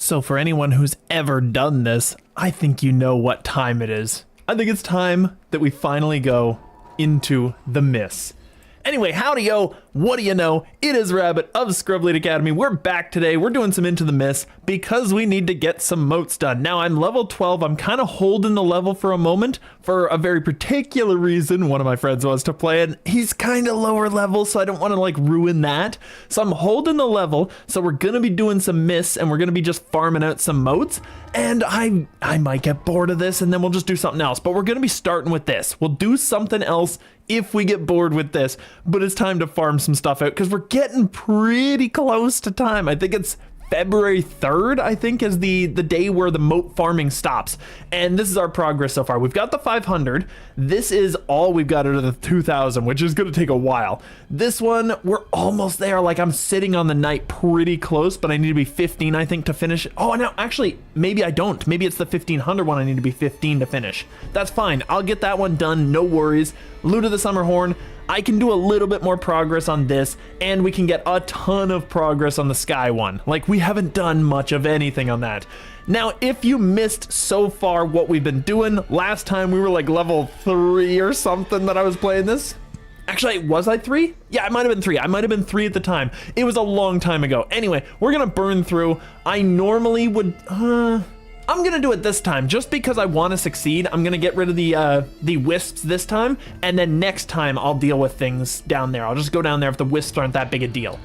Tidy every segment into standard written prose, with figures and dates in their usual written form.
So for anyone who's ever done this, I think you know what time it is. I think it's time that we finally go into the miss. Anyway, howdy yo, what do you know? It is Rabbit of Scrubblade Academy. We're back today. We're doing some Into the Miss because we need to get some motes done. Now I'm level 12. I'm kind of holding the level for a moment for a very particular reason. One of my friends wants to play it. He's kind of lower level, so I don't want to like ruin that. So I'm holding the level. So we're going to be doing some miss and we're going to be just farming out some motes. And I might get bored of this and then we'll just do something else. But we're going to be starting with this. We'll do something else if we get bored with this, but it's time to farm some stuff out because we're getting pretty close to time. I think it's February 3rd, I think, is the day where the mote farming stops. And this is our progress so far. We've got the 500. This is all we've got out of the 2000, which is going to take a while. This one, we're almost there. Like, I'm sitting on the night pretty close, but I need to be 15, I think, to finish. Oh, no, actually, maybe I don't. Maybe it's the 1500 one I need to be 15 to finish. That's fine. I'll get that one done. No worries. Loot of the Summer Horn. I can do a little bit more progress on this, and we can get a ton of progress on the Sky one. Like, we haven't done much of anything on that. Now, if you missed so far what we've been doing, last time we were like level 3 or something that I was playing this. Actually, was I 3? Yeah, I might have been 3. I might have been 3 at the time. It was a long time ago. Anyway, we're gonna burn through. I normally would, I'm gonna do it this time just because I want to succeed. I'm gonna get rid of the wisps this time, and then next time I'll deal with things down there. I'll just go down there if the wisps aren't that big a deal.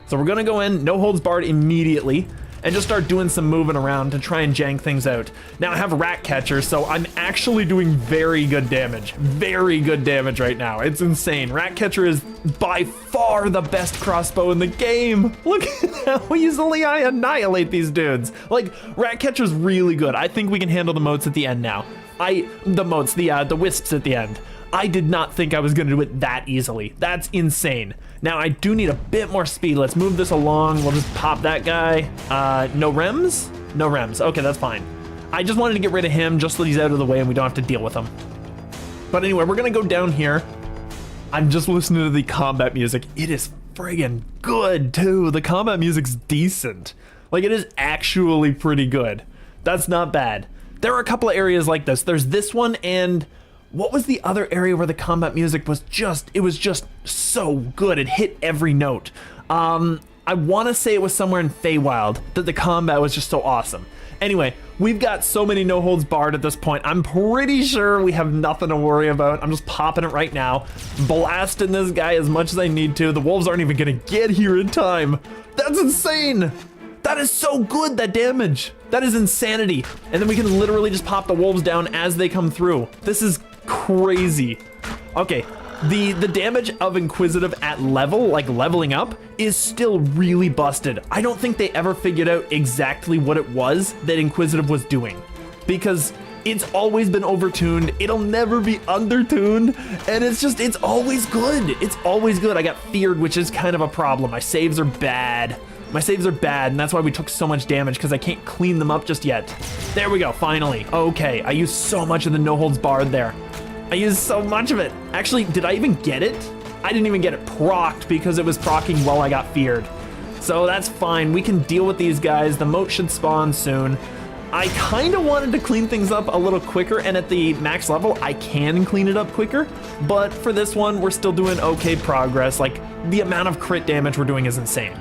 So we're gonna go in, no holds barred immediately, and just start doing some moving around to try and jank things out. Now I have rat catcher, so I'm actually doing very good damage right now. It's insane. Rat catcher is by far the best crossbow in the game. Look at how easily I annihilate these dudes. Like, rat catcher's really good. I think we can handle the motes at the end now. The wisps at the end. I did not think I was gonna do it that easily. That's insane. Now I do need a bit more speed. Let's move this along. We'll just pop that guy. No rems? No rems. Okay, that's fine. I just wanted to get rid of him just so he's out of the way and we don't have to deal with him. But anyway, we're gonna go down here. I'm just listening to the combat music. It is friggin' good too. The combat music's decent. Like, it is actually pretty good. That's not bad. There are a couple of areas like this. There's this one, and what was the other area where the combat music was just so good? It hit every note. I want to say it was somewhere in Feywild that the combat was just so awesome. Anyway, we've got so many no holds barred at this point. I'm pretty sure we have nothing to worry about. I'm just popping it right now, blasting this guy as much as I need to. The wolves aren't even gonna get here in time. That's insane. That is so good, that damage. That is insanity. And then we can literally just pop the wolves down as they come through. This is crazy. Okay, the damage of Inquisitive at level, like leveling up, is still really busted. I don't think they ever figured out exactly what it was that Inquisitive was doing, because it's always been overtuned. It'll never be undertuned, and it's always good. It's always good. I got feared, which is kind of a problem. My saves are bad. My saves are bad, and that's why we took so much damage, because I can't clean them up just yet. There we go, finally. Okay, I used so much of the no holds barred there. I used so much of it. Actually, did I even get it? I didn't even get it procced because it was procking while I got feared. So that's fine. We can deal with these guys. The moat should spawn soon. I kind of wanted to clean things up a little quicker, and at the max level, I can clean it up quicker. But for this one, we're still doing okay progress. Like, the amount of crit damage we're doing is insane.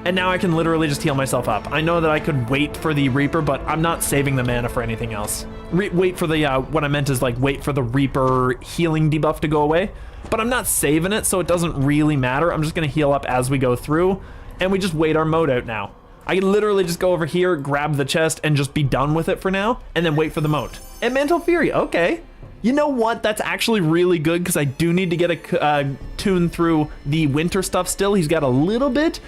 And now I can literally just heal myself up. I know that I could wait for the Reaper, but I'm not saving the mana for anything else. Wait for the, what I meant is like wait for the Reaper healing debuff to go away. But I'm not saving it, so it doesn't really matter. I'm just gonna heal up as we go through, and we just wait our mode out now. I can literally just go over here, grab the chest, and just be done with it for now, and then wait for the moat. And Mental Fury, okay. You know what? That's actually really good, because I do need to get a tune through the winter stuff still. He's got a little bit.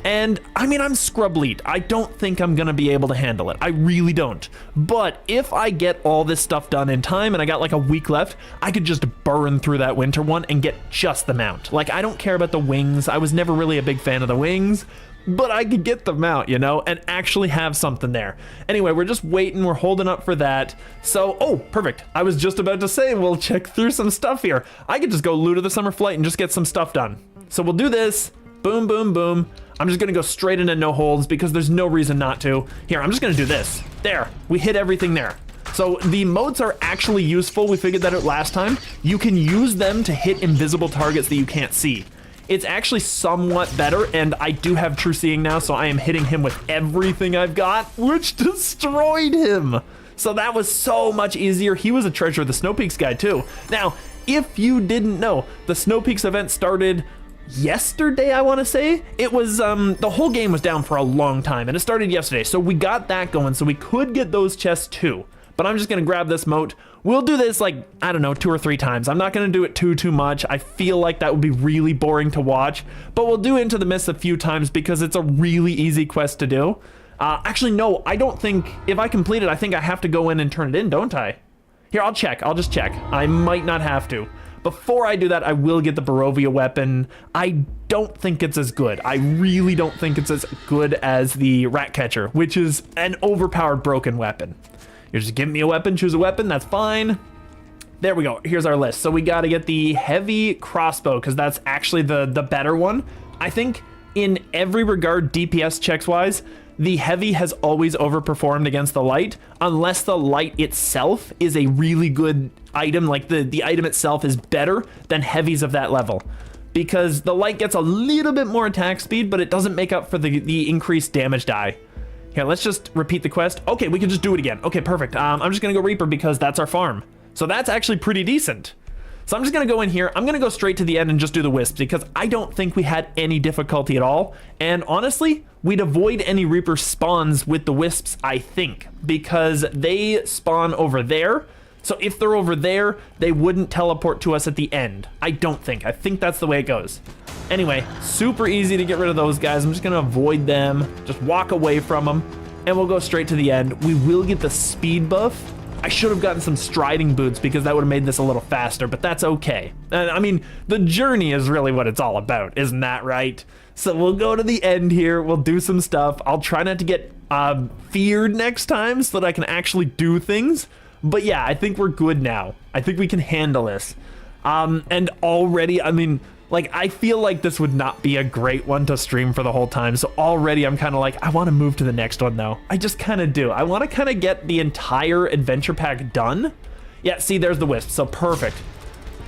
And I mean, I'm Scrubblade. I don't think I'm gonna be able to handle it. I really don't. But if I get all this stuff done in time and I got like a week left, I could just burn through that winter one and get just the mount. Like, I don't care about the wings. I was never really a big fan of the wings, but I could get them out, you know, and actually have something there. Anyway, we're just waiting. We're holding up for that. So, oh, perfect. I was just about to say, we'll check through some stuff here. I could just go loot of the Summer Flight and just get some stuff done. So we'll do this. Boom, boom, boom. I'm just gonna go straight into no holds because there's no reason not to. Here, I'm just gonna do this. There, we hit everything there. So the motes are actually useful. We figured that out last time. You can use them to hit invisible targets that you can't see. It's actually somewhat better, and I do have true seeing now, so I am hitting him with everything I've got, which destroyed him. So that was so much easier. He was a treasure of the Snow Peaks guy too. Now, if you didn't know, the Snow Peaks event started yesterday, I want to say. It was, the whole game was down for a long time, and it started yesterday, so we got that going, so we could get those chests too. But I'm just gonna grab this moat. We'll do this like, I don't know, 2 or 3 times. I'm not gonna do it too much. I feel like that would be really boring to watch, but we'll do Into the Mist a few times because it's a really easy quest to do. Actually, no, I don't think, if I complete it, I think I have to go in and turn it in, don't I? Here, I'll check, I'll just check. I might not have to. Before I do that, I will get the Barovia weapon. I don't think it's as good. I really don't think it's as good as the Rat Catcher, which is an overpowered broken weapon. You're just giving me a weapon, choose a weapon, that's fine. There we go, here's our list. So we gotta get the heavy crossbow, because that's actually the better one. I think in every regard, DPS checks wise, the heavy has always overperformed against the light, unless the light itself is a really good item, like the item itself is better than heavies of that level. Because the light gets a little bit more attack speed, but it doesn't make up for the increased damage die. Here, let's just repeat the quest. Okay, we can just do it again. Okay, perfect. I'm just gonna go Reaper because that's our farm. So that's actually pretty decent. So I'm just gonna go in here. I'm gonna go straight to the end and just do the wisps because I don't think we had any difficulty at all. And honestly, we'd avoid any Reaper spawns with the wisps, I think, because they spawn over there. So if they're over there, they wouldn't teleport to us at the end. I don't think. I think that's the way it goes. Anyway, super easy to get rid of those guys. I'm just gonna avoid them, just walk away from them, and we'll go straight to the end. We will get the speed buff. I should have gotten some striding boots because that would have made this a little faster, but that's okay. And I mean, the journey is really what it's all about, isn't that right? So we'll go to the end here, we'll do some stuff. I'll try not to get feared next time so that I can actually do things. But yeah, I think we're good now. I think we can handle this. And already, I mean, like, I feel like this would not be a great one to stream for the whole time. So already I'm kind of like, I want to move to the next one though. I just kind of do. I want to kind of get the entire adventure pack done. Yeah, see, there's the wisp. So perfect.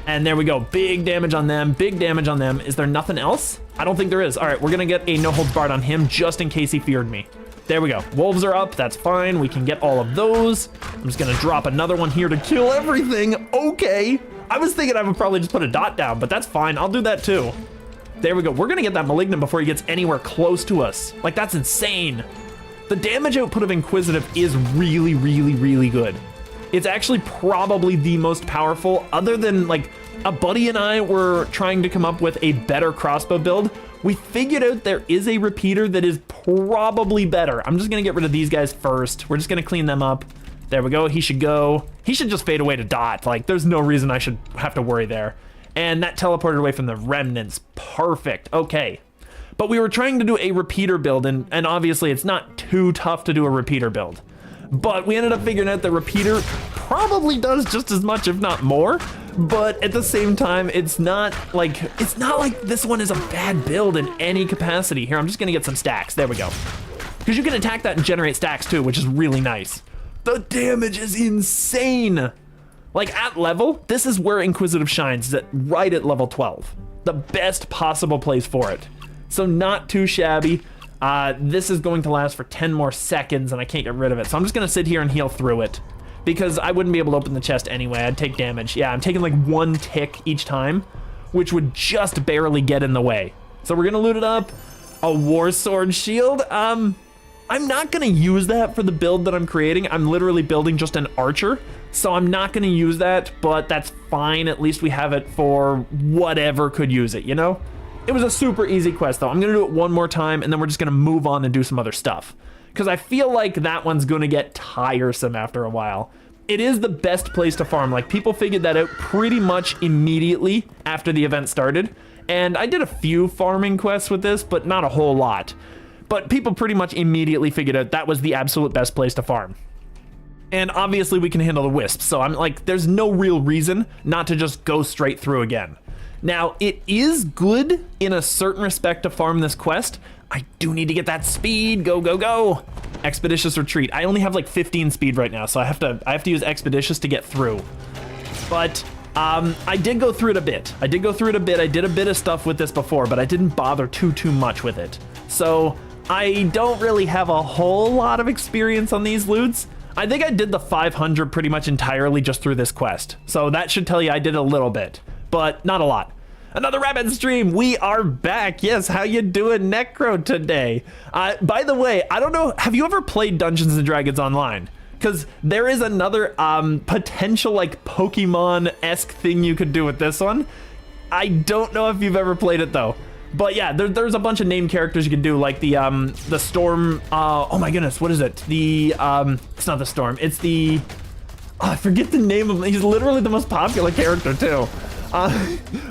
And there we go. Big damage on them. Big damage on them. Is there nothing else? I don't think there is. All right, we're going to get a no holds barred on him just in case he feared me. There we go. Wolves are up. That's fine. We can get all of those. I'm just going to drop another one here to kill everything. Okay. I was thinking I would probably just put a dot down, but that's fine. I'll do that too. There we go. We're going to get that Malignant before he gets anywhere close to us. Like, that's insane. The damage output of Inquisitive is really, really, really good. It's actually probably the most powerful, other than, like, a buddy and I were trying to come up with a better crossbow build. We figured out there is a repeater that is probably better. I'm just going to get rid of these guys first. We're just going to clean them up. There we go. He should go. He should just fade away to dot. Like, there's no reason I should have to worry there. And that teleported away from the remnants. Perfect. Okay. But we were trying to do a repeater build, and obviously it's not too tough to do a repeater build. But we ended up figuring out that repeater probably does just as much, if not more. But at the same time, it's not like this one is a bad build in any capacity. Here, I'm just gonna get some stacks. There we go. Because you can attack that and generate stacks too, which is really nice. The damage is insane. Like, at level, this is where Inquisitive shines, right at level 12. The best possible place for it. So not too shabby. This is going to last for 10 more seconds and I can't get rid of it. So I'm just gonna sit here and heal through it because I wouldn't be able to open the chest anyway. I'd take damage. Yeah, I'm taking like 1 tick each time, which would just barely get in the way. So we're gonna loot it up. A War Sword Shield. I'm not gonna use that for the build that I'm creating. I'm literally building just an archer, so I'm not gonna use that, but that's fine. At least we have it for whatever could use it, you know? It was a super easy quest though. I'm gonna do it one more time and then we're just gonna move on and do some other stuff. Because I feel like that one's gonna get tiresome after a while. It is the best place to farm. Like, people figured that out pretty much immediately after the event started. And I did a few farming quests with this, but not a whole lot. But people pretty much immediately figured out that was the absolute best place to farm. And obviously we can handle the wisps, so I'm like, there's no real reason not to just go straight through again. Now, it is good in a certain respect to farm this quest. I do need to get that speed. Go, go, go. Expeditious retreat. I only have like 15 speed right now, so I have to use expeditious to get through. But I did go through it a bit. I did a bit of stuff with this before, but I didn't bother too much with it. So I don't really have a whole lot of experience on these loots. I think I did the 500 pretty much entirely just through this quest. So that should tell you I did a little bit, but not a lot. Another Rabbit stream. We are back. Yes, how you doing, Necro, today? By the way, I don't know, have you ever played Dungeons and Dragons Online? Because there is another potential like Pokemon-esque thing you could do with this one. I don't know if you've ever played it though. But yeah, there's a bunch of named characters you can do, like the Storm. Oh my goodness, what is it? It's not the Storm. It's the. I forget the name of him. He's literally the most popular character too.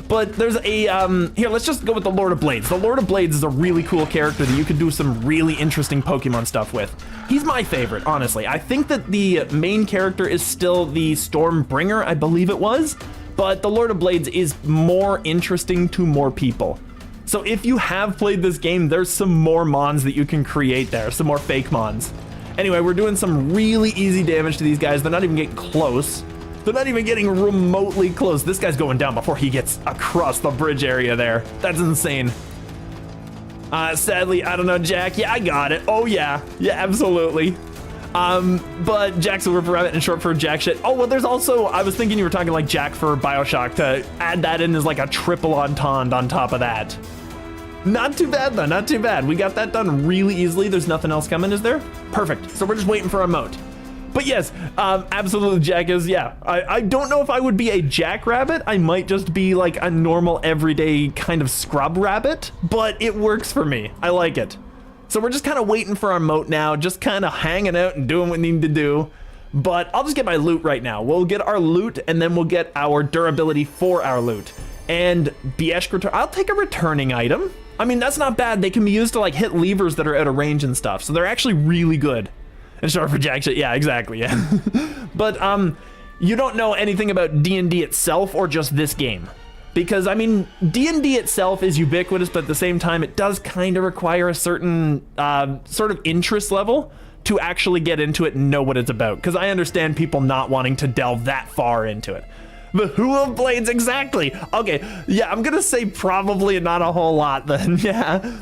But there's a here. Let's just go with the Lord of Blades. The Lord of Blades is a really cool character that you can do some really interesting Pokemon stuff with. He's my favorite, honestly. I think that the main character is still the Stormbringer, I believe it was, but the Lord of Blades is more interesting to more people. So if you have played this game, there's some more mons that you can create there, some more fake mons. Anyway, we're doing some really easy damage to these guys. They're not even getting close. They're not even getting remotely close. This guy's going down before he gets across the bridge area there. That's insane. Sadly, I don't know, Jack. Yeah, I got it. Oh yeah, yeah, absolutely. But Jack's over for rabbit and short for jack shit. Oh, well, there's also, I was thinking you were talking like Jack for Bioshock, to add that in as like a triple entendre on top of that. Not too bad though, not too bad. We got that done really easily. There's nothing else coming, is there? Perfect. So we're just waiting for a moat. But yes, absolutely, Jack is, yeah. I don't know if I would be a jackrabbit. I might just be like a normal everyday kind of scrub rabbit, but it works for me. I like it. So we're just kind of waiting for our moat now, just kind of hanging out and doing what we need to do. But I'll just get my loot right now. We'll get our loot and then we'll get our durability for our loot. And Biesh return, I'll take a returning item. I mean, that's not bad. They can be used to like hit levers that are out of range and stuff. So they're actually really good. And short for jack shit, yeah, exactly, yeah. But you don't know anything about D&D itself or just this game. Because, I mean, D&D itself is ubiquitous, but at the same time, it does kind of require a certain sort of interest level to actually get into it and know what it's about. Because I understand people not wanting to delve that far into it. The Who of Blades, exactly. Okay, yeah, I'm gonna say probably not a whole lot then, yeah.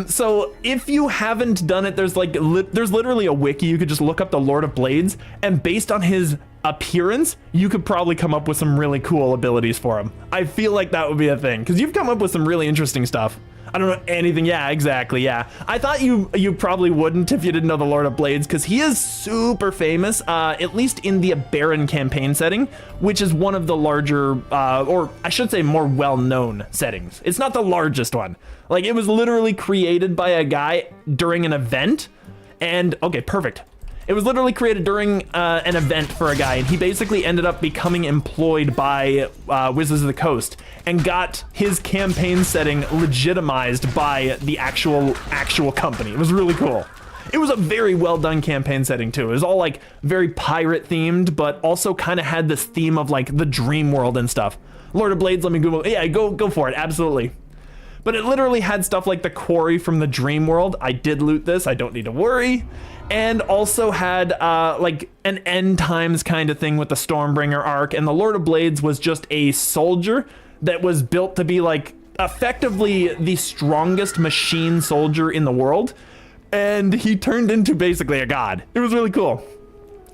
So if you haven't done it, there's like, there's literally a wiki. You could just look up the Lord of Blades, and based on his appearance, you could probably come up with some really cool abilities for him. I feel like that would be a thing, because you've come up with some really interesting stuff. I don't know anything. Yeah, exactly. Yeah, I thought you probably wouldn't if you didn't know the Lord of Blades, because he is super famous, at least in the Baron campaign setting, which is one of the larger, or I should say more well-known settings. It's not the largest one. Like, it was literally created by a guy during an event, and okay, perfect. It was literally created during an event for a guy, and he basically ended up becoming employed by Wizards of the Coast and got his campaign setting legitimized by the actual company. It was really cool. It was a very well done campaign setting too. It was all like very pirate themed, but also kind of had this theme of like the dream world and stuff. Lord of Blades, let me Google. Yeah, go for it. Absolutely. But it literally had stuff like the quarry from the dream world. I did loot this. I don't need to worry. And also had like an end times kind of thing with the Stormbringer arc. And the Lord of Blades was just a soldier that was built to be like effectively the strongest machine soldier in the world. And he turned into basically a god. It was really cool.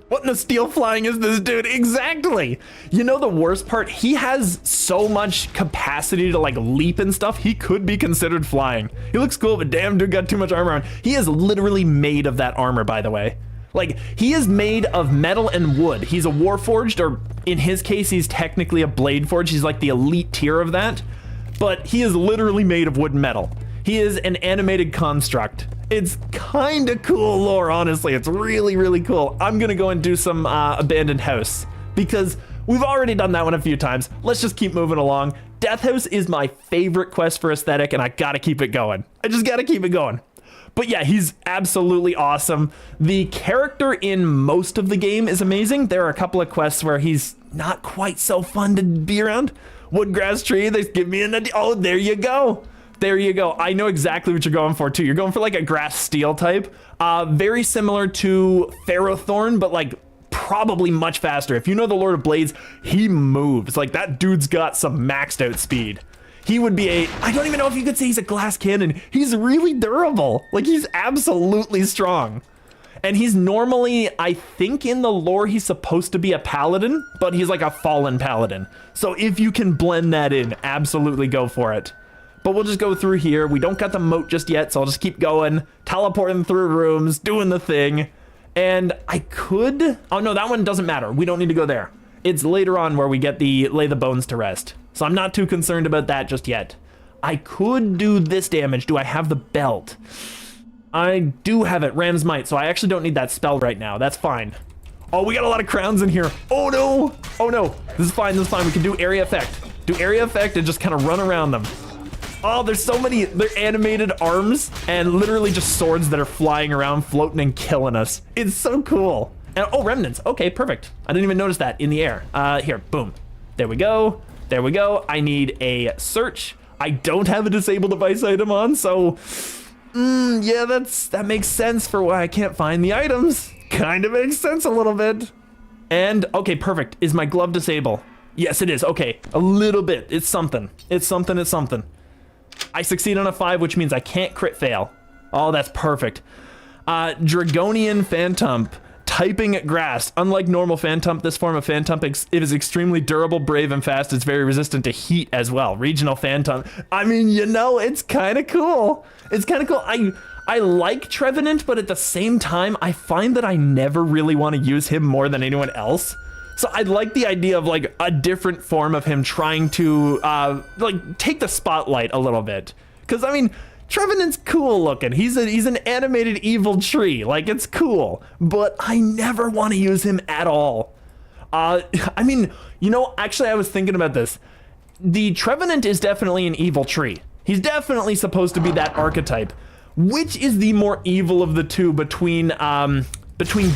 What in the steel flying is this dude? Exactly. You know the worst part? He has so much capacity to like leap and stuff. He could be considered flying. He looks cool, but damn dude got too much armor on. He is literally made of that armor, by the way. Like, he is made of metal and wood. He's a warforged, or in his case, he's technically a blade forged. He's like the elite tier of that. But he is literally made of wood and metal. He is an animated construct. It's kind of cool lore, honestly. It's really, really cool. I'm gonna go and do some Abandoned House, because we've already done that one a few times. Let's just keep moving along. Death House is my favorite quest for aesthetic, and I gotta keep it going. I just gotta keep it going. But yeah, he's absolutely awesome. The character in most of the game is amazing. There are a couple of quests where he's not quite so fun to be around. Woodgrass tree, they give me an idea. Oh, there you go. There you go. I know exactly what you're going for too. You're going for like a grass steel type. Very similar to Ferrothorn, but like probably much faster. If you know the Lord of Blades, he moves. Like that dude's got some maxed out speed. He would be I don't even know if you could say he's a glass cannon. He's really durable. Like he's absolutely strong. And he's normally, I think in the lore, he's supposed to be a paladin, but he's like a fallen paladin. So if you can blend that in, absolutely go for it. But we'll just go through here. We don't got the moat just yet, so I'll just keep going, teleporting through rooms, doing the thing. And I could, oh no, that one doesn't matter. We don't need to go there. It's later on where we get lay the bones to rest. So I'm not too concerned about that just yet. I could do this damage. Do I have the belt? I do have it, Ram's Might, so I actually don't need that spell right now. That's fine. Oh, we got a lot of crowns in here. Oh no, oh no. This is fine, this is fine. We can do area effect. Do area effect and just kind of run around them. Oh, there's so many, they're animated arms and literally just swords that are flying around, floating and killing us. It's so cool. And, oh, remnants. Okay, perfect. I didn't even notice that in the air. Here, boom. There we go. There we go. I need a search. I don't have a disabled device item on, so yeah, that makes sense for why I can't find the items. Kind of makes sense a little bit. And, okay, perfect. Is my glove disable? Yes, it is. Okay, a little bit. It's something. It's something, it's something. I succeed on a 5, which means I can't crit fail. Oh, that's perfect. Dragonian Phantump. Typing grass. Unlike normal Phantump, this form of Phantump it is extremely durable, brave, and fast. It's very resistant to heat as well. Regional Phantump. I mean, you know, it's kind of cool. It's kind of cool. I like Trevenant, but at the same time, I find that I never really want to use him more than anyone else. So I like the idea of like a different form of him trying to like take the spotlight a little bit. Because I mean, Trevenant's cool looking. He's an animated evil tree. Like it's cool, but I never want to use him at all. I mean, you know, actually I was thinking about this. The Trevenant is definitely an evil tree. He's definitely supposed to be that archetype. Which is the more evil of the two between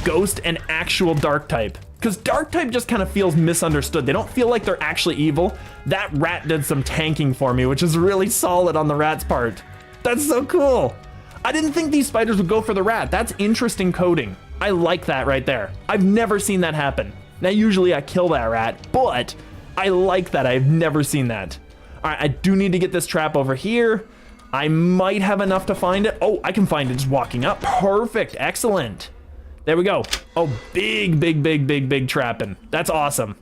Ghost and actual Dark type? Because Dark type just kind of feels misunderstood. They don't feel like they're actually evil. That rat did some tanking for me, which is really solid on the rat's part. That's so cool. I didn't think these spiders would go for the rat. That's interesting coding. I like that right there. I've never seen that happen. Now, usually I kill that rat, but I like that. I've never seen that. All right, I do need to get this trap over here. I might have enough to find it. Oh, I can find it just walking up. Perfect, excellent. There we go. Oh, big trapping. That's awesome.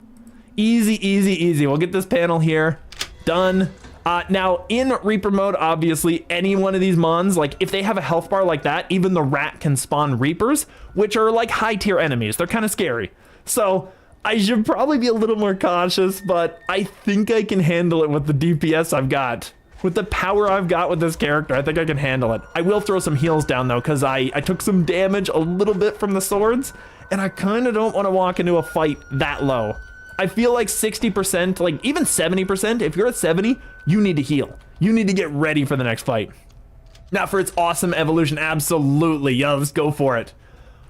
Easy, easy, easy. We'll get this panel here. Done. Now, in Reaper mode, obviously, any one of these mons, like, if they have a health bar like that, even the rat can spawn Reapers, which are, like, high-tier enemies. They're kind of scary. So, I should probably be a little more cautious, but I think I can handle it with the DPS I've got. With the power I've got with this character, I think I can handle it. I will throw some heals down, though, because I took some damage a little bit from the swords, and I kind of don't want to walk into a fight that low. I feel like 60%, like even 70%, if you're at 70, you need to heal. You need to get ready for the next fight. Now, for its awesome evolution, absolutely. Yeah, let's go for it.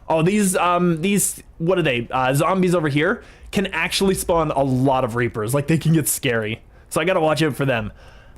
Oh, these, what are they? Zombies over here can actually spawn a lot of Reapers. Like, they can get scary. So I gotta watch out for them.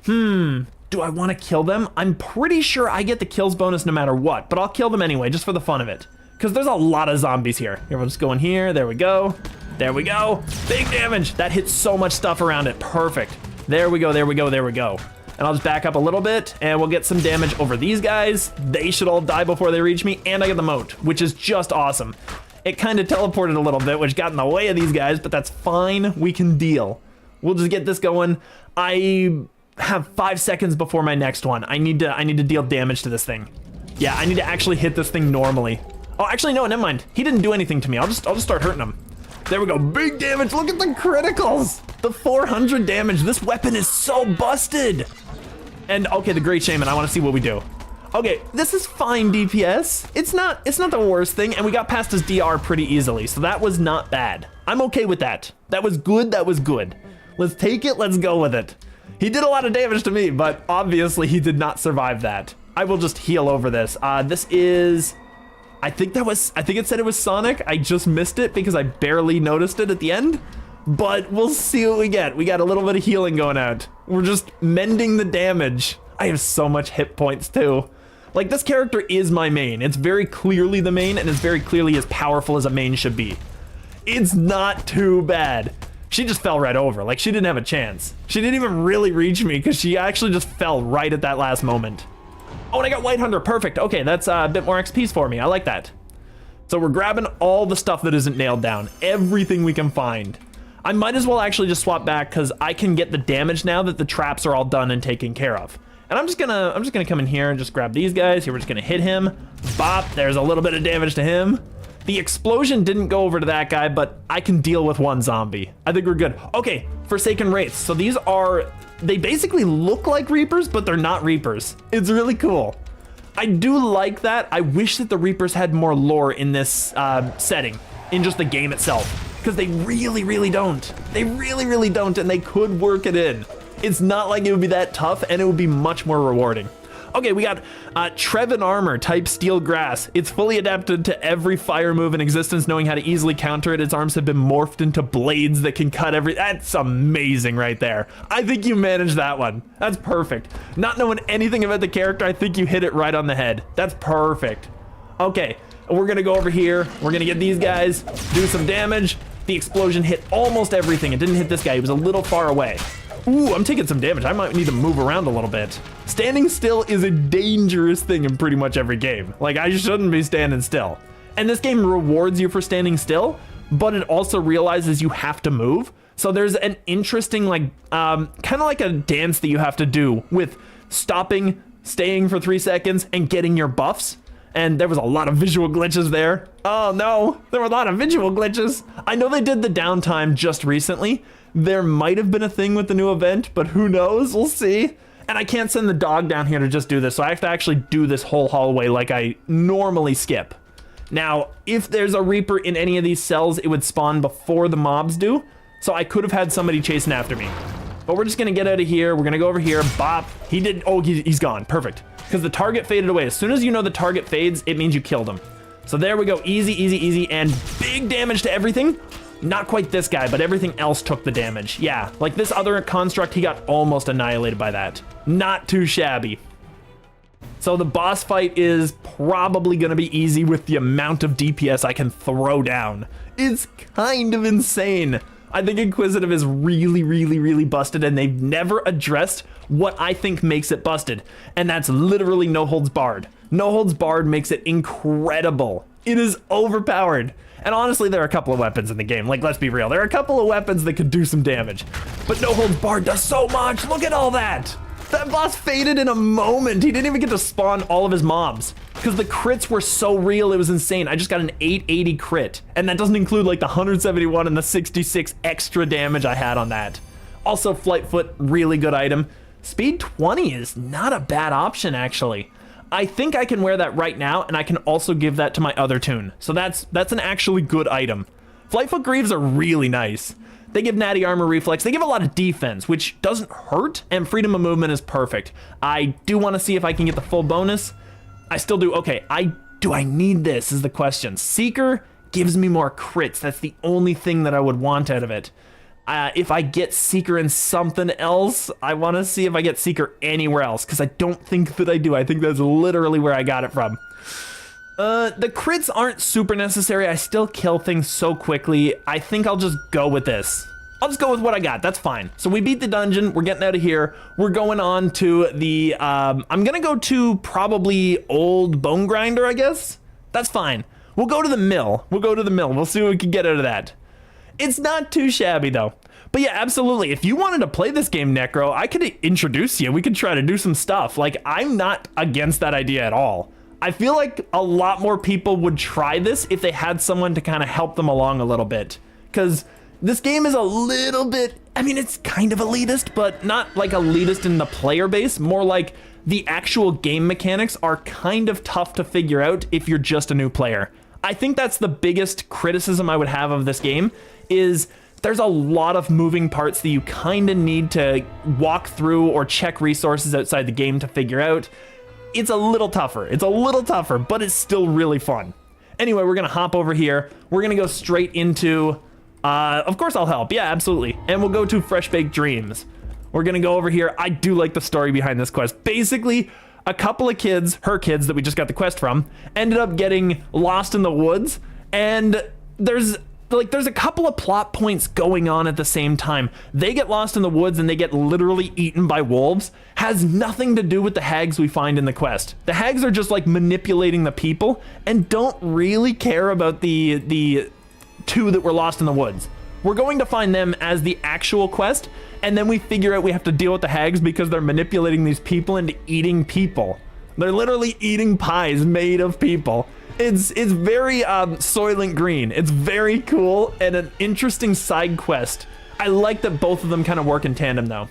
Do I want to kill them? I'm pretty sure I get the kills bonus no matter what, but I'll kill them anyway, just for the fun of it. Because there's a lot of zombies here. Here, we'll just go in here. There we go. There we go. Big damage. That hits so much stuff around it. Perfect. There we go, there we go, there we go. And I'll just back up a little bit, and we'll get some damage over these guys. They should all die before they reach me, and I get the moat, which is just awesome. It kind of teleported a little bit, which got in the way of these guys, but that's fine. We can deal. We'll just get this going. I have 5 seconds before my next one. I need to deal damage to this thing. Yeah, I need to actually hit this thing normally. Oh, actually, no, never mind. He didn't do anything to me. I'll just start hurting him. There we go. Big damage. Look at the criticals. The 400 damage. This weapon is so busted. And okay, the Great Shaman. I want to see what we do. Okay, this is fine DPS. It's not the worst thing, and we got past his DR pretty easily, so that was not bad. I'm okay with that. That was good. That was good. Let's take it. Let's go with it. He did a lot of damage to me, but obviously he did not survive that. I will just heal over this. This is, I think it said it was Sonic. I just missed it because I barely noticed it at the end, but we'll see what we get. We got a little bit of healing going out. We're just mending the damage. I have so much hit points too. Like, this character is my main. It's very clearly the main, and it's very clearly as powerful as a main should be. It's not too bad. She just fell right over. Like, she didn't have a chance. She didn't even really reach me because she actually just fell right at that last moment. Oh, and I got White Hunter. Perfect. Okay, that's a bit more XPs for me. I like that. So we're grabbing all the stuff that isn't nailed down. Everything we can find. I might as well actually just swap back because I can get the damage now that the traps are all done and taken care of. And I'm just gonna come in here and just grab these guys. Here, we're just gonna hit him. Bop, there's a little bit of damage to him. The explosion didn't go over to that guy, but I can deal with one zombie. I think we're good. Okay, Forsaken Wraiths. So these are, they basically look like Reapers, but they're not Reapers. It's really cool. I do like that. I wish that the Reapers had more lore in this setting, in just the game itself. Because they really, really don't. They really, really don't, and they could work it in. It's not like it would be that tough, and it would be much more rewarding. Okay, we got Trevin Armor, type Steel Grass. It's fully adapted to every fire move in existence, knowing how to easily counter it. Its arms have been morphed into blades that can cut every... That's amazing right there. I think you managed that one. That's perfect. Not knowing anything about the character, I think you hit it right on the head. That's perfect. Okay, we're gonna go over here. We're gonna get these guys, do some damage. The explosion hit almost everything. It didn't hit this guy. He was a little far away. Ooh, I'm taking some damage. I might need to move around a little bit. Standing still is a dangerous thing in pretty much every game. Like, I shouldn't be standing still. And this game rewards you for standing still, but it also realizes you have to move. So there's an interesting, like, kind of like a dance that you have to do with stopping, staying for 3 seconds, and getting your buffs. And there was a lot of visual glitches there. Oh no, there were a lot of visual glitches. I know they did the downtime just recently. There might have been a thing with the new event, but who knows? We'll see. And I can't send the dog down here to just do this, so I have to actually do this whole hallway like I normally skip. Now, if there's a Reaper in any of these cells, it would spawn before the mobs do, so I could have had somebody chasing after me. But we're just gonna get out of here. We're gonna go over here. Bop. He didn't. Oh, he's gone. Perfect. Because the target faded away. As soon as you know the target fades, it means you killed him. So there we go. Easy, easy, easy, and big damage to everything. Not quite this guy, but everything else took the damage. Yeah, like this other construct, he got almost annihilated by that. Not too shabby. So the boss fight is probably gonna be easy with the amount of DPS I can throw down. It's kind of insane. I think Inquisitive is really, really, really busted, and they've never addressed what I think makes it busted. And that's literally No Holds Barred. No Holds Barred makes it incredible. It is overpowered. And honestly, there are a couple of weapons in the game. Like, let's be real. There are a couple of weapons that could do some damage. But No Holds Barred does so much. Look at all that. That boss faded in a moment. He didn't even get to spawn all of his mobs because the crits were so real. It was insane. I just got an 880 crit, and that doesn't include like the 171 and the 66 extra damage I had on that. Also, Flightfoot, really good item. Speed 20 is not a bad option, actually. I think I can wear that right now, and I can also give that to my other tune. So that's an actually good item. Flightfoot Greaves are really nice. They give natty armor reflex. They give a lot of defense, which doesn't hurt, and freedom of movement is perfect. I do want to see if I can get the full bonus. I still do. Okay, do I need this is the question. Seeker gives me more crits. That's the only thing that I would want out of it. If I get Seeker in something else, I want to see if I get Seeker anywhere else, because I don't think that I do. I think that's literally where I got it from. The crits aren't super necessary. I still kill things so quickly. I think I'll just go with this. I'll just go with what I got. That's fine. So we beat the dungeon. We're getting out of here. We're going on to the, I'm going to go to probably Old Bone Grinder, I guess. That's fine. We'll go to the mill. We'll see what we can get out of that. It's not too shabby though. But yeah, absolutely. If you wanted to play this game, Necro, I could introduce you. We could try to do some stuff. Like, I'm not against that idea at all. I feel like a lot more people would try this if they had someone to kind of help them along a little bit. Because this game is a little bit, I mean, it's kind of elitist, but not like elitist in the player base. More like the actual game mechanics are kind of tough to figure out if you're just a new player. I think that's the biggest criticism I would have of this game is there's a lot of moving parts that you kind of need to walk through or check resources outside the game to figure out. It's a little tougher. But it's still really fun. Anyway, we're gonna hop over here. We're gonna go straight into, of course I'll help. Yeah, absolutely. And we'll go to Fresh Baked Dreams. We're gonna go over here. I do like the story behind this quest. Basically, a couple of kids, her kids that we just got the quest from, ended up getting lost in the woods, and there's a couple of plot points going on at the same time. They get lost in the woods and they get literally eaten by wolves. Has nothing to do with the hags we find in the quest. The hags are just like manipulating the people and don't really care about the two that were lost in the woods. We're going to find them as the actual quest, and then we figure out we have to deal with the hags because they're manipulating these people into eating people. They're literally eating pies made of people. It's very Soylent Green. It's very cool and an interesting side quest. I like that both of them kind of work in tandem though.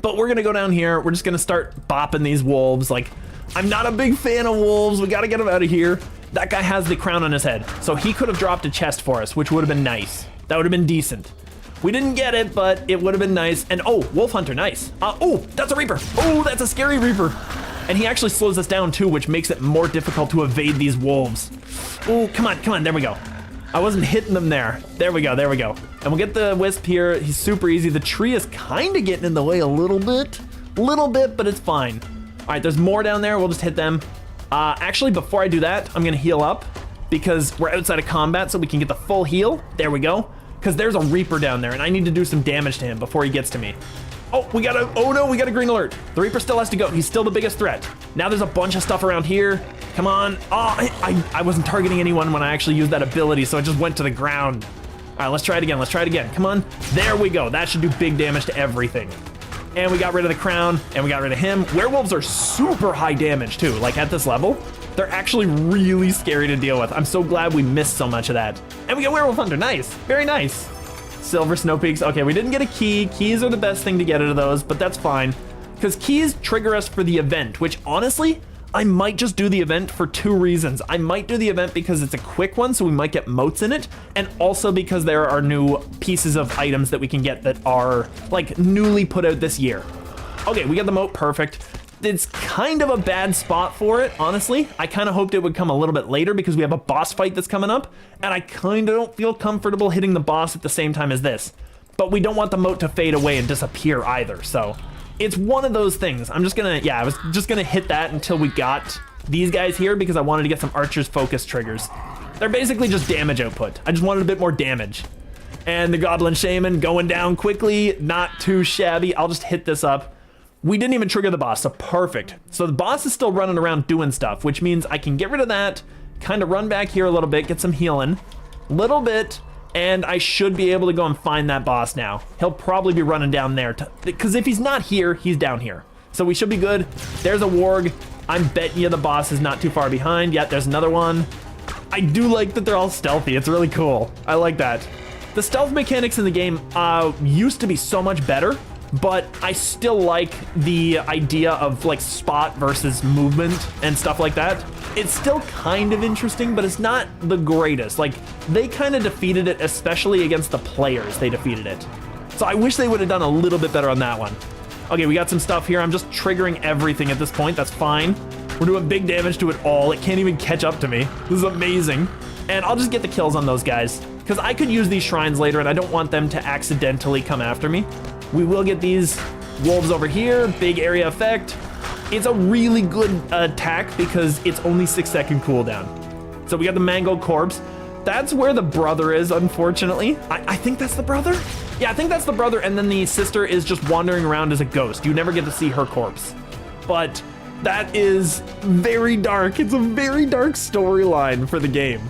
But we're gonna go down here. We're just gonna start bopping these wolves. Like, I'm not a big fan of wolves. We gotta get them out of here. That guy has the crown on his head, so he could have dropped a chest for us, which would have been nice. That would have been decent. We didn't get it, but it would have been nice. And oh, Wolf Hunter, nice. Oh, that's a Reaper. Oh, that's a scary Reaper. And he actually slows us down too, which makes it more difficult to evade these wolves. Oh, come on, there we go. I wasn't hitting them there. There we go. And we'll get the Wisp here. He's super easy. The tree is kind of getting in the way a little bit, but it's fine. All right, there's more down there. We'll just hit them. Actually, before I do that, I'm gonna heal up because we're outside of combat so we can get the full heal. There we go. Because there's a Reaper down there and I need to do some damage to him before he gets to me. Oh, we got a green alert. The Reaper still has to go. He's still the biggest threat. Now there's a bunch of stuff around here. Come on. Oh, I wasn't targeting anyone when I actually used that ability, so I just went to the ground. All right, let's try it again. Come on. There we go. That should do big damage to everything. And we got rid of the crown, and we got rid of him. Werewolves are super high damage too. Like at this level, they're actually really scary to deal with. I'm so glad we missed so much of that. And we get Werewolf Hunter. Nice. Very nice. Silver Snow Peaks. Okay, we didn't get a key. Keys are the best thing to get out of those, but that's fine. Because keys trigger us for the event, which honestly, I might just do the event for two reasons. I might do the event because it's a quick one, so we might get motes in it, and also because there are new pieces of items that we can get that are like newly put out this year. Okay, we got the mote, perfect. It's kind of a bad spot for it, honestly. I kind of hoped it would come a little bit later because we have a boss fight that's coming up, and I kind of don't feel comfortable hitting the boss at the same time as this. But we don't want the mote to fade away and disappear either, so it's one of those things. I was just gonna hit that until we got these guys here because I wanted to get some Archer's Focus triggers. They're basically just damage output. I just wanted a bit more damage. And the Goblin Shaman going down quickly, not too shabby. I'll just hit this up. We didn't even trigger the boss, so perfect. So the boss is still running around doing stuff, which means I can get rid of that, kind of run back here a little bit, get some healing, little bit, and I should be able to go and find that boss now. He'll probably be running down there, because if he's not here, he's down here. So we should be good. There's a warg. I'm betting you the boss is not too far behind. Yeah, there's another one. I do like that they're all stealthy. It's really cool. I like that. The stealth mechanics in the game used to be so much better, but I still like the idea of like spot versus movement and stuff like that. It's still kind of interesting, but it's not the greatest. Like, they kind of defeated it, especially against the players, they defeated it. So I wish they would have done a little bit better on that one. Okay, we got some stuff here. I'm just triggering everything at this point. That's fine. We're doing big damage to it all. It can't even catch up to me. This is amazing. And I'll just get the kills on those guys because I could use these shrines later and I don't want them to accidentally come after me. We will get these wolves over here, big area effect. It's a really good attack because it's only 6-second cooldown. So we got the mangled corpse. That's where the brother is, unfortunately. I think that's the brother? Yeah, I think that's the brother, and then the sister is just wandering around as a ghost. You never get to see her corpse. But that is very dark. It's a very dark storyline for the game.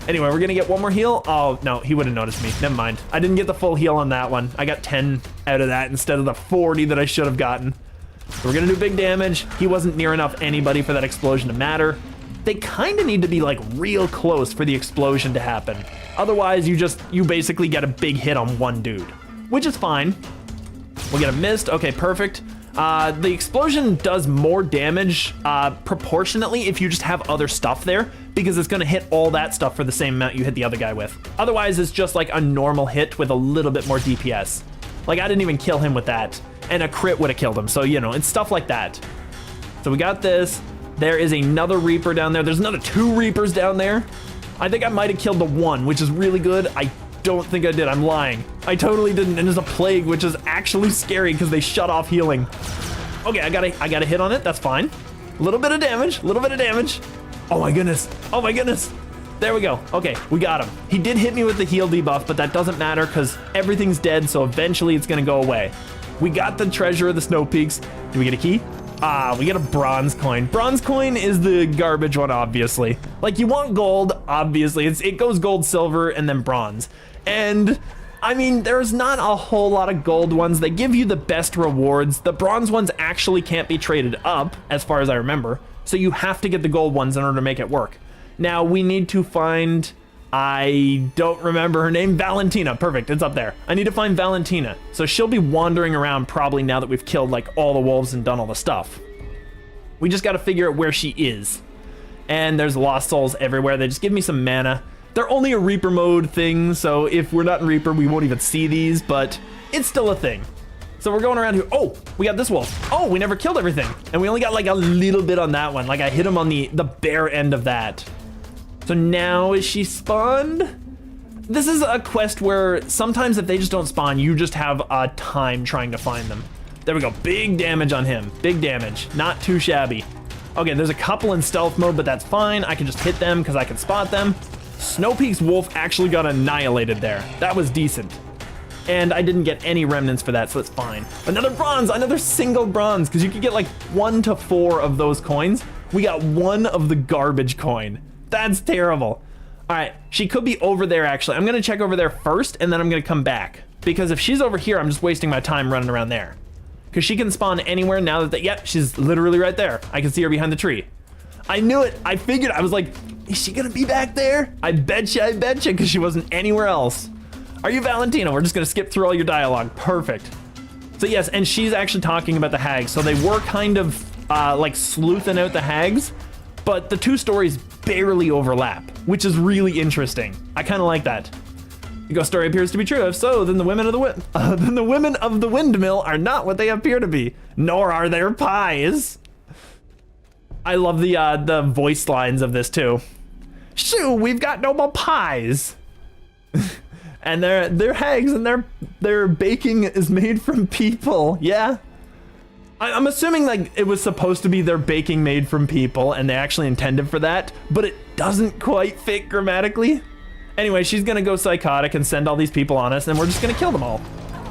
Anyway, we're gonna get one more heal. Oh, no, he wouldn't notice me. Never mind. I didn't get the full heal on that one. I got 10 out of that instead of the 40 that I should have gotten. So we're gonna do big damage. He wasn't near enough anybody for that explosion to matter. They kind of need to be like real close for the explosion to happen. Otherwise, you basically get a big hit on one dude, which is fine. We'll get a mist. Okay, perfect. The explosion does more damage proportionately if you just have other stuff there, because it's gonna hit all that stuff for the same amount you hit the other guy with. Otherwise, it's just like a normal hit with a little bit more DPS. Like, I didn't even kill him with that, and a crit would have killed him, so you know, it's stuff like that. So we got this. There is another Reaper down there. There's another 2 Reapers down there. I think I might have killed the one, which is really good. I don't think I did. I'm lying. I totally didn't. And there's a plague, which is actually scary because they shut off healing. Okay, I got a hit on it. That's fine. A little bit of damage. Oh my goodness. Oh my goodness. There we go. Okay, we got him. He did hit me with the heal debuff, but that doesn't matter because everything's dead, so eventually it's gonna go away. We got the treasure of the snow peaks. Do we get a key? Ah, we get a bronze coin. Bronze coin is the garbage one, obviously. Like, you want gold, obviously. It goes gold, silver, and then bronze. And, I mean, there's not a whole lot of gold ones. They give you the best rewards. The bronze ones actually can't be traded up, as far as I remember. So you have to get the gold ones in order to make it work. Now, we need to find... I don't remember her name. Valentina. Perfect. It's up there. I need to find Valentina. So she'll be wandering around probably now that we've killed like all the wolves and done all the stuff. We just got to figure out where she is. And there's lost souls everywhere. They just give me some mana. They're only a Reaper mode thing, so if we're not in Reaper, we won't even see these, but it's still a thing. So we're going around here. Oh, we got this wolf. Oh, we never killed everything. And we only got like a little bit on that one. Like I hit him on the bare end of that. So now is she spawned? This is a quest where sometimes if they just don't spawn, you just have a time trying to find them. There we go, big damage on him. Big damage, not too shabby. Okay, there's a couple in stealth mode, but that's fine. I can just hit them because I can spot them. Snow Peak's wolf actually got annihilated there. That was decent. And I didn't get any remnants for that, so it's fine. Another bronze, another single bronze, because you could get like 1 to 4 of those coins. We got 1 of the garbage coin. That's terrible. All right, she could be over there actually. I'm gonna check over there first and then I'm gonna come back. Because if she's over here, I'm just wasting my time running around there. Because she can spawn anywhere now that, yep, she's literally right there. I can see her behind the tree. I knew it, I figured, I was like, is she gonna be back there? I betcha, because she wasn't anywhere else. Are you Valentina? We're just gonna skip through all your dialogue, perfect. So yes, and she's actually talking about the hags. So they were kind of like sleuthing out the hags, but the two stories barely overlap, which is really interesting. I kind of like that. The ghost story appears to be true. If so, then the women of the windmill are not what they appear to be, nor are their pies. I love the voice lines of this too. Shoo, we've got no more pies. And they're hags, and their baking is made from people. Yeah. I'm assuming like it was supposed to be their baking made from people and they actually intended for that, but it doesn't quite fit grammatically. Anyway, she's gonna go psychotic and send all these people on us and we're just gonna kill them all.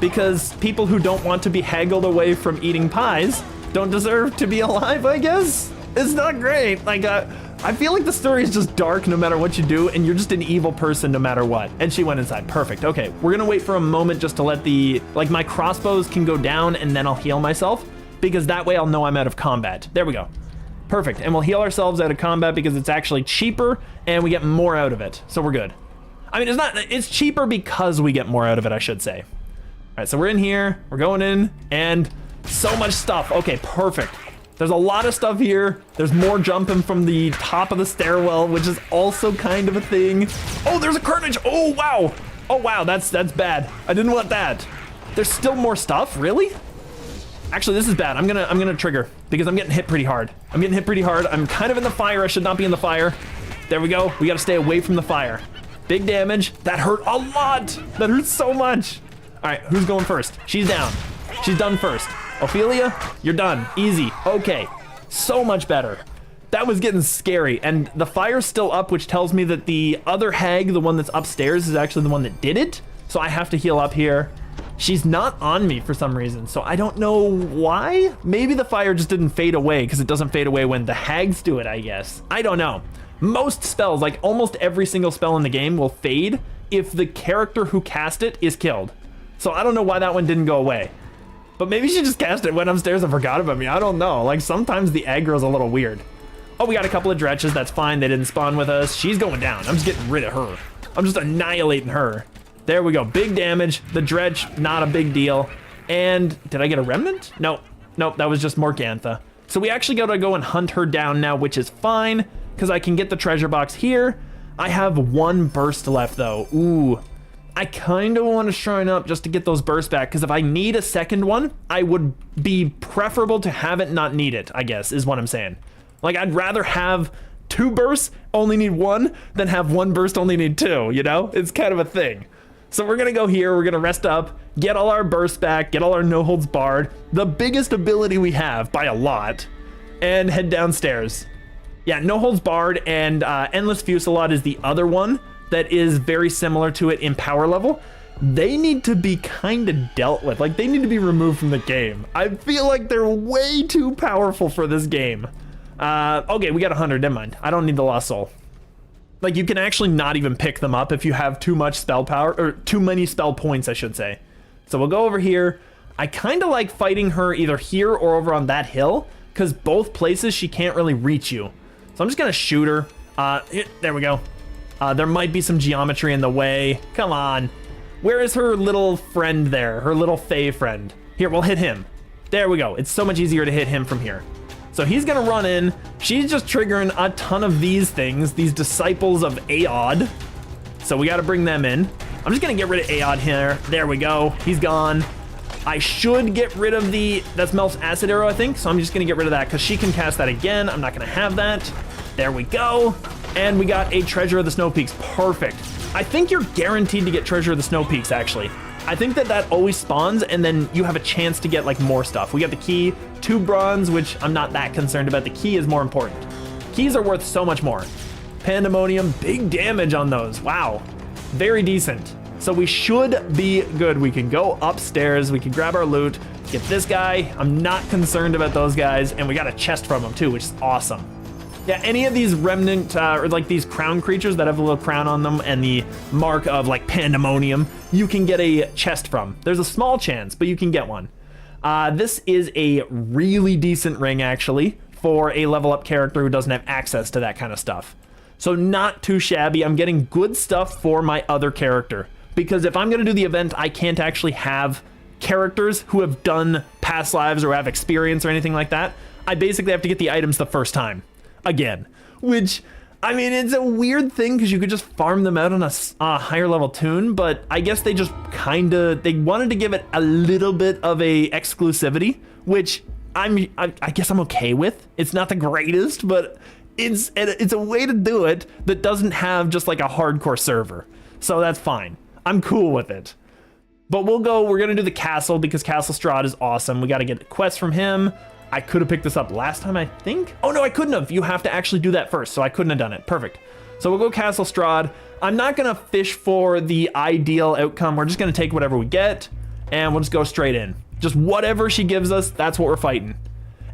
Because people who don't want to be haggled away from eating pies don't deserve to be alive, I guess? It's not great. Like, I feel like the story is just dark no matter what you do and you're just an evil person no matter what. And she went inside, perfect. Okay, we're gonna wait for a moment just to let like my crossbows can go down and then I'll heal myself. Because that way I'll know I'm out of combat. There we go. Perfect. And we'll heal ourselves out of combat because it's actually cheaper and we get more out of it. So we're good. I mean, it's cheaper because we get more out of it, I should say. All right, so we're in here, we're going in, and so much stuff. Okay, perfect. There's a lot of stuff here. There's more jumping from the top of the stairwell, which is also kind of a thing. Oh, there's a carnage. Oh, wow. Oh, wow, that's bad. I didn't want that. There's still more stuff, really? Actually, this is bad. I'm gonna trigger because I'm getting hit pretty hard. I'm kind of in the fire. I should not be in the fire. There we go. We gotta stay away from the fire. Big damage. That hurt a lot. That hurt so much. All right, who's going first? She's down. She's done first. Ophelia, you're done. Easy. Okay. So much better. That was getting scary. And the fire's still up, which tells me that the other hag, the one that's upstairs, is actually the one that did it. So I have to heal up here. She's not on me for some reason, so I don't know why. Maybe the fire just didn't fade away because it doesn't fade away when the hags do it, I guess. I don't know. Most spells, like almost every single spell in the game, will fade if the character who cast it is killed. So I don't know why that one didn't go away. But maybe she just cast it, went upstairs and forgot about me. I don't know. Like sometimes the aggro's a little weird. Oh, we got a couple of dretches. That's fine. They didn't spawn with us. She's going down. I'm just getting rid of her. I'm just annihilating her. There we go, big damage. The dredge, not a big deal. And did I get a remnant? No, nope, that was just Morgantha. So we actually gotta go and hunt her down now, which is fine, because I can get the treasure box here. I have 1 burst left though. Ooh, I kind of want to shrine up just to get those bursts back, because if I need a second one, I would be preferable to have it not need it, I guess, is what I'm saying. Like, I'd rather have 2 bursts, only need 1, than have 1 burst, only need 2, you know? It's kind of a thing. So we're gonna go here, we're gonna rest up, get all our bursts back, get all our no holds barred, the biggest ability we have by a lot, and head downstairs. Yeah, no holds barred and endless fusillade is the other one that is very similar to it in power level. They need to be kind of dealt with. Like, they need to be removed from the game. I feel like they're way too powerful for this game. Okay, we got 100, never mind. I don't need the Lost Soul. Like, you can actually not even pick them up if you have too much spell power, or too many spell points, I should say. So we'll go over here. I kind of like fighting her either here or over on that hill, because both places she can't really reach you. So I'm just gonna shoot her. There we go. There might be some geometry in the way. Come on. Where is her little friend there? Her little Fae friend. Here, we'll hit him. There we go. It's so much easier to hit him from here. So he's gonna run in. She's just triggering a ton of these things, these disciples of Aod. So we gotta bring them in. I'm just gonna get rid of Aod here. There we go. He's gone. I should get rid of that's Melf's acid arrow, I think. So I'm just gonna get rid of that because she can cast that again. I'm not gonna have that. There we go. And we got a Treasure of the Snow Peaks. Perfect. I think you're guaranteed to get Treasure of the Snow Peaks, actually. I think that always spawns, and then you have a chance to get, like, more stuff. We got the key, 2 bronze, which I'm not that concerned about. The key is more important. Keys are worth so much more. Pandemonium, big damage on those. Wow. Very decent. So we should be good. We can go upstairs. We can grab our loot, get this guy. I'm not concerned about those guys, and we got a chest from them, too, which is awesome. Yeah, any of these remnant, or like these crown creatures that have a little crown on them and the mark of like Pandemonium, you can get a chest from. There's a small chance, but you can get one. This is a really decent ring, actually, for a level up character who doesn't have access to that kind of stuff. So not too shabby. I'm getting good stuff for my other character. Because if I'm going to do the event, I can't actually have characters who have done past lives or have experience or anything like that. I basically have to get the items the first time. Again, which, I mean, it's a weird thing because you could just farm them out on a higher level tune, but I guess they just they wanted to give it a little bit of a exclusivity, which I guess I'm okay with. It's not the greatest, but it's a way to do it that doesn't have just like a hardcore server. So that's fine. I'm cool with it. But we're gonna do the castle because Castle Strahd is awesome. We got to get a quest from him. I could have picked this up last time, I think. Oh no, I couldn't have. You have to actually do that first, so I couldn't have done it. Perfect. So we'll go Castle Strahd. I'm not gonna fish for the ideal outcome. We're just gonna take whatever we get, and we'll just go straight in. Just whatever she gives us, that's what we're fighting.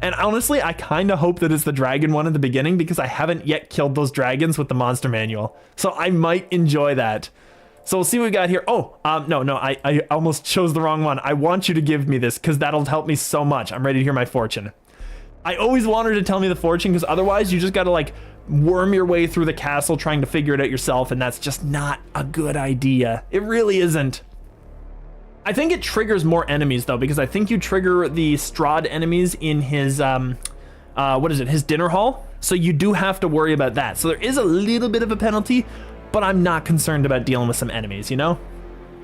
And honestly, I kind of hope that it's the dragon one at the beginning because I haven't yet killed those dragons with the monster manual. So I might enjoy that. So we'll see what we got here. Oh, no, I almost chose the wrong one. I want you to give me this because that'll help me so much. I'm ready to hear my fortune. I always want her to tell me the fortune because otherwise you just got to like worm your way through the castle trying to figure it out yourself, and that's just not a good idea. It really isn't. I think it triggers more enemies though, because I think you trigger the Strahd enemies in his, his dinner hall. So you do have to worry about that. So there is a little bit of a penalty, but I'm not concerned about dealing with some enemies, you know?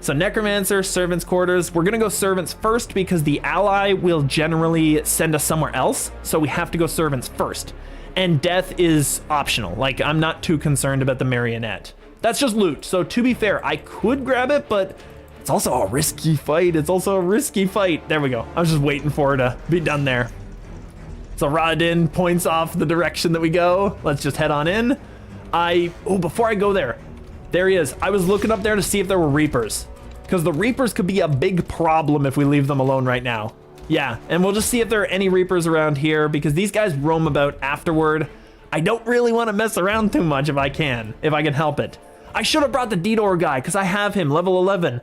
So Necromancer, Servants' Quarters. We're gonna go Servants first because the ally will generally send us somewhere else. So we have to go Servants first. And Death is optional. Like, I'm not too concerned about the Marionette. That's just loot. So to be fair, I could grab it, but it's also a risky fight. There we go. I was just waiting for her to be done there. So Radin points off the direction that we go. Let's just head on in. Before I go there he is. I was looking up there to see if there were Reapers, because the Reapers could be a big problem if we leave them alone right now. Yeah, and we'll just see if there are any Reapers around here, because these guys roam about afterward. I don't really want to mess around too much if I can help it. I should have brought the DDO guy, because I have him, level 11,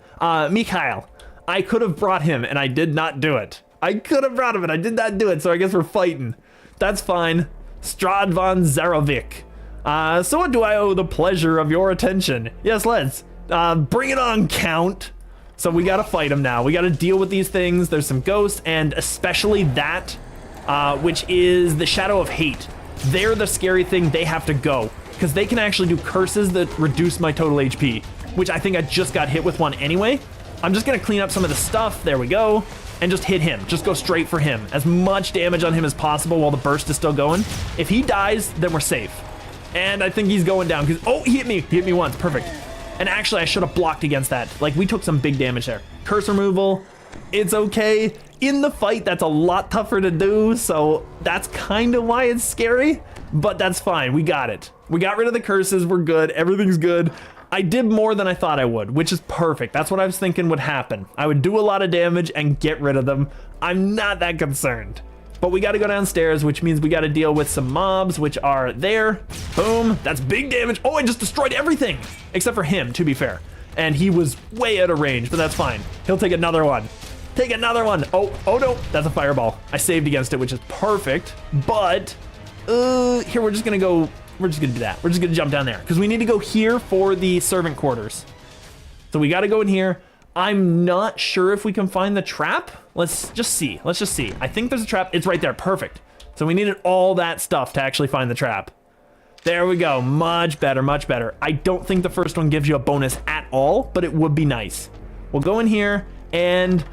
Mikhail. I could have brought him, and I did not do it. I could have brought him, and I did not do it, so I guess we're fighting. That's fine. Strahd von Zarovic. So what do I owe the pleasure of your attention? Yes, let's. Bring it on, Count. So we gotta fight him now. We gotta deal with these things. There's some ghosts, and especially that, which is the Shadow of Hate. They're the scary thing. They have to go, because they can actually do curses that reduce my total HP, which I think I just got hit with one anyway. I'm just gonna clean up some of the stuff. There we go. And just hit him. Just go straight for him. As much damage on him as possible while the burst is still going. If he dies, then we're safe. And I think he's going down because, oh, he hit me once. Perfect. And actually, I should have blocked against that. Like, we took some big damage there. Curse removal, it's okay. In the fight, that's a lot tougher to do, so that's kind of why it's scary, but that's fine. We got it. We got rid of the curses. We're good. Everything's good. I did more than I thought I would, which is perfect. That's what I was thinking would happen. I would do a lot of damage and get rid of them. I'm not that concerned. But we got to go downstairs, which means we got to deal with some mobs, which are there. Boom. That's big damage. Oh, I just destroyed everything, except for him, to be fair. And he was way out of range, but that's fine. He'll take another one. Take another one. Oh no, that's a fireball. I saved against it, which is perfect. But here, we're just gonna go. We're just gonna do that. We're just gonna jump down there because we need to go here for the servant quarters. So we got to go in here. I'm not sure if we can find the trap. Let's just see. Let's just see. I think there's a trap. It's right there. Perfect. So we needed all that stuff to actually find the trap. There we go. Much better, much better. I don't think the first one gives you a bonus at all, but it would be nice. We'll go in here and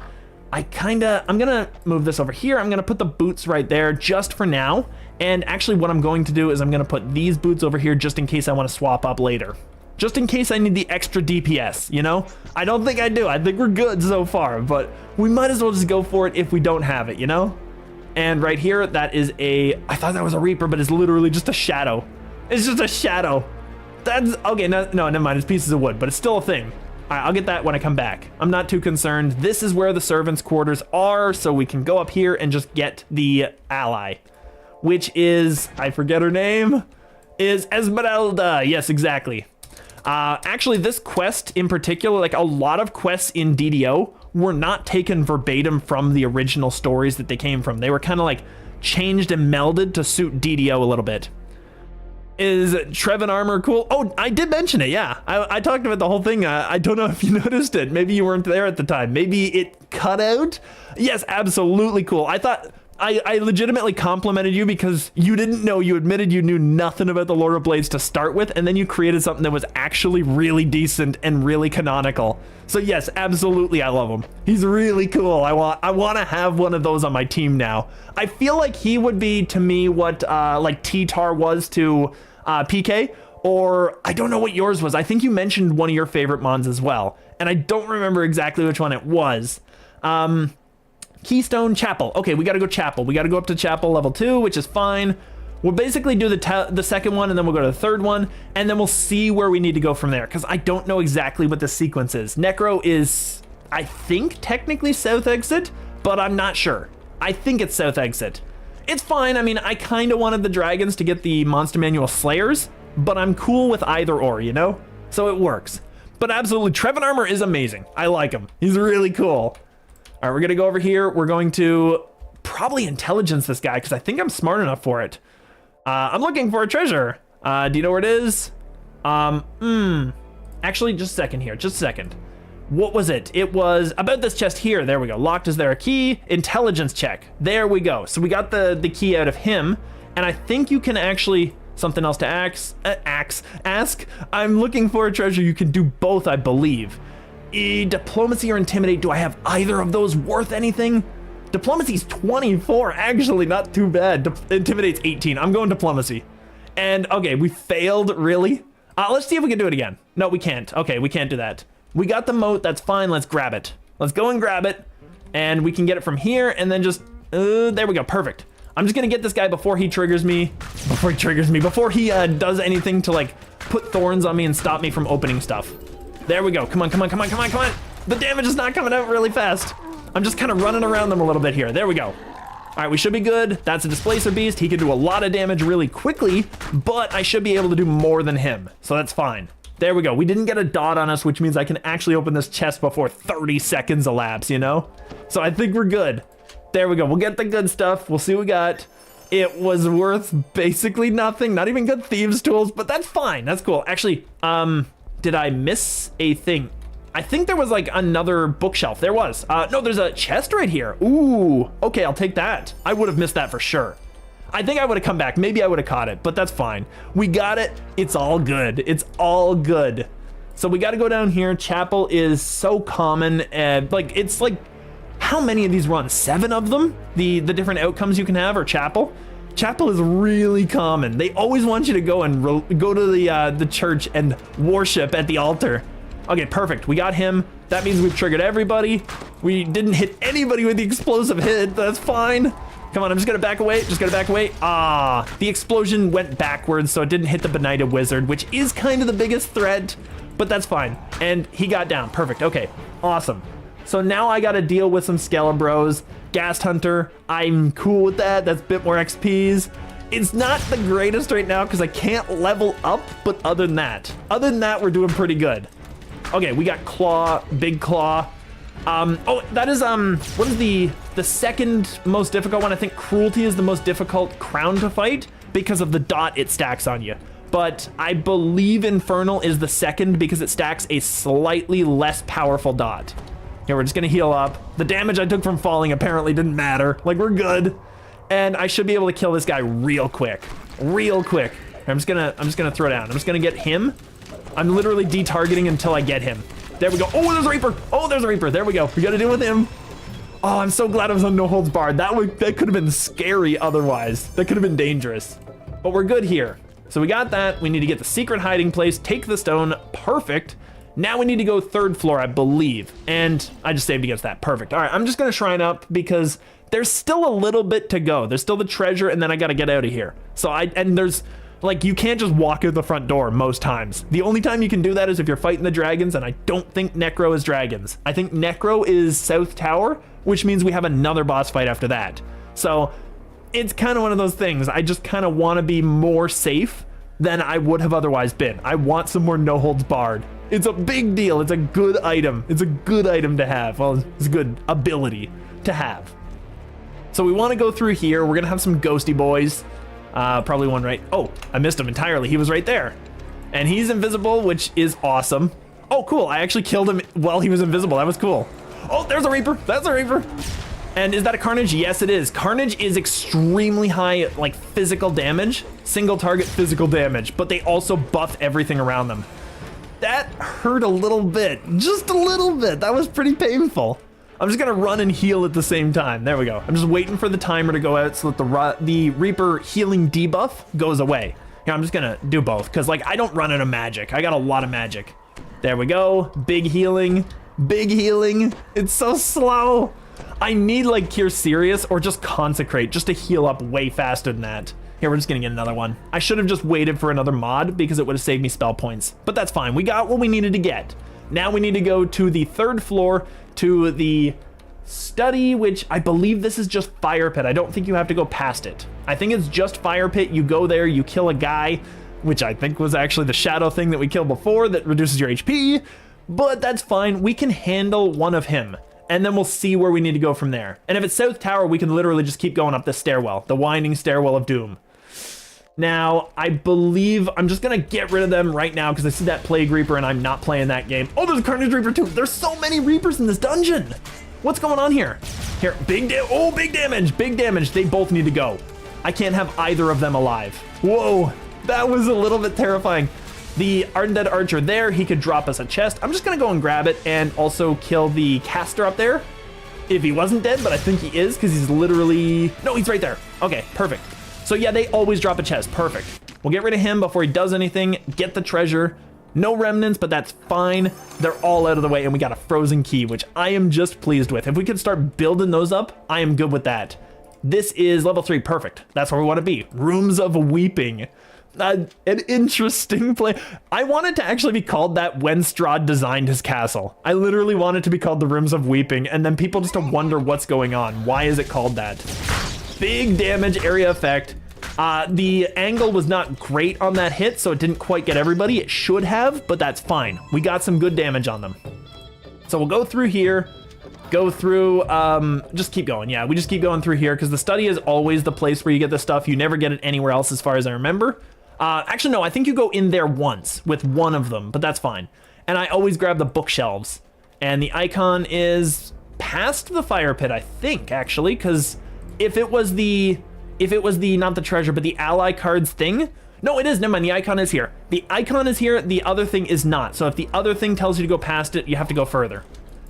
I'm gonna move this over here. I'm gonna put the boots right there just for now. And actually what I'm going to do is I'm gonna put these boots over here just in case I want to swap up later. Just in case I need the extra DPS, you know? I don't think I do. I think we're good so far, but we might as well just go for it if we don't have it, you know? And right here, that is I thought that was a Reaper, but it's literally just a shadow. It's just a shadow. That's, okay, no, never mind. It's pieces of wood, but it's still a thing. All right, I'll get that when I come back. I'm not too concerned. This is where the servants' quarters are, so we can go up here and just get the ally, which is, I forget her name, is Esmeralda. Yes, exactly. Actually, this quest in particular, like a lot of quests in DDO, were not taken verbatim from the original stories that they came from. They were kind of like changed and melded to suit DDO a little bit. Is Trevin armor cool? Oh, I did mention it, yeah. I talked about the whole thing. I don't know if you noticed it. Maybe you weren't there at the time. Maybe it cut out. Yes, absolutely cool. I thought I legitimately complimented you because you didn't know, you admitted you knew nothing about the Lord of Blades to start with, and then you created something that was actually really decent and really canonical. So yes, absolutely, I love him. He's really cool. I want to have one of those on my team now. I feel like he would be to me what like T-Tar was to PK, or I don't know what yours was. I think you mentioned one of your favorite mons as well, and I don't remember exactly which one it was. Keystone Chapel. Okay, we got to go Chapel. We got to go up to Chapel level 2, which is fine. We'll basically do the second one, and then we'll go to the third one, and then we'll see where we need to go from there, because I don't know exactly what the sequence is. Necro is, I think, technically south exit, but I'm not sure. I think it's south exit. It's fine. I mean, I kind of wanted the dragons to get the Monster Manual Slayers, but I'm cool with either or, you know? So it works. But absolutely, Trevin armor is amazing. I like him. He's really cool. All right, we're gonna go over here. We're going to probably intelligence this guy because I think I'm smart enough for it. I'm looking for a treasure. Do you know where it is? Actually, just a second here, just a second. What was it? It was about this chest here. There we go. Locked, is there a key? Intelligence check. There we go. So we got the key out of him, and I think you can actually, something else to ask. I'm looking for a treasure. You can do both, I believe. Diplomacy or intimidate, do I have either of those worth anything? Diplomacy's 24, actually not too bad. Intimidate's 18. I'm going diplomacy. And okay, we failed, really? Let's see if we can do it again. No, we can't. Okay, we can't do that. We got the moat, that's fine, let's grab it. Let's go and grab it, and we can get it from here, and then just, there we go, perfect. I'm just gonna get this guy before he triggers me, before he does anything to like put thorns on me and stop me from opening stuff. There we go. Come on. The damage is not coming out really fast. I'm just kind of running around them a little bit here. There we go. All right, we should be good. That's a Displacer Beast. He can do a lot of damage really quickly, but I should be able to do more than him. So that's fine. There we go. We didn't get a dot on us, which means I can actually open this chest before 30 seconds elapse, you know? So I think we're good. There we go. We'll get the good stuff. We'll see what we got. It was worth basically nothing. Not even good thieves tools, but that's fine. That's cool. Actually, did I miss a thing? I think there was like another bookshelf. There was. No, there's a chest right here. Ooh, okay, I'll take that. I would have missed that for sure. I think I would have come back. Maybe I would have caught it, but that's fine. We got it. It's all good. It's all good. So we got to go down here. Chapel is so common. Like, it's like, how many of these runs? 7 of them? The different outcomes you can have, or Chapel? Chapel is really common. They always want you to go and go to the church and worship at the altar. Okay, perfect. We got him. That means we've triggered everybody. We didn't hit anybody with the explosive hit. That's fine. Come on, I'm just gonna back away. Just gonna back away. Ah, the explosion went backwards, so it didn't hit the Benighted Wizard, which is kind of the biggest threat, but that's fine. And he got down. Perfect. Okay, awesome. So now I gotta deal with some Skelebros. Ghast Hunter, I'm cool with that. That's a bit more XPs. It's not the greatest right now because I can't level up, but other than that, we're doing pretty good. Okay, we got Claw, Big Claw. Oh, that is, what is the second most difficult one? I think Cruelty is the most difficult crown to fight because of the dot it stacks on you. But I believe Infernal is the second because it stacks a slightly less powerful dot. Here, we're just gonna heal up. The damage I took from falling apparently didn't matter. Like, we're good. And I should be able to kill this guy real quick. Real quick. I'm just gonna throw down. I'm just gonna get him. I'm literally detargeting until I get him. There we go. Oh, there's a Reaper. Oh, there's a Reaper. There we go. We gotta deal with him. Oh, I'm so glad I was on No Holds Barred. That could have been scary otherwise. That could have been dangerous. But we're good here. So we got that. We need to get the secret hiding place, take the stone. Perfect. Now we need to go third floor, I believe. And I just saved against that. Perfect. All right, I'm just gonna shrine up because there's still a little bit to go. There's still the treasure, and then I gotta get out of here. So there's, like, you can't just walk out the front door most times. The only time you can do that is if you're fighting the dragons, and I don't think Necro is dragons. I think Necro is South Tower, which means we have another boss fight after that. So it's kind of one of those things. I just kind of want to be more safe than I would have otherwise been. I want some more No Holds Barred. It's a big deal. It's a good item. It's a good item to have. Well, it's a good ability to have. So we want to go through here. We're going to have some ghosty boys. Probably one right. Oh, I missed him entirely. He was right there. And he's invisible, which is awesome. Oh, cool. I actually killed him while he was invisible. That was cool. Oh, there's a Reaper. That's a Reaper. And is that a Carnage? Yes, it is. Carnage is extremely high, like, physical damage. Single target physical damage. But they also buff everything around them. That hurt a little bit. Just a little bit. That was pretty painful. I'm just gonna run and heal at the same time. There we go. I'm just waiting for the timer to go out so that the Reaper healing debuff goes away. Here, I'm just gonna do both because, like, I don't run out of magic. I got a lot of magic. There we go. Big healing. Big healing. It's so slow. I need, like, Cure Serious or just Consecrate just to heal up way faster than that. Here, we're just gonna get another one. I should have just waited for another mod because it would have saved me spell points. But that's fine. We got what we needed to get. Now we need to go to the third floor to the study, which I believe this is just Fire Pit. I don't think you have to go past it. I think it's just Fire Pit. You go there, you kill a guy, which I think was actually the shadow thing that we killed before that reduces your HP, but that's fine. We can handle one of him, and then we'll see where we need to go from there. And if it's South Tower, we can literally just keep going up the stairwell, the winding stairwell of doom. Now, I believe I'm just gonna get rid of them right now because I see that Plague Reaper and I'm not playing that game. Oh, there's a Carnage Reaper too. There's so many Reapers in this dungeon. What's going on here? Here, big damage, big damage. They both need to go. I can't have either of them alive. Whoa, that was a little bit terrifying. The Undead Archer there, he could drop us a chest. I'm just gonna go and grab it and also kill the caster up there. If he wasn't dead, but I think he is because he's literally, no, he's right there. Okay, perfect. So yeah, they always drop a chest. Perfect. We'll get rid of him before he does anything. Get the treasure. No remnants, but that's fine. They're all out of the way, and we got a frozen key, which I am just pleased with. If we can start building those up, I am good with that. This is level 3. Perfect. That's where we want to be. Rooms of Weeping. An interesting play. I want it to actually be called that when Strahd designed his castle. I literally want it to be called the Rooms of Weeping, and then people just to wonder what's going on. Why is it called that? Big damage area effect. The angle was not great on that hit, so it didn't quite get everybody. It should have, but that's fine. We got some good damage on them. So we'll go through here, go through, just keep going. Yeah, we just keep going through here because the study is always the place where you get the stuff. You never get it anywhere else as far as I remember. Actually, no, I think you go in there once with one of them, but that's fine. And I always grab the bookshelves. And the icon is past the fire pit, I think, actually, because if it was the, not the treasure, but the ally cards thing. No, it is. Never mind. The icon is here. The icon is here. The other thing is not. So if the other thing tells you to go past it, you have to go further.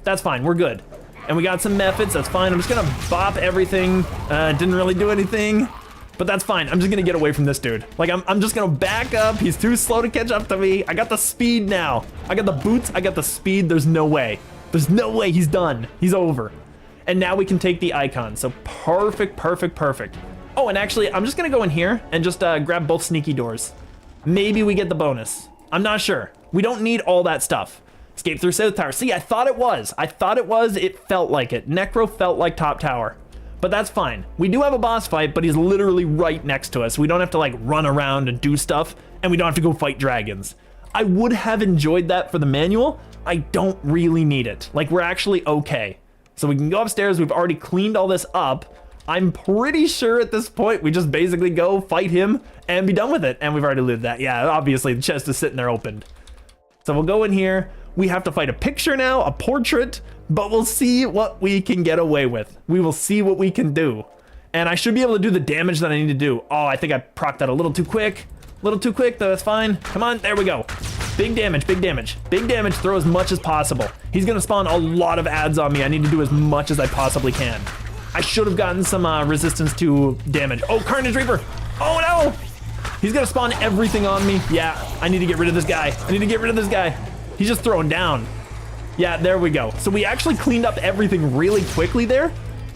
That's fine. We're good. And we got some methods. That's fine. I'm just going to bop everything. Didn't really do anything. But that's fine. I'm just gonna get away from this dude. Like, I'm just gonna back up. He's too slow to catch up to me. I got the speed now. I got the boots. I got the speed. There's no way. There's no way he's done. He's over. And now we can take the icon. So perfect, perfect, perfect. Oh, and actually, I'm just gonna go in here and just grab both sneaky doors. Maybe we get the bonus. I'm not sure. We don't need all that stuff. Escape through South Tower. See, I thought it was. It felt like it. Necro felt like top tower. But that's fine. We do have a boss fight, but he's literally right next to us. We don't have to like run around and do stuff, and we don't have to go fight dragons. I would have enjoyed that for the manual. I don't really need it. Like, we're actually okay. So we can go upstairs. We've already cleaned all this up. I'm pretty sure at this point we just basically go fight him and be done with it. And we've already looted that. Yeah, obviously the chest is sitting there opened. So we'll go in here. We have to fight a picture now, a portrait, but we'll see what we can get away with. We will see what we can do. And I should be able to do the damage that I need to do. Oh, I think I procced that a little too quick. A little too quick, though, that's fine. Come on, there we go. Big damage, big damage. Big damage, throw as much as possible. He's gonna spawn a lot of ads on me. I need to do as much as I possibly can. I should have gotten some resistance to damage. Oh, Carnage Reaper. Oh no! He's gonna spawn everything on me. Yeah, I need to get rid of this guy. I need to get rid of this guy. He's just throwing down. Yeah, there we go. So we actually cleaned up everything really quickly there.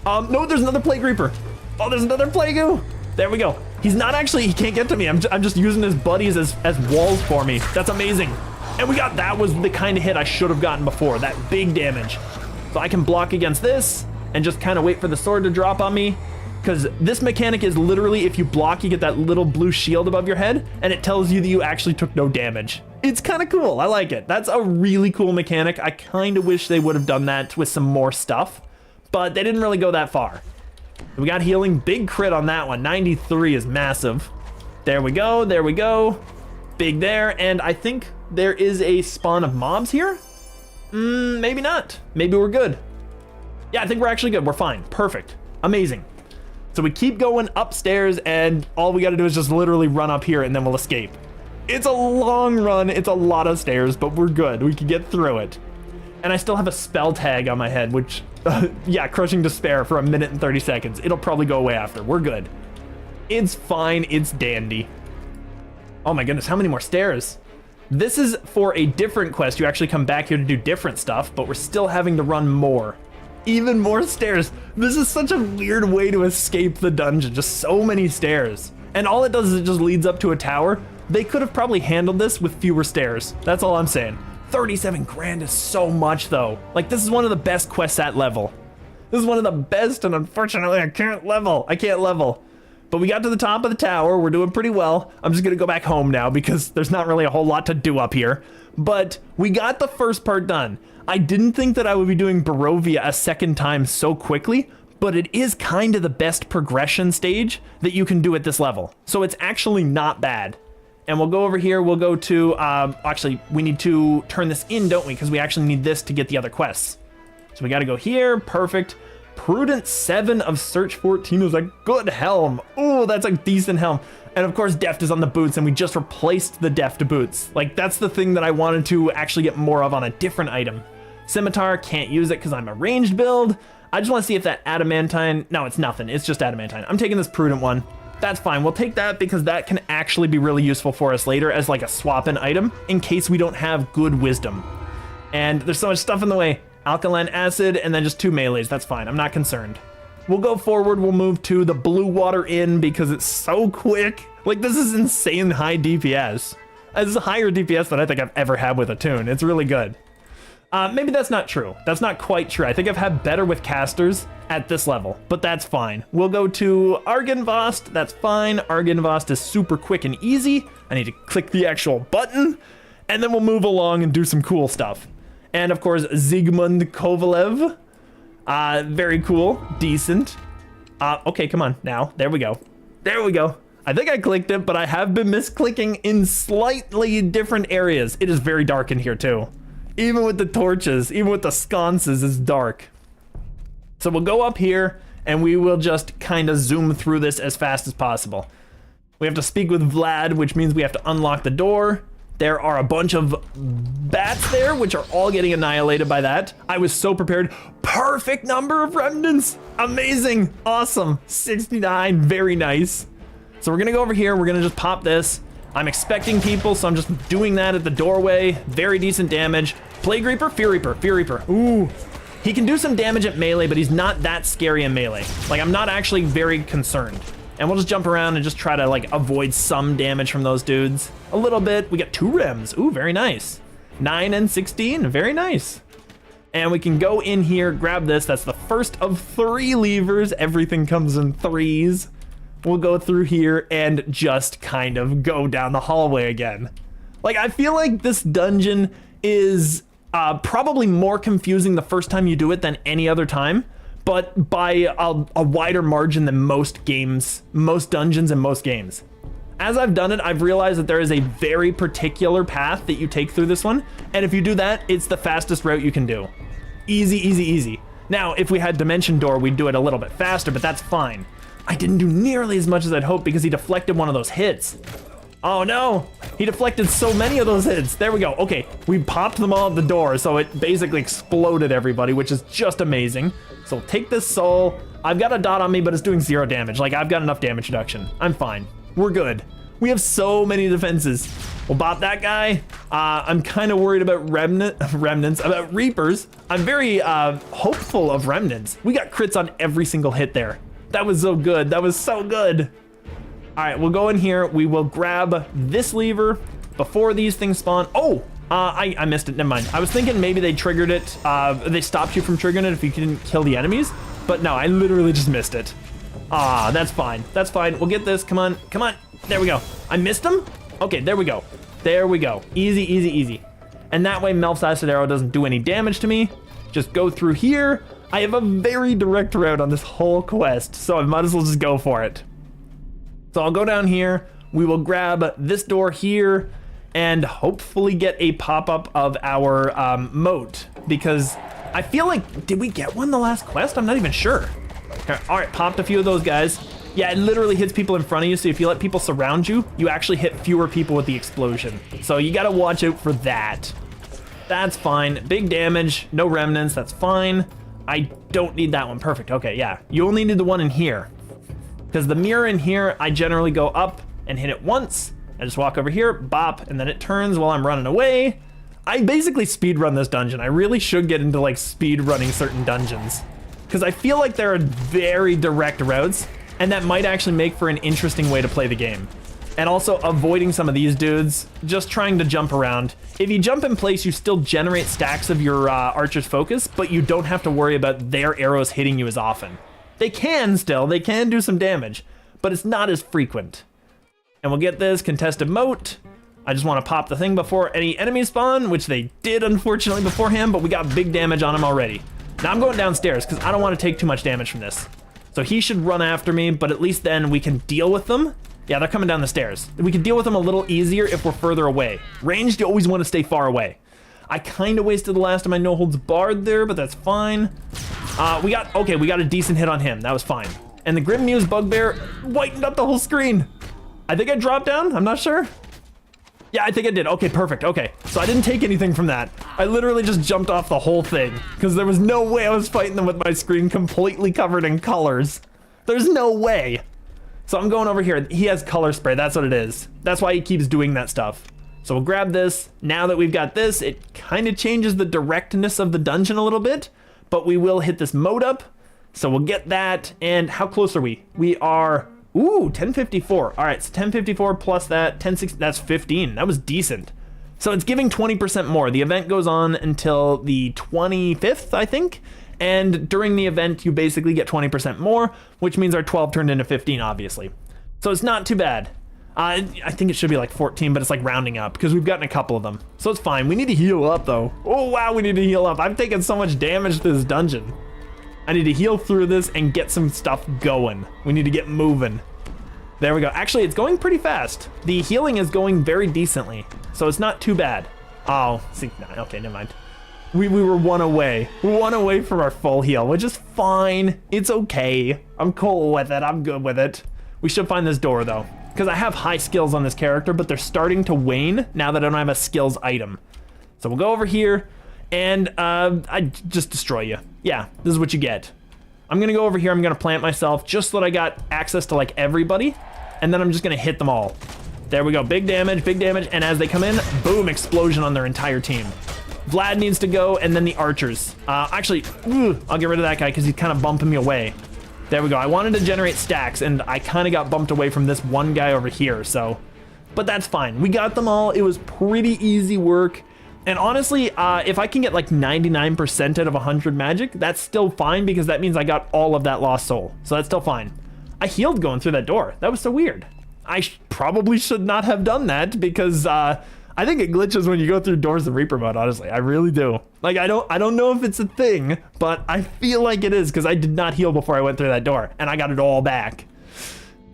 No, there's another Plague Reaper. Oh, there's another Plague-oo. There we go. He's not actually, he can't get to me. I'm just using his buddies as walls for me. That's amazing. And we got, that was the kind of hit I should have gotten before, that big damage. So I can block against this and just kind of wait for the sword to drop on me. Because this mechanic is literally, if you block, you get that little blue shield above your head, and it tells you that you actually took no damage. It's kind of cool. I like it. That's a really cool mechanic. I kind of wish they would have done that with some more stuff, but they didn't really go that far. We got healing. Big crit on that one. 93 is massive. There we go. There we go. Big there. And I think there is a spawn of mobs here. Maybe not. Maybe we're good. Yeah, I think we're actually good. We're fine. Perfect. Amazing. So we keep going upstairs, and all we got to do is just literally run up here, and then we'll escape. It's a long run. It's a lot of stairs, but we're good. We can get through it. And I still have a spell tag on my head, which, yeah, Crushing Despair for 1 minute and 30 seconds. It'll probably go away after. We're good. It's fine. It's dandy. Oh my goodness, how many more stairs? This is for a different quest. You actually come back here to do different stuff, but we're still having to run more. Even more stairs. This is such a weird way to escape the dungeon. Just so many stairs. And all it does is it just leads up to a tower. They could have probably handled this with fewer stairs. That's all I'm saying. 37 grand is so much though. Like, this is one of the best quests at level. This is one of the best, and unfortunately I can't level. But we got to the top of the tower. We're doing pretty well. I'm just gonna go back home now because there's not really a whole lot to do up here. But we got the first part done. I didn't think that I would be doing Barovia a second time so quickly, but it is kind of the best progression stage that you can do at this level. So it's actually not bad. And we'll go over here, we'll go to, actually, we need to turn this in, don't we? Because we actually need this to get the other quests. So we gotta go here, perfect. Prudent 7 of Search 14 is a good helm. Ooh, that's a decent helm. And of course, Deft is on the boots, and we just replaced the Deft boots. Like, that's the thing that I wanted to actually get more of on a different item. Scimitar, can't use it because I'm a ranged build. I just want to see if that adamantine, no, it's nothing. It's just adamantine. I'm taking this Prudent one. That's fine. We'll take that because that can actually be really useful for us later as like a swap-in item in case we don't have good wisdom. And there's so much stuff in the way. Alkaline acid and then just 2 melees. That's fine. I'm not concerned. We'll go forward. We'll move to the Blue Water Inn because it's so quick. Like, this is insane high DPS. This is higher DPS than I think I've ever had with a tune. It's really good. Maybe that's not true. That's not quite true. I think I've had better with casters at this level, but that's fine. We'll go to Argynvost. That's fine. Argynvost is super quick and easy. I need to click the actual button, and then we'll move along and do some cool stuff. And of course, Zygmunt Kovalev. Very cool. Decent. Okay, come on now. There we go. There we go. I think I clicked it, but I have been misclicking in slightly different areas. It is very dark in here too. Even with the torches, even with the sconces, it's dark. So we'll go up here and we will just kind of zoom through this as fast as possible. We have to speak with Vlad, which means we have to unlock the door. There are a bunch of bats there, which are all getting annihilated by that. I was so prepared. Perfect number of remnants. Amazing. Awesome. 69. Very nice. So we're gonna go over here, we're gonna just pop this. I'm expecting people, so I'm just doing that at the doorway. Very decent damage. Plague Reaper, Fear Reaper, Fear Reaper. Ooh. He can do some damage at melee, but he's not that scary in melee. Like, I'm not actually very concerned. And we'll just jump around and just try to like avoid some damage from those dudes. A little bit. We got 2 rems. Ooh, very nice. 9 and 16, very nice. And we can go in here, grab this. That's the first of 3 levers. Everything comes in 3s. We'll go through here and just kind of go down the hallway again. Like, I feel like this dungeon is probably more confusing the first time you do it than any other time, but by a wider margin than most games, most dungeons and most games. As I've done it, I've realized that there is a very particular path that you take through this one, and if you do that, it's the fastest route you can do. Easy, easy, easy. Now, if we had Dimension Door, we'd do it a little bit faster, but that's fine. I didn't do nearly as much as I'd hoped because he deflected one of those hits. Oh no, he deflected so many of those hits. There we go. Okay, we popped them all at the door, so it basically exploded everybody, which is just amazing. So we'll take this soul. I've got a dot on me, but it's doing 0 damage. Like, I've got enough damage reduction. I'm fine. We're good. We have so many defenses. We'll bop that guy. I'm kind of worried about remnants, about Reapers. I'm very hopeful of remnants. We got crits on every single hit there. That was so good. That was so good. All right, we'll go in here. We will grab this lever before these things spawn. Oh, I missed it. Never mind. I was thinking maybe they triggered it. They stopped you from triggering it if you didn't kill the enemies. But no, I literally just missed it. Ah, that's fine. That's fine. We'll get this. Come on. Come on. There we go. I missed him? Okay, there we go. There we go. Easy, easy, easy. And that way Melf's Acid Arrow doesn't do any damage to me. Just go through here. I have a very direct route on this whole quest, so I might as well just go for it. So I'll go down here. We will grab this door here and hopefully get a pop-up of our moat, because I feel like, did we get one the last quest? I'm not even sure. All right, popped a few of those guys. Yeah, it literally hits people in front of you, so if you let people surround you, you actually hit fewer people with the explosion. So you gotta watch out for that. That's fine. Big damage, no remnants, that's fine. I don't need that one. Perfect. Okay, yeah. You only need the one in here. Because the mirror in here, I generally go up and hit it once. I just walk over here, bop, and then it turns while I'm running away. I basically speed run this dungeon. I really should get into like speed running certain dungeons, because I feel like there are very direct routes, and that might actually make for an interesting way to play the game. And also avoiding some of these dudes, just trying to jump around. If you jump in place, you still generate stacks of your Archer's Focus, but you don't have to worry about their arrows hitting you as often. They can do some damage, but it's not as frequent. And we'll get this contested moat. I just want to pop the thing before any enemies spawn, which they did unfortunately beforehand, but we got big damage on him already. Now I'm going downstairs because I don't want to take too much damage from this. So he should run after me, but at least then we can deal with them. Yeah, they're coming down the stairs. We can deal with them a little easier if we're further away. Ranged, you always want to stay far away. I kind of wasted the last of my no holds barred there, but that's fine. We got a decent hit on him. That was fine. And the Grim Muse Bugbear whitened up the whole screen. I think I dropped down. I'm not sure. Yeah, I think I did. Okay, perfect. Okay, so I didn't take anything from that. I literally just jumped off the whole thing because there was no way I was fighting them with my screen completely covered in colors. There's no way. So I'm going over here. He has color spray. That's what it is. That's why he keeps doing that stuff. So we'll grab this. Now that we've got this, it kind of changes the directness of the dungeon a little bit, but we will hit this mode up. So we'll get that. And how close are we? We are, ooh, 1054. All right, so 1054 plus that, 1060, that's 15. That was decent. So it's giving 20% more. The event goes on until the 25th, I think. And during the event, you basically get 20% more, which means our 12 turned into 15, obviously. So it's not too bad. I think it should be like 14, but it's like rounding up because we've gotten a couple of them. So it's fine. We need to heal up though. Oh wow, we need to heal up. I've taken so much damage to this dungeon. I need to heal through this and get some stuff going. We need to get moving. There we go. Actually, it's going pretty fast. The healing is going very decently, so it's not too bad. Oh, see, no, okay, never mind. We were one away from our full heal, which is fine. It's okay. I'm cool with it. I'm good with it. We should find this door though, because I have high skills on this character, but they're starting to wane now that I don't have a skills item. So we'll go over here and I just destroy you. Yeah, this is what you get. I'm gonna go over here. I'm gonna plant myself just so that I got access to like everybody. and then I'm just gonna hit them all. There we go, big damage, and as they come in, boom, explosion on their entire team. Vlad needs to go, and then the archers. Actually, I'll get rid of that guy because he's kind of bumping me away. There we go. I wanted to generate stacks, and I kind of got bumped away from this one guy over here, so... But that's fine. We got them all. It was pretty easy work. And honestly, if I can get like 99% out of 100 magic, that's still fine because that means I got all of that lost soul. So that's still fine. I healed going through that door. That was so weird. I probably should not have done that because I think it glitches when you go through doors in Reaper mode, honestly. I really do. Like, I don't know if it's a thing, but I feel like it is because I did not heal before I went through that door and I got it all back.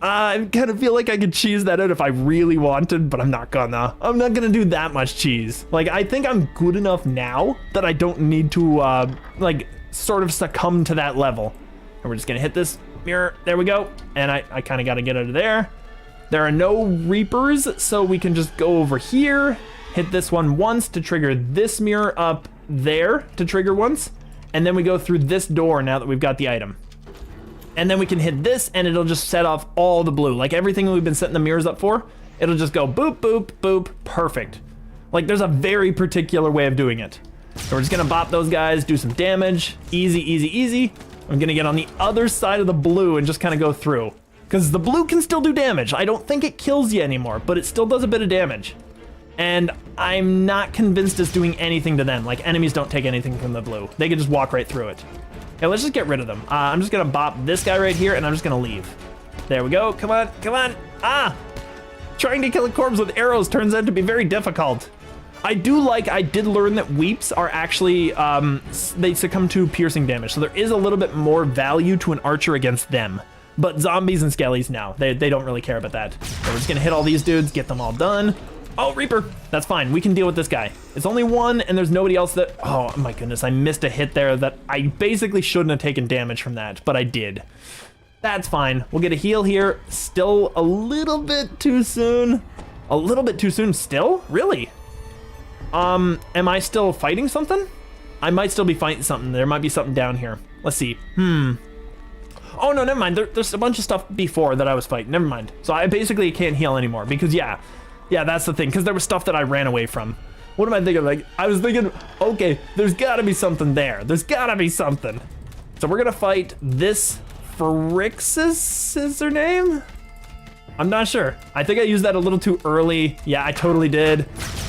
I kind of feel like I could cheese that out if I really wanted, but I'm not gonna. I'm not gonna do that much cheese. Like, I think I'm good enough now that I don't need to, like, sort of succumb to that level. And we're just gonna hit this mirror. There we go. And I kind of got to get out of there. There are no Reapers, so we can just go over here, hit this one once to trigger this mirror up there to trigger once. And then we go through this door now that we've got the item. And then we can hit this and it'll just set off all the blue. Like everything we've been setting the mirrors up for, it'll just go boop, boop, boop, perfect. Like there's a very particular way of doing it. So we're just gonna bop those guys, do some damage, easy, easy, easy. I'm gonna get on the other side of the blue and just kind of go through. Because the blue can still do damage. I don't think it kills you anymore, but it still does a bit of damage. And I'm not convinced it's doing anything to them. Like enemies don't take anything from the blue. They can just walk right through it. Okay, let's just get rid of them. I'm just gonna bop this guy right here and I'm just gonna leave. There we go, come on, come on. Trying to kill a corpse with arrows turns out to be very difficult. I did learn that weeps are actually, they succumb to piercing damage. So there is a little bit more value to an archer against them. But zombies and skellies now, they don't really care about that. So we're just gonna hit all these dudes, get them all done. Oh, Reaper, that's fine. We can deal with this guy. It's only one and there's nobody else that, oh my goodness, I missed a hit there that I basically shouldn't have taken damage from that, but I did. That's fine. We'll get a heal here. Still a little bit too soon. A little bit too soon still? Really? Am I still fighting something? I might still be fighting something. There might be something down here. Let's see. Oh no, never mind. There's a bunch of stuff before that I was fighting. Never mind. So I basically can't heal anymore because yeah, that's the thing. Because there was stuff that I ran away from. What am I thinking? Like, I was thinking, okay, there's gotta be something there. There's gotta be something. So we're gonna fight this Phrixus is her name? I'm not sure. I think I used that a little too early. Yeah, I totally did.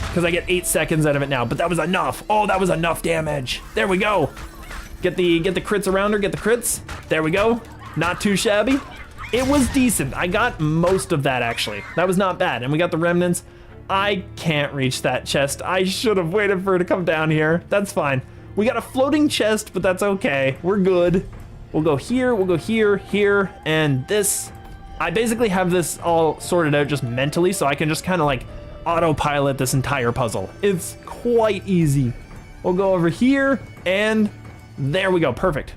Because I get 8 seconds out of it now, but that was enough. Oh, that was enough damage. There we go. Get the crits around her, get the crits. There we go. Not too shabby. It was decent. I got most of that actually. That was not bad. And we got the remnants. I can't reach that chest. I should have waited for her to come down here. That's fine. We got a floating chest, but that's okay. We're good. We'll go here, we'll go here, here, and this. I basically have this all sorted out just mentally, so I can just kind of like autopilot this entire puzzle. It's quite easy. We'll go over here, and there we go, perfect.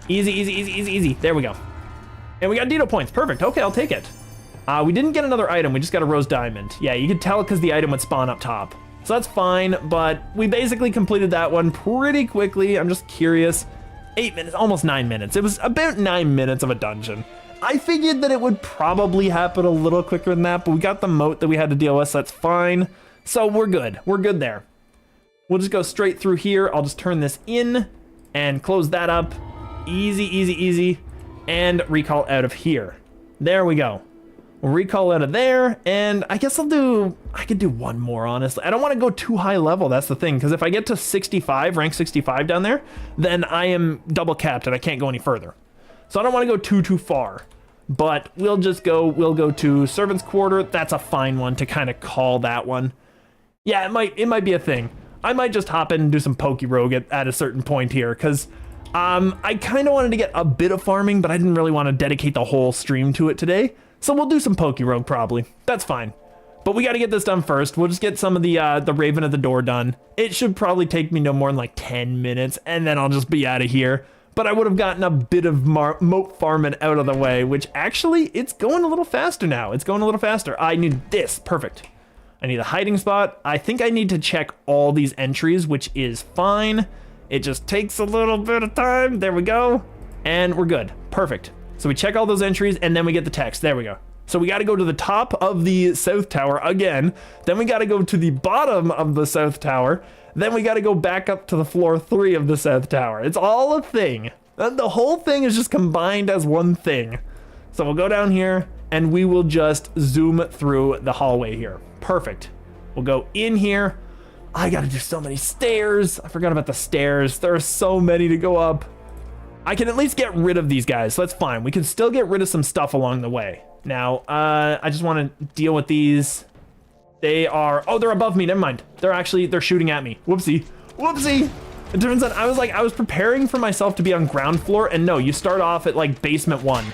Easy, easy, easy, easy, easy. There we go. And we got DDO points, perfect. Okay, I'll take it. We didn't get another item, we just got a rose diamond. Yeah, you could tell because the item would spawn up top. So that's fine, but we basically completed that one pretty quickly. I'm just curious. 8 minutes, almost 9 minutes. It was about 9 minutes of a dungeon. I figured that it would probably happen a little quicker than that, but we got the moat that we had to deal with, so that's fine. So we're good. We're good there. We'll just go straight through here. I'll just turn this in and close that up. Easy, easy, easy. And recall out of here. There we go. We'll recall out of there, and I guess I could do one more, honestly. I don't want to go too high level, that's the thing, because if I get to 65, rank 65 down there, then I am double capped and I can't go any further. So I don't want to go too far, but we'll go to Servant's Quarter. That's a fine one to kind of call that one. Yeah, it might be a thing. I might just hop in and do some PokeRogue at a certain point here, because I kind of wanted to get a bit of farming, but I didn't really want to dedicate the whole stream to it today. So we'll do some PokeRogue probably. That's fine. But we got to get this done first. We'll just get some of the Raven at the door done. It should probably take me no more than like 10 minutes, and then I'll just be out of here. But I would have gotten a bit of moat farming out of the way, which actually, it's going a little faster now. It's going a little faster. I need this. Perfect. I need a hiding spot. I think I need to check all these entries, which is fine. It just takes a little bit of time. There we go. And we're good. Perfect. So we check all those entries and then we get the text. There we go. So we got to go to the top of the south tower again. Then we got to go to the bottom of the south tower. Then we got to go back up to the floor 3 of the south tower. It's all a thing. The whole thing is just combined as one thing. So we'll go down here and we will just zoom through the hallway here. Perfect. We'll go in here. I got to do so many stairs. I forgot about the stairs. There are so many to go up. I can at least get rid of these guys. So that's fine. We can still get rid of some stuff along the way. Now, I just want to deal with these. They are, oh, they're above me. Never mind. They're shooting at me. Whoopsie. Whoopsie. It turns out I was preparing for myself to be on ground floor, and no, you start off at like basement 1.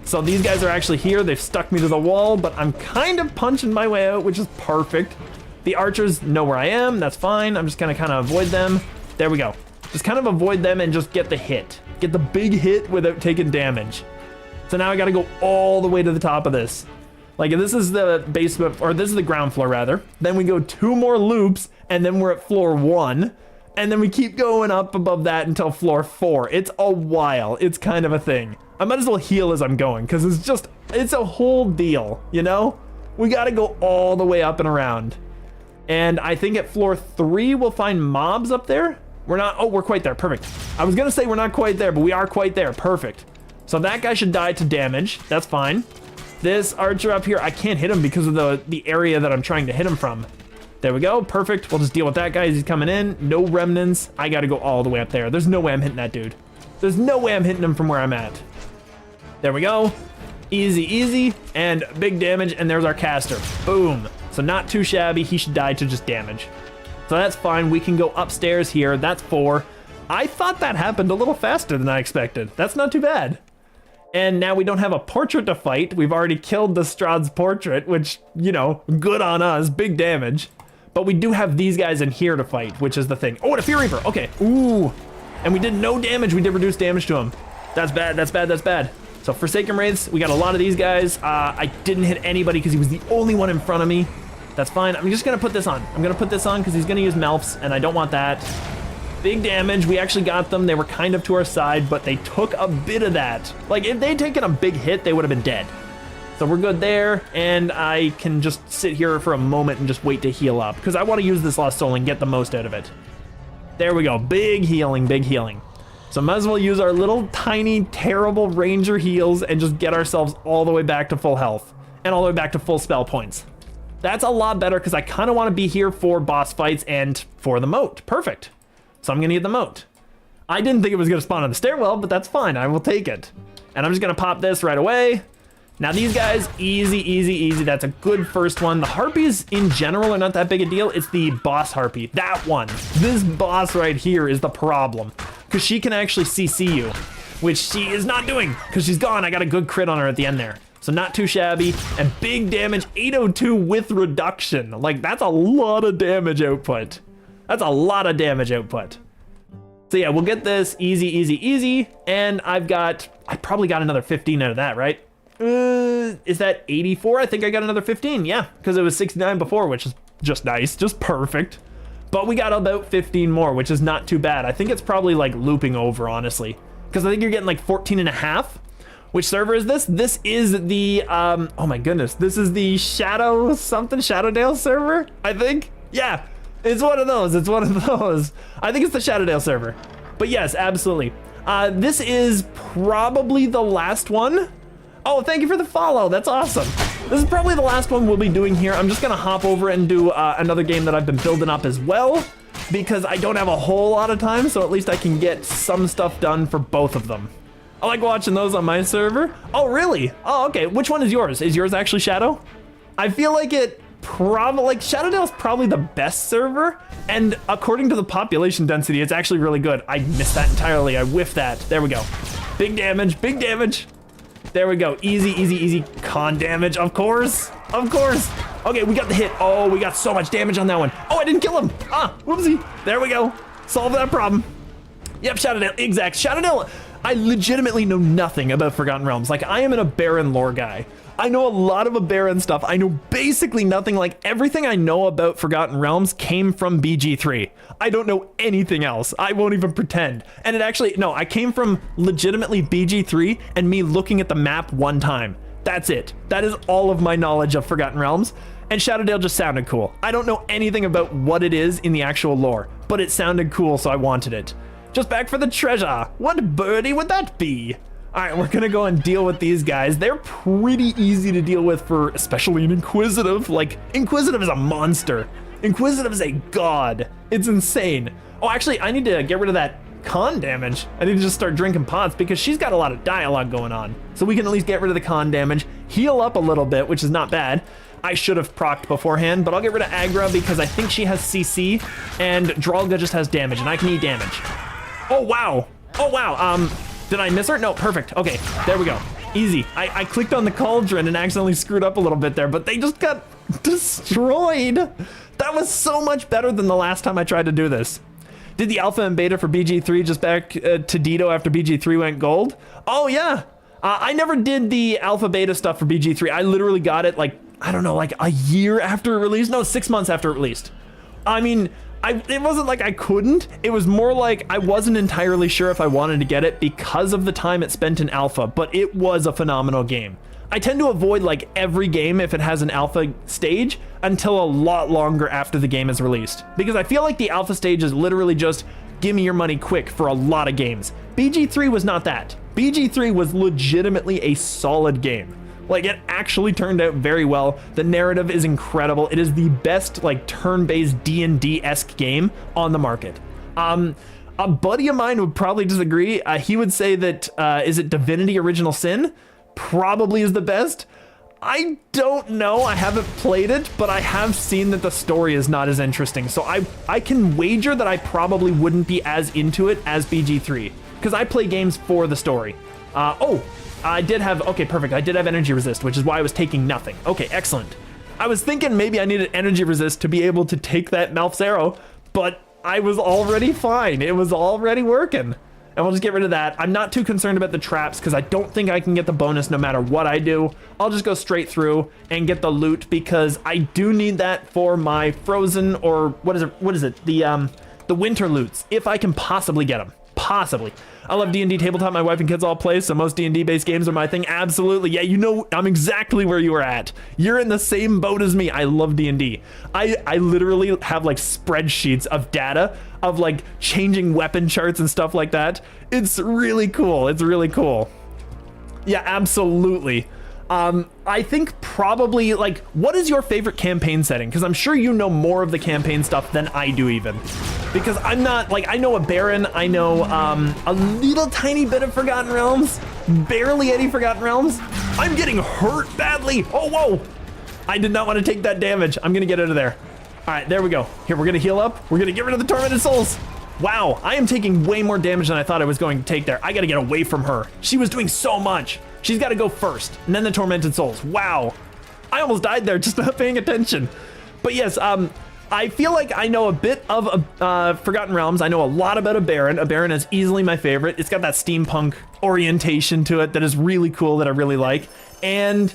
So these guys are actually here. They've stuck me to the wall, but I'm kind of punching my way out, which is perfect. The archers know where I am. That's fine. I'm just gonna kind of avoid them. There we go. Just kind of avoid them and just get the hit. Get the big hit without taking damage. So now I gotta go all the way to the top of this. Like if this is the basement, or this is the ground floor rather, then we go 2 more loops and then we're at floor 1. And then we keep going up above that until floor 4. It's a while. It's kind of a thing. I might as well heal as I'm going because it's a whole deal, you know? We gotta go all the way up and around. And I think at floor 3 we'll find mobs up there. We're not, oh, we're quite there, perfect. I was gonna say we're not quite there, but we are quite there, perfect. So that guy should die to damage, that's fine. This archer up here, I can't hit him because of the area that I'm trying to hit him from. There we go, perfect. We'll just deal with that guy as he's coming in. No remnants, I gotta go all the way up there. There's no way I'm hitting that dude. There's no way I'm hitting him from where I'm at. There we go, easy, easy, and big damage, and there's our caster, boom. So not too shabby, he should die to just damage. So that's fine, we can go upstairs here, that's 4. I thought that happened a little faster than I expected. That's not too bad. And now we don't have a portrait to fight. We've already killed the Strahd's portrait, which, you know, good on us, big damage. But we do have these guys in here to fight, which is the thing. Oh, and a Fear Reaper, okay, ooh. And we did no damage, we did reduce damage to him. That's bad, that's bad, that's bad. So Forsaken Wraiths, we got a lot of these guys. I didn't hit anybody because he was the only one in front of me. That's fine, I'm just gonna put this on. I'm gonna put this on because he's gonna use Melfs, and I don't want that. Big damage, we actually got them. They were kind of to our side, but they took a bit of that. Like, if they'd taken a big hit, they would have been dead. So we're good there, and I can just sit here for a moment and just wait to heal up, because I want to use this Lost Soul and get the most out of it. There we go, big healing, big healing. So might as well use our little tiny, terrible ranger heals and just get ourselves all the way back to full health, and all the way back to full spell points. That's a lot better, because I kind of want to be here for boss fights and for the moat. Perfect. So I'm gonna get the moat. I didn't think it was gonna spawn on the stairwell, but that's fine, I will take it. And I'm just gonna pop this right away. Now these guys, easy, easy, easy. That's a good first one. The harpies in general are not that big a deal. It's the boss harpy, that one. This boss right here is the problem, because she can actually CC you, which she is not doing, because she's gone. I got a good crit on her at the end there. So not too shabby, and big damage, 802 with reduction. Like, that's a lot of damage output. That's a lot of damage output. So yeah, we'll get this easy, easy, easy. And I probably got another 15 out of that, right? Is that 84? I think I got another 15, yeah. Because it was 69 before, which is just nice, just perfect. But we got about 15 more, which is not too bad. I think it's probably like looping over, honestly. Because I think you're getting like 14 and a half. Which server is this? This is the, oh my goodness. This is the Shadowdale server, I think? Yeah. It's one of those, it's one of those. I think it's the Shadowdale server. But yes, absolutely. This is probably the last one. Oh, thank you for the follow, that's awesome. This is probably the last one we'll be doing here. I'm just gonna hop over and do another game that I've been building up as well, because I don't have a whole lot of time, so at least I can get some stuff done for both of them. I like watching those on my server. Oh, really? Oh, okay, which one is yours? Is yours actually Shadow? I feel like it probably, like, Shadowdale is probably the best server, and according to the population density, it's actually really good. I missed that entirely, I whiffed that. There we go. Big damage, big damage. There we go, easy, easy, easy. Con damage, of course, of course. Okay, we got the hit. Oh, we got so much damage on that one. Oh, I didn't kill him. Ah, whoopsie. There we go, solve that problem. Yep, Shadowdale, exact. Shadowdale, I legitimately know nothing about Forgotten Realms. Like, I am a Baron lore guy. I know a lot of a Baron stuff. I know basically nothing. Like, everything I know about Forgotten Realms came from BG3. I don't know anything else. I won't even pretend. And it actually, no, I came from legitimately BG3 and me looking at the map one time. That's it. That is all of my knowledge of Forgotten Realms. And Shadowdale just sounded cool. I don't know anything about what it is in the actual lore, but it sounded cool, so I wanted it. Just back for the treasure. What birdie would that be? All right, we're gonna go and deal with these guys. They're pretty easy to deal with for, especially an Inquisitive. Like, Inquisitive is a monster. Inquisitive is a god. It's insane. Oh, actually, I need to get rid of that con damage. I need to just start drinking pots because she's got a lot of dialogue going on. So we can at least get rid of the con damage, heal up a little bit, which is not bad. I should have procced beforehand, but I'll get rid of Agra because I think she has CC and Dralga just has damage and I can eat damage. Oh, wow. Oh, wow. Did I miss her? No, perfect. Okay, there we go. Easy. I clicked on the cauldron and accidentally screwed up a little bit there, but they just got destroyed. That was so much better than the last time I tried to do this. Did the alpha and beta for BG3 just back to DDO after BG3 went gold? Oh, yeah. I never did the alpha beta stuff for BG3. I literally got it like, I don't know, like a year after it released? No, 6 months after it released. I mean, it wasn't like I couldn't. It was more like I wasn't entirely sure if I wanted to get it because of the time it spent in alpha, but it was a phenomenal game. I tend to avoid like every game if it has an alpha stage until a lot longer after the game is released, because I feel like the alpha stage is literally just give me your money quick for a lot of games. BG3 was not that. BG3 was legitimately a solid game. Like, it actually turned out very well. The narrative is incredible. It is the best like turn-based D&D-esque game on the market. A buddy of mine would probably disagree. He would say that is it Divinity Original Sin? Probably is the best. I don't know. I haven't played it, but I have seen that the story is not as interesting. So I can wager that I probably wouldn't be as into it as BG3 because I play games for the story. I did have, okay, perfect. I did have energy resist, which is why I was taking nothing. Okay, excellent. I was thinking maybe I needed energy resist to be able to take that Malph's arrow, but I was already fine. It was already working. And we'll just get rid of that. I'm not too concerned about the traps because I don't think I can get the bonus no matter what I do. I'll just go straight through and get the loot because I do need that for my frozen or what is it? The winter loots, if I can possibly get them. Possibly. I love D&D tabletop. My wife and kids all play, so most D&D based games are my thing. Absolutely. Yeah, you know, I'm exactly where you are at. You're in the same boat as me. I love D&D. I literally have like spreadsheets of data of like changing weapon charts and stuff like that. It's really cool. It's really cool. Yeah, absolutely. I think probably like, what is your favorite campaign setting? Because I'm sure you know more of the campaign stuff than I do even. Because I'm not, like, I know a Baron, I know a little tiny bit of Forgotten Realms, barely any Forgotten Realms. I'm getting hurt badly. Oh, whoa. I did not want to take that damage. I'm going to get out of there. All right, there we go. Here, we're going to heal up. We're going to get rid of the Tormented Souls. Wow, I am taking way more damage than I thought I was going to take there. I got to get away from her. She was doing so much. She's got to go first, and then the Tormented Souls. Wow. I almost died there just not paying attention. But yes, I feel like I know a bit of Forgotten Realms. I know a lot about a Baron. A Baron is easily my favorite. It's got that steampunk orientation to it that is really cool that I really like. And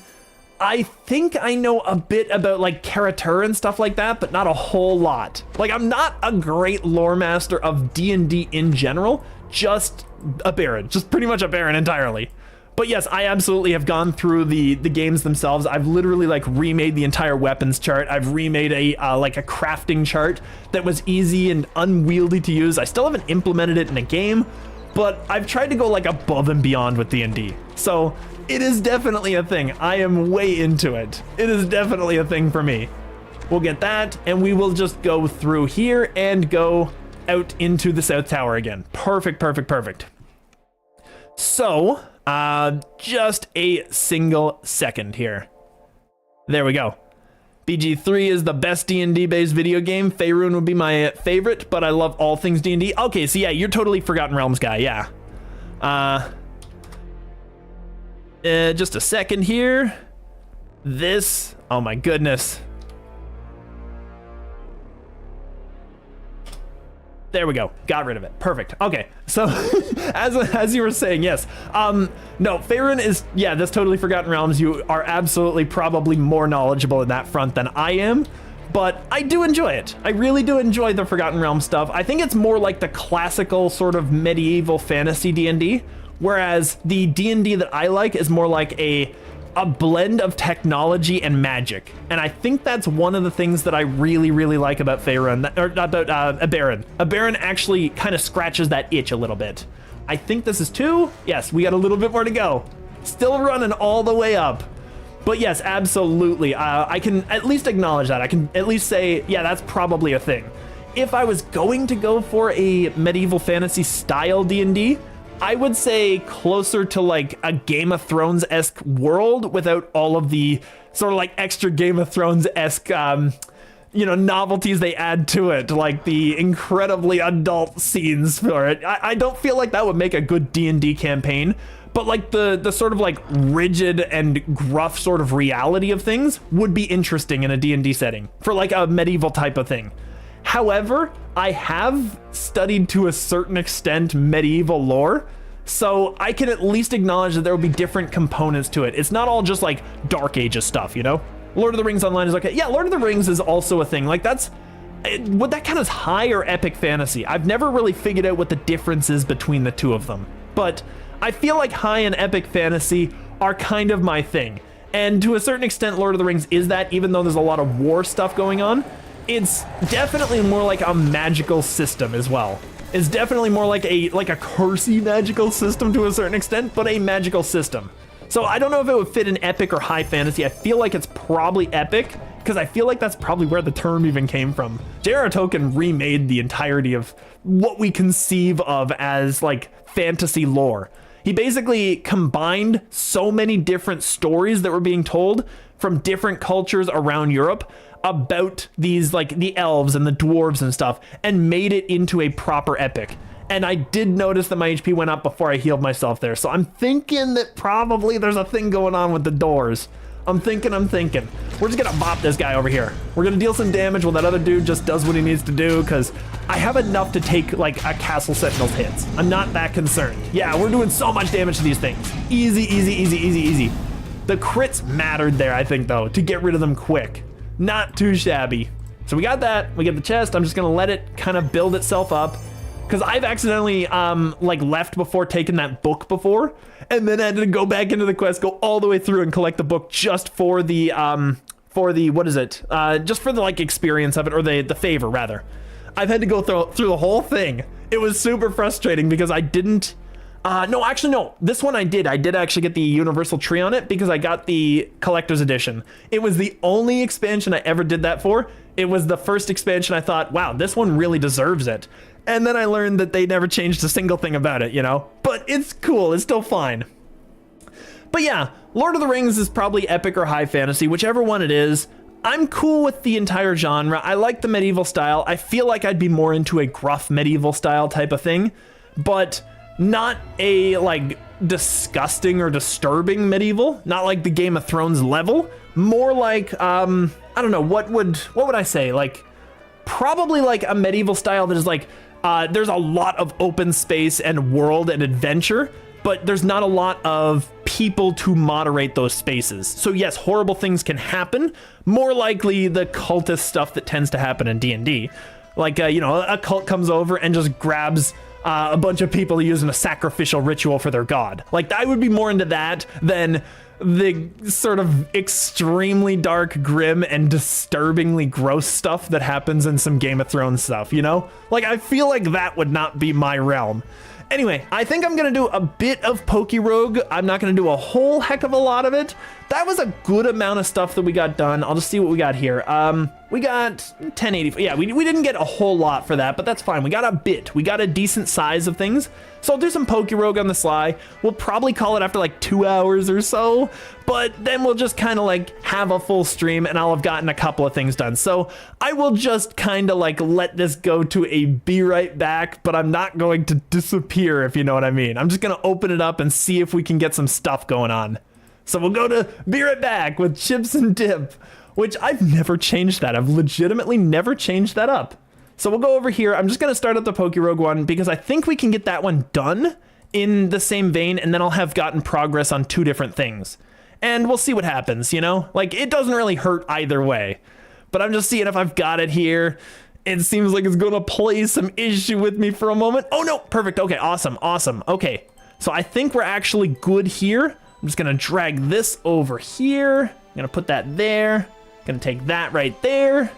I think I know a bit about like Karatur and stuff like that, but not a whole lot. Like, I'm not a great lore master of D&D in general, just a Baron, just pretty much a Baron entirely. But yes, I absolutely have gone through the games themselves. I've literally like remade the entire weapons chart. I've remade a like a crafting chart that was easy and unwieldy to use. I still haven't implemented it in a game, but I've tried to go like above and beyond with D&D. So it is definitely a thing. I am way into it. It is definitely a thing for me. We'll get that, and we will just go through here and go out into the South Tower again. Perfect, perfect, perfect. So, just a single second here. There we go. BG3 is the best D&D based video game. Faerun would be my favorite, but I love all things D&D. Okay, so yeah, you're totally Forgotten Realms guy, yeah. Just a second here. This, oh my goodness. There we go. Got rid of it. Perfect. Okay. So as you were saying, yes. No, Faerun is, yeah, that's totally Forgotten Realms. You are absolutely probably more knowledgeable in that front than I am, but I do enjoy it. I really do enjoy the Forgotten Realms stuff. I think it's more like the classical sort of medieval fantasy D&D, whereas the D&D that I like is more like a a blend of technology and magic. And I think that's one of the things that I really, really like about Faerun, or about Abaran. Abaran actually kind of scratches that itch a little bit. I think this is 2. Yes, we got a little bit more to go. Still running all the way up. But yes, absolutely. I can at least acknowledge that. I can at least say, yeah, that's probably a thing. If I was going to go for a medieval fantasy style D&D, I would say closer to like a Game of Thrones-esque world without all of the sort of like extra Game of Thrones-esque, you know, novelties they add to it, like the incredibly adult scenes for it. I don't feel like that would make a good D&D campaign, but like the sort of like rigid and gruff sort of reality of things would be interesting in a D&D setting for like a medieval type of thing. However, I have studied to a certain extent medieval lore, so I can at least acknowledge that there will be different components to it. It's not all just like Dark Ages stuff, you know? Lord of the Rings Online is okay. Yeah, Lord of the Rings is also a thing. Like would that count as high or epic fantasy? I've never really figured out what the difference is between the two of them. But I feel like high and epic fantasy are kind of my thing. And to a certain extent, Lord of the Rings is that, even though there's a lot of war stuff going on. It's definitely more like a magical system as well. It's definitely more like a cursey magical system to a certain extent, but a magical system. So I don't know if it would fit in epic or high fantasy. I feel like it's probably epic, because I feel like that's probably where the term even came from. J.R.R. Tolkien remade the entirety of what we conceive of as like fantasy lore. He basically combined so many different stories that were being told from different cultures around Europe about these, like the elves and the dwarves and stuff, and made it into a proper epic. And I did notice that my HP went up before I healed myself there, so I'm thinking that probably there's a thing going on with the doors. I'm thinking. We're just gonna bop this guy over here. We're gonna deal some damage while that other dude just does what he needs to do, because I have enough to take like a Castle Sentinel's hits. I'm not that concerned. Yeah, we're doing so much damage to these things. Easy, easy, easy, easy, easy. The crits mattered there, I think, though, to get rid of them quick. Not too shabby. So we got that. We get the chest. I'm just gonna let it kind of build itself up, because I've accidentally like left before taking that book before, and then I had to go back into the quest, go all the way through and collect the book just for the what is it? Just for the like experience of it, or the favor rather. I've had to go through the whole thing. It was super frustrating because I didn't. No, actually, no. This one I did. I did actually get the Universal Tree on it because I got the Collector's Edition. It was the only expansion I ever did that for. It was the first expansion I thought, wow, this one really deserves it. And then I learned that they never changed a single thing about it, you know? But it's cool. It's still fine. But yeah, Lord of the Rings is probably epic or high fantasy, whichever one it is. I'm cool with the entire genre. I like the medieval style. I feel like I'd be more into a gruff medieval style type of thing, but not a like disgusting or disturbing medieval, not like the Game of Thrones level, more like I don't know, what would I say, like probably like a medieval style that is like there's a lot of open space and world and adventure, but there's not a lot of people to moderate those spaces. So yes, horrible things can happen, more likely the cultist stuff that tends to happen in D&D, like you know, a cult comes over and just grabs a bunch of people using a sacrificial ritual for their god. Like, I would be more into that than the sort of extremely dark, grim, and disturbingly gross stuff that happens in some Game of Thrones stuff, you know? Like, I feel like that would not be my realm. Anyway, I think I'm gonna do a bit of PokeRogue. I'm not gonna do a whole heck of a lot of it. That was a good amount of stuff that we got done. I'll just see what we got here. We got 1080. Yeah, we didn't get a whole lot for that, but that's fine. We got a bit. We got a decent size of things. So I'll do some PokeRogue on the sly. We'll probably call it after like 2 hours or so, but then we'll just kind of like have a full stream and I'll have gotten a couple of things done. So I will just kind of like let this go to a be right back, but I'm not going to disappear, if you know what I mean. I'm just going to open it up and see if we can get some stuff going on. So we'll go to be right back with chips and dip, which I've never changed that. I've legitimately never changed that up. So we'll go over here. I'm just going to start up the PokeRogue one because I think we can get that one done in the same vein, and then I'll have gotten progress on 2 different things. And we'll see what happens, you know? Like, it doesn't really hurt either way. But I'm just seeing if I've got it here. It seems like it's going to play some issue with me for a moment. Oh, no. Perfect. Okay. Awesome. Awesome. Okay. So I think we're actually good here. I'm just gonna drag this over here. I'm gonna put that there. Gonna take that right there.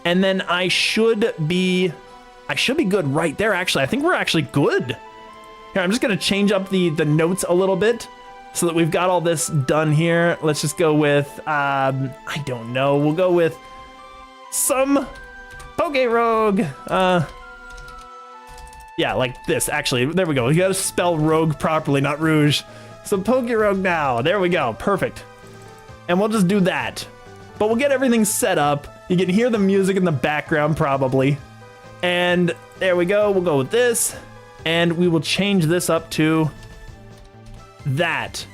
And then I should be good right there, actually. I think we're actually good. Here, I'm just gonna change up the notes a little bit so that we've got all this done here. Let's just go with, I don't know. We'll go with some PokeRogue. Yeah, like this, actually. There we go. You gotta spell rogue properly, not rouge. So PokeRogue now. There we go. Perfect. And we'll just do that. But we'll get everything set up. You can hear the music in the background probably. And there we go. We'll go with this. And we will change this up to that.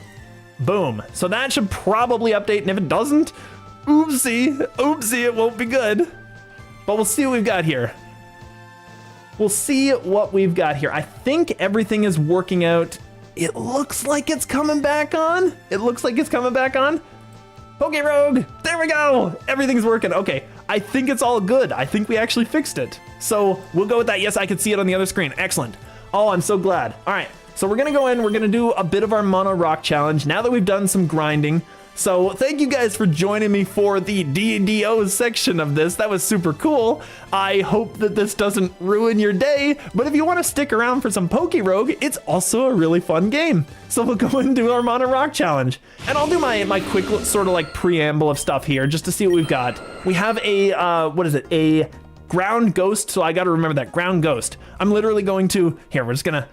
Boom. So that should probably update. And if it doesn't, oopsie, it won't be good. But we'll see what we've got here. We'll see what we've got here. I think everything is working out. It looks like it's coming back on. PokeRogue, there we go. Everything's working. Okay, I think it's all good. I think we actually fixed it. So we'll go with that. Yes, I can see it on the other screen. Excellent. Oh, I'm so glad. All right, so we're gonna go in. We're gonna do a bit of our mono rock challenge now that we've done some grinding. So thank you guys for joining me for the DDO section of this. That was super cool. I hope that this doesn't ruin your day, but if you want to stick around for some PokeRogue, it's also a really fun game. So we'll go and do our Mono Rock Challenge. And I'll do my quick sort of like preamble of stuff here just to see what we've got. We have a, what is it? A ground ghost. So I got to remember that, ground ghost. I'm literally going to, here, we're just gonna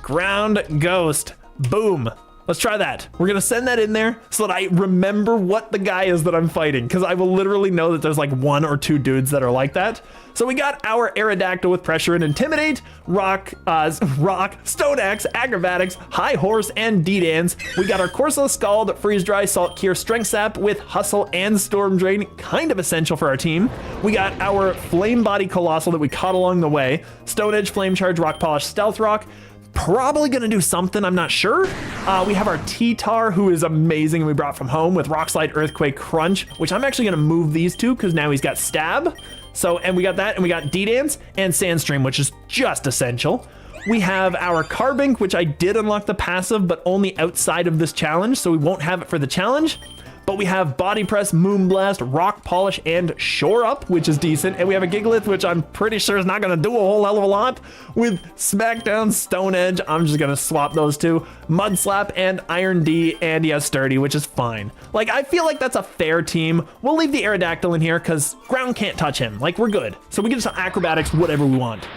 ground ghost, boom. Let's try that. We're gonna send that in there so that I remember what the guy is that I'm fighting, because I will literally know that there's like 1 or 2 dudes that are like that. So we got our Aerodactyl with Pressure and Intimidate, Rock, Stone Axe, Acrobatics, High Horse, and D-Dance. We got our Corsola Scald, Freeze Dry, Salt Cure, Strength Sap with Hustle and Storm Drain, kind of essential for our team. We got our Flame Body Colossal that we caught along the way, Stone Edge, Flame Charge, Rock Polish, Stealth Rock. Probably gonna do something, I'm not sure. We have our T-Tar, who is amazing, we brought from home with Rock Slide, Earthquake, Crunch, which I'm actually gonna move these two because now he's got Stab. So, and we got that, and we got D-Dance and Sandstream, which is just essential. We have our Carbink, which I did unlock the passive, but only outside of this challenge, so we won't have it for the challenge. But we have Body Press, Moonblast, Rock Polish, and Shore Up, which is decent. And we have a Gigalith, which I'm pretty sure is not going to do a whole hell of a lot. With Smackdown, Stone Edge, I'm just going to swap those two. Mud Slap and Iron D, and he has Sturdy, which is fine. Like, I feel like that's a fair team. We'll leave the Aerodactyl in here because ground can't touch him. Like, we're good. So we can just Acrobatics, whatever we want.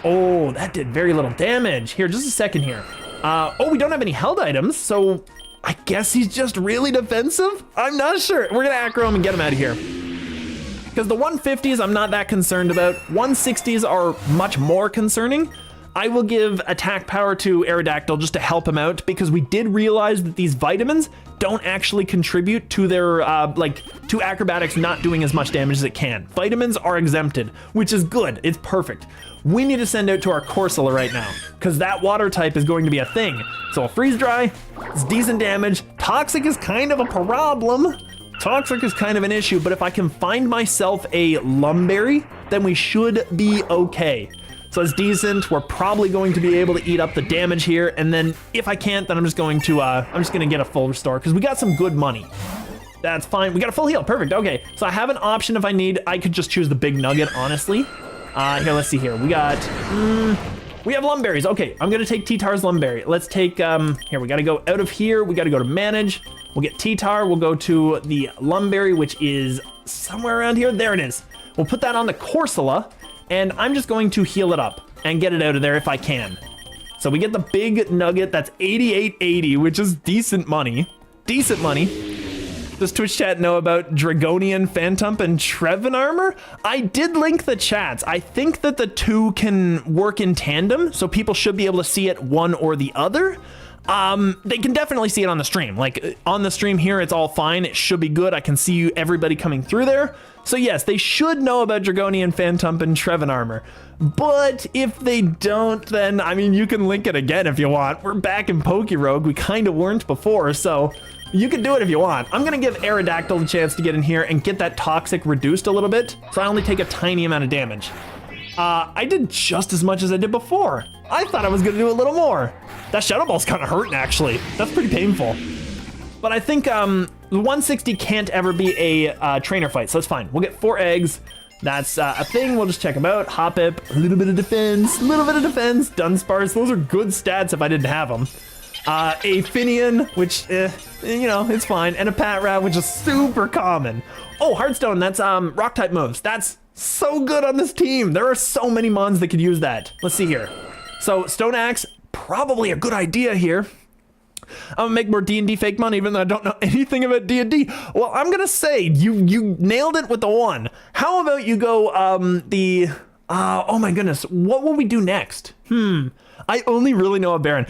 Oh, that did very little damage. Here, just a second here. Oh, we don't have any held items, so I guess he's just really defensive? I'm not sure. We're gonna aggro him and get him out of here. Because the 150s I'm not that concerned about. 160s are much more concerning. I will give attack power to Aerodactyl just to help him out, because we did realize that these vitamins don't actually contribute to their, to acrobatics not doing as much damage as it can. Vitamins are exempted, which is good. It's perfect. We need to send out to our Corsola right now, because that water type is going to be a thing. So a Freeze Dry, it's decent damage. Toxic is kind of a problem. Toxic is kind of an issue, but if I can find myself a Lumberry, then we should be okay. So it's decent. We're probably going to be able to eat up the damage here, and then if I can't, then I'm just going to get a full restore, because we got some good money. That's fine. We got a full heal. Perfect. Okay, so I have an option if I need. I could just choose the big nugget, honestly. Here, let's see here. We got, we have Lumberries. Okay, I'm gonna take T-Tar's Lumberry. Let's take, here, we gotta go out of here. We gotta go to Manage. We'll get T-Tar. We'll go to the Lumberry, which is somewhere around here. There it is. We'll put that on the Corsola, and I'm just going to heal it up and get it out of there if I can. So we get the big nugget. That's 88.80, which is decent money. Decent money. Does Twitch chat know about Dragonian, Phantump, and Trevin armor? I did link the chats. I think that the two can work in tandem, so people should be able to see it one or the other. They can definitely see it on the stream. Like, on the stream here, it's all fine. It should be good. I can see everybody coming through there. So yes, they should know about Dragonian, Phantump, and Trevin armor. But if they don't, then, I mean, you can link it again if you want. We're back in PokeRogue. We kind of weren't before, so you can do it if you want. I'm gonna give Aerodactyl a chance to get in here and get that toxic reduced a little bit, so I only take a tiny amount of damage. I did just as much as I did before. I thought I was gonna do a little more. That Shadow Ball's kind of hurting, actually. That's pretty painful. But I think the 160 can't ever be a trainer fight, so that's fine. We'll get 4 eggs. That's a thing. We'll just check them out. Hoppip, a little bit of defense, Dunsparce. Those are good stats if I didn't have them. A Finian, which, you know, it's fine. And a Patrat, which is super common. Oh, Hearthstone, that's rock type moves. That's so good on this team. There are so many mons that could use that. Let's see here. So Stone Axe, probably a good idea here. I'm gonna make more D&D fake money even though I don't know anything about D&D. Well, I'm gonna say you nailed it with the 1. How about you go oh my goodness, what will we do next? I only really know a Baron.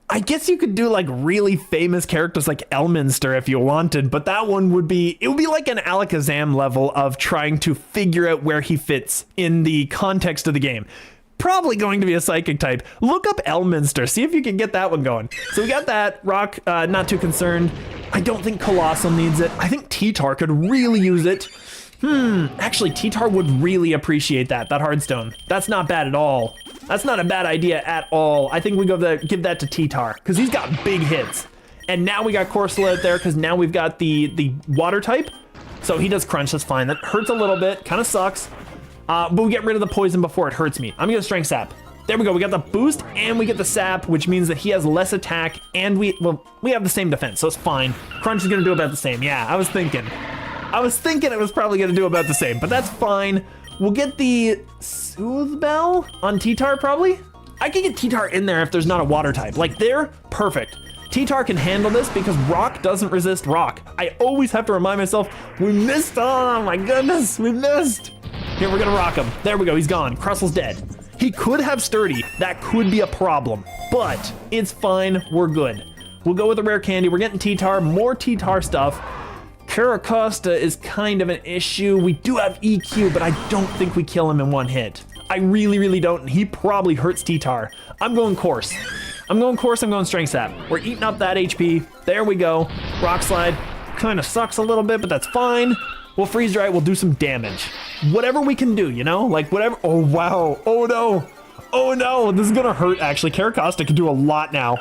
I guess you could do like really famous characters like Elminster if you wanted, but that one would be, it would be like an Alakazam level of trying to figure out where he fits in the context of the game. Probably going to be a psychic type. Look up Elminster, see if you can get that one going. So we got that, Rock, not too concerned. I don't think Colossal needs it. I think T-Tar could really use it. Actually T-Tar would really appreciate that Hardstone. That's not bad at all. That's not a bad idea at all. I think we give that to T-Tar, because he's got big hits. And now we got Corsola out there, because now we've got the water type. So he does crunch, that's fine. That hurts a little bit, kind of sucks. But we get rid of the poison before it hurts me. I'm gonna Strength Sap. There we go, we got the boost and we get the sap, which means that he has less attack and we have the same defense, so it's fine. Crunch is gonna do about the same. Yeah, I was thinking it was probably gonna do about the same, but that's fine. We'll get the Soothe Bell on T-Tar probably. I can get T-Tar in there if there's not a water type. Like there, perfect. T-Tar can handle this because rock doesn't resist rock. I always have to remind myself, we missed, oh my goodness, we missed. Here, we're gonna rock him. There we go, he's gone. Crustle's dead. He could have Sturdy. That could be a problem, but it's fine, we're good. We'll go with a rare candy. We're getting T-Tar, more T-Tar stuff. Caracosta is kind of an issue. We do have EQ, but I don't think we kill him in one hit. I really, really don't. He probably hurts T-Tar. I'm going Course. I'm going Strength Sap. We're eating up that HP. There we go. Rock Slide kind of sucks a little bit, but that's fine. We'll Freeze Dry, we'll do some damage. Whatever we can do, you know? Like whatever, oh wow, oh no. Oh no, this is gonna hurt actually. Caracosta can do a lot now.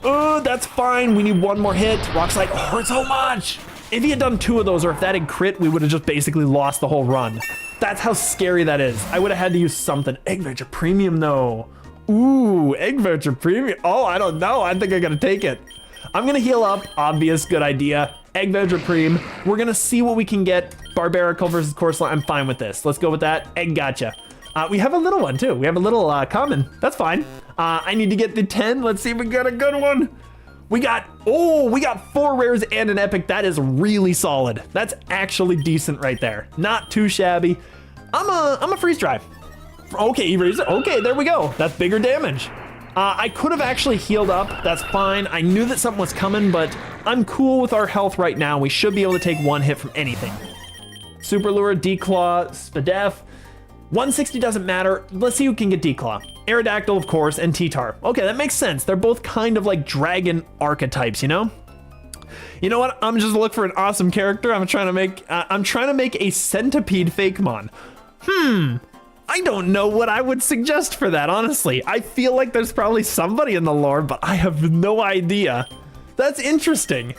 Oh, that's fine, we need one more hit. Rock Slide hurts so much. If he had done 2 of those, or if that had crit, we would have just basically lost the whole run. That's how scary that is. I would have had to use something. Egg Voucher Premium though. Ooh, Egg Voucher Premium. Oh, I don't know, I think I gotta take it. I'm gonna heal up, obvious, good idea. Egg Voucher Preem. We're gonna see what we can get. Barbarical versus Corsola, I'm fine with this. Let's go with that. Egg Gotcha. We have a little one too. We have a little common, that's fine. I need to get the 10. Let's see if we got a good one. We got 4 rares and an epic. That is really solid. That's actually decent right there. Not too shabby. I'm a Freeze Dry. Okay, Eraser. Okay, there we go. That's bigger damage. I could have actually healed up. That's fine. I knew that something was coming, but I'm cool with our health right now. We should be able to take 1 hit from anything. Super Lure, D-Claw, Spadef. 160 doesn't matter. Let's see who can get D-Claw. Aerodactyl, of course, and T-Tar. Okay, that makes sense. They're both kind of like dragon archetypes, you know? You know what? I'm just looking for an awesome character. I'm trying to make a centipede Fakemon. I don't know what I would suggest for that, honestly. I feel like there's probably somebody in the lore, but I have no idea. That's interesting.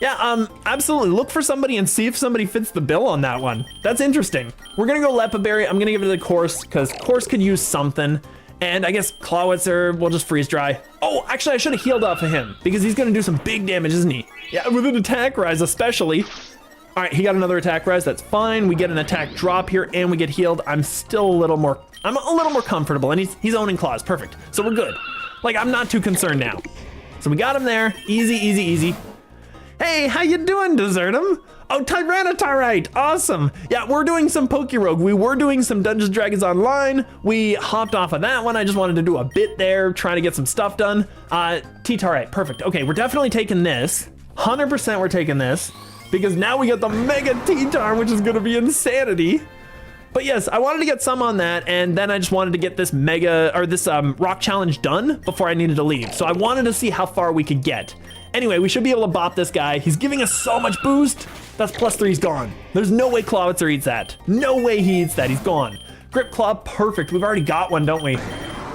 Yeah, absolutely. Look for somebody and see if somebody fits the bill on that one. That's interesting. We're gonna go Lepaberry. I'm gonna give it to the Course, because Course could use something. And I guess Clawitzer will just Freeze Dry. Oh, actually, I should have healed off of him, because he's gonna do some big damage, isn't he? Yeah, with an attack rise, especially. All right, he got another attack rise, that's fine. We get an attack drop here, and we get healed. I'm a little more comfortable, and he's owning claws, perfect. So we're good. Like, I'm not too concerned now. So we got him there, easy, easy, easy. Hey, how you doing, Desertum? Oh, Tyranitarite, awesome. Yeah, we're doing some PokeRogue. We were doing some Dungeons & Dragons Online. We hopped off of that one. I just wanted to do a bit there, trying to get some stuff done. T-Tarite, perfect. Okay, we're definitely taking this. 100% we're taking this, because now we get the Mega T-Tar, which is gonna be insanity. But yes, I wanted to get some on that, and then I just wanted to get this rock challenge done before I needed to leave. So I wanted to see how far we could get. Anyway, we should be able to bop this guy. He's giving us so much boost. That's +3, he's gone. There's no way Clawitzer eats that. No way he eats that, he's gone. Grip Claw, perfect. We've already got one, don't we?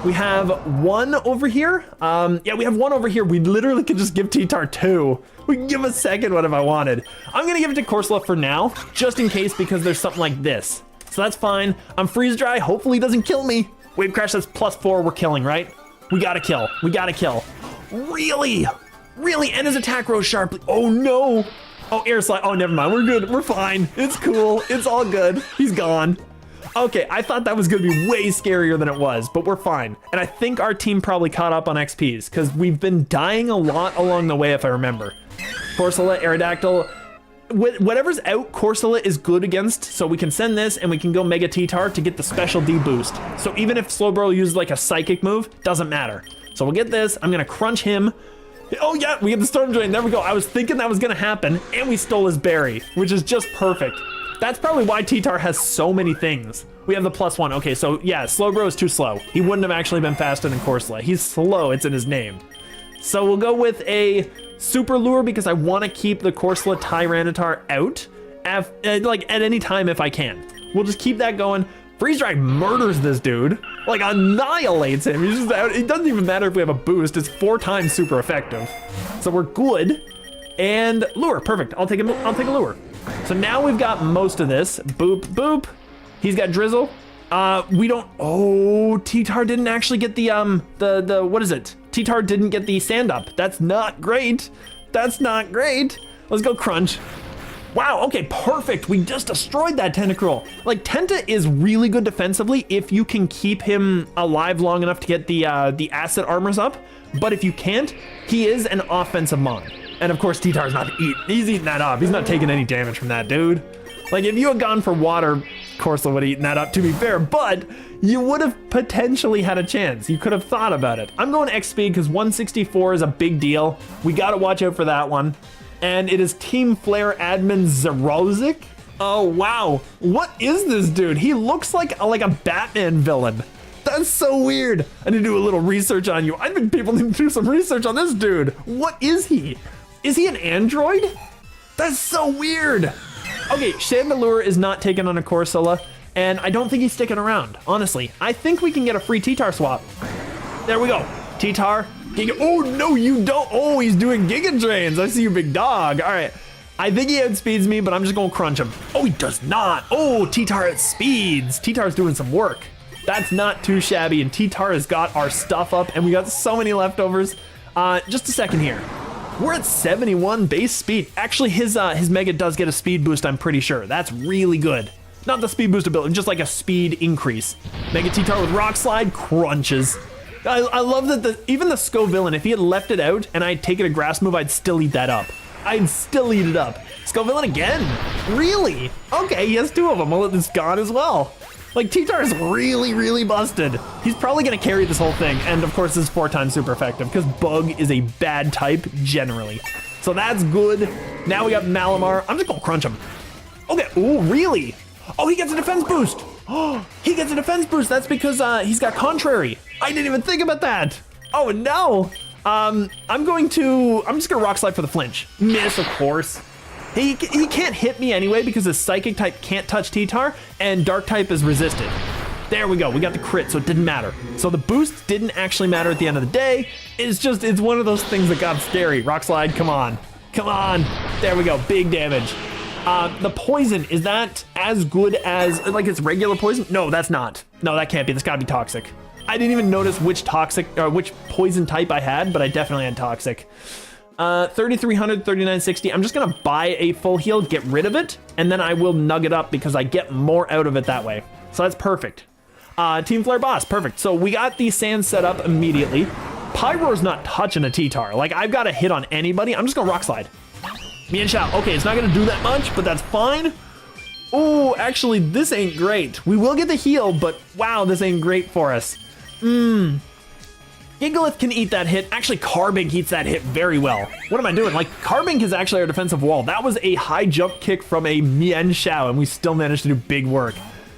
We have one over here. Yeah, we have one over here. We literally could just give T-Tar 2. We can give a second one if I wanted. I'm gonna give it to Corsola for now, just in case, because there's something like this. So that's fine. I'm freeze dry. Hopefully he doesn't kill me. Wave crash, that's +4. We're killing, right? We gotta kill. We gotta kill. Really? Really? And his attack rose sharply. Oh no. Oh, air slide. Oh, never mind. We're good. We're fine. It's cool. It's all good. He's gone. Okay, I thought that was gonna be way scarier than it was, but we're fine. And I think our team probably caught up on XPs because we've been dying a lot along the way, if I remember. Corsola, Aerodactyl, whatever's out, Corsola is good against, so we can send this and we can go Mega T-Tar to get the special D boost. So even if Slowbro uses like a psychic move, doesn't matter. So we'll get this. I'm gonna crunch him. Oh yeah, we get the Storm Drain. There we go. I was thinking that was gonna happen, and we stole his berry, which is just perfect. That's probably why T-Tar has so many things. We have the +1. Okay, so yeah, Slowbro is too slow. He wouldn't have actually been faster than Corsola. He's slow, it's in his name. So we'll go with a Super Lure because I want to keep the Corsola Tyranitar out at any time if I can. We'll just keep that going. Freeze Dry murders this dude, like annihilates him. He's just out. It doesn't even matter if we have a boost. It's 4 times super effective. So we're good. And Lure, perfect. I'll take a Lure. So now we've got most of this. Boop, boop. He's got Drizzle. We don't, oh, T-Tar didn't actually get the what is it? T-Tar didn't get the stand up. That's not great. That's not great. Let's go Crunch. Wow, okay, perfect. We just destroyed that Tentacruel. Like, Tenta is really good defensively if you can keep him alive long enough to get the acid armors up. But if you can't, he is an offensive mon. And of course, T-Tar's not he's eating that up. He's not taking any damage from that, dude. Like, if you had gone for water, Corsola would have eaten that up, to be fair, but you would have potentially had a chance. You could have thought about it. I'm going X speed because 164 is a big deal. We got to watch out for that one. And it is Team Flare admin Zerozic. Oh, wow. What is this dude? He looks like a Batman villain. That's so weird. I need to do a little research on you. I think people need to do some research on this dude. What is he? Is he an android? That's so weird. Okay, Chandelure is not taken on a Corsola, and I don't think he's sticking around, honestly. I think we can get a free T-Tar swap. There we go. T-Tar, Giga. Oh, no, you don't. Oh, he's doing Giga Drains. I see you, big dog. All right. I think he outspeeds me, but I'm just going to crunch him. Oh, he does not. Oh, T-Tar outspeeds. T-Tar's doing some work. That's not too shabby, and T-Tar has got our stuff up, and we got so many leftovers. Just a second here. We're at 71 base speed. Actually, his Mega does get a speed boost, I'm pretty sure. That's really good. Not the speed boost ability, just like a speed increase. Mega T-Tar with Rock Slide crunches. I love that even the Scovillain, if he had left it out and I'd taken a grass move, I'd still eat that up. I'd still eat it up. Scovillain again? Really? Okay, he has 2 of them. Well, it's gone as well. Like, T-Tar is really, really busted. He's probably gonna carry this whole thing. And of course, this is 4 times super effective because Bug is a bad type generally. So that's good. Now we got Malamar. I'm just gonna crunch him. Okay, oh, really? Oh, he gets a defense boost. Oh, he gets a defense boost. That's because he's got Contrary. I didn't even think about that. Oh, no. I'm just gonna Rock Slide for the flinch. Miss, of course. He can't hit me anyway because his Psychic type can't touch T-Tar and Dark type is resisted. There we go. We got the crit, so it didn't matter. So the boost didn't actually matter at the end of the day. It's one of those things that got scary. Rock Slide, come on. Come on. There we go. Big damage. The poison, is that as good as, like, it's regular poison? No, that's not. No, that can't be. That's gotta be toxic. I didn't even notice which poison type I had, but I definitely had toxic. 3,300, 3,960. I'm just gonna buy a full heal, get rid of it, and then I will nug it up because I get more out of it that way. So that's perfect. Team Flare boss, perfect. So we got the sand set up immediately. Pyro's not touching a T-Tar. Like, I've got a hit on anybody. I'm just gonna Rock Slide. Mian Shao. Okay, it's not gonna do that much, but that's fine. Oh, actually, this ain't great. We will get the heal, but wow, this ain't great for us. Gigalith can eat that hit. Actually, Carbink eats that hit very well. What am I doing? Like, Carbink is actually our defensive wall. That was a high jump kick from a Mian Shao, and we still managed to do big work.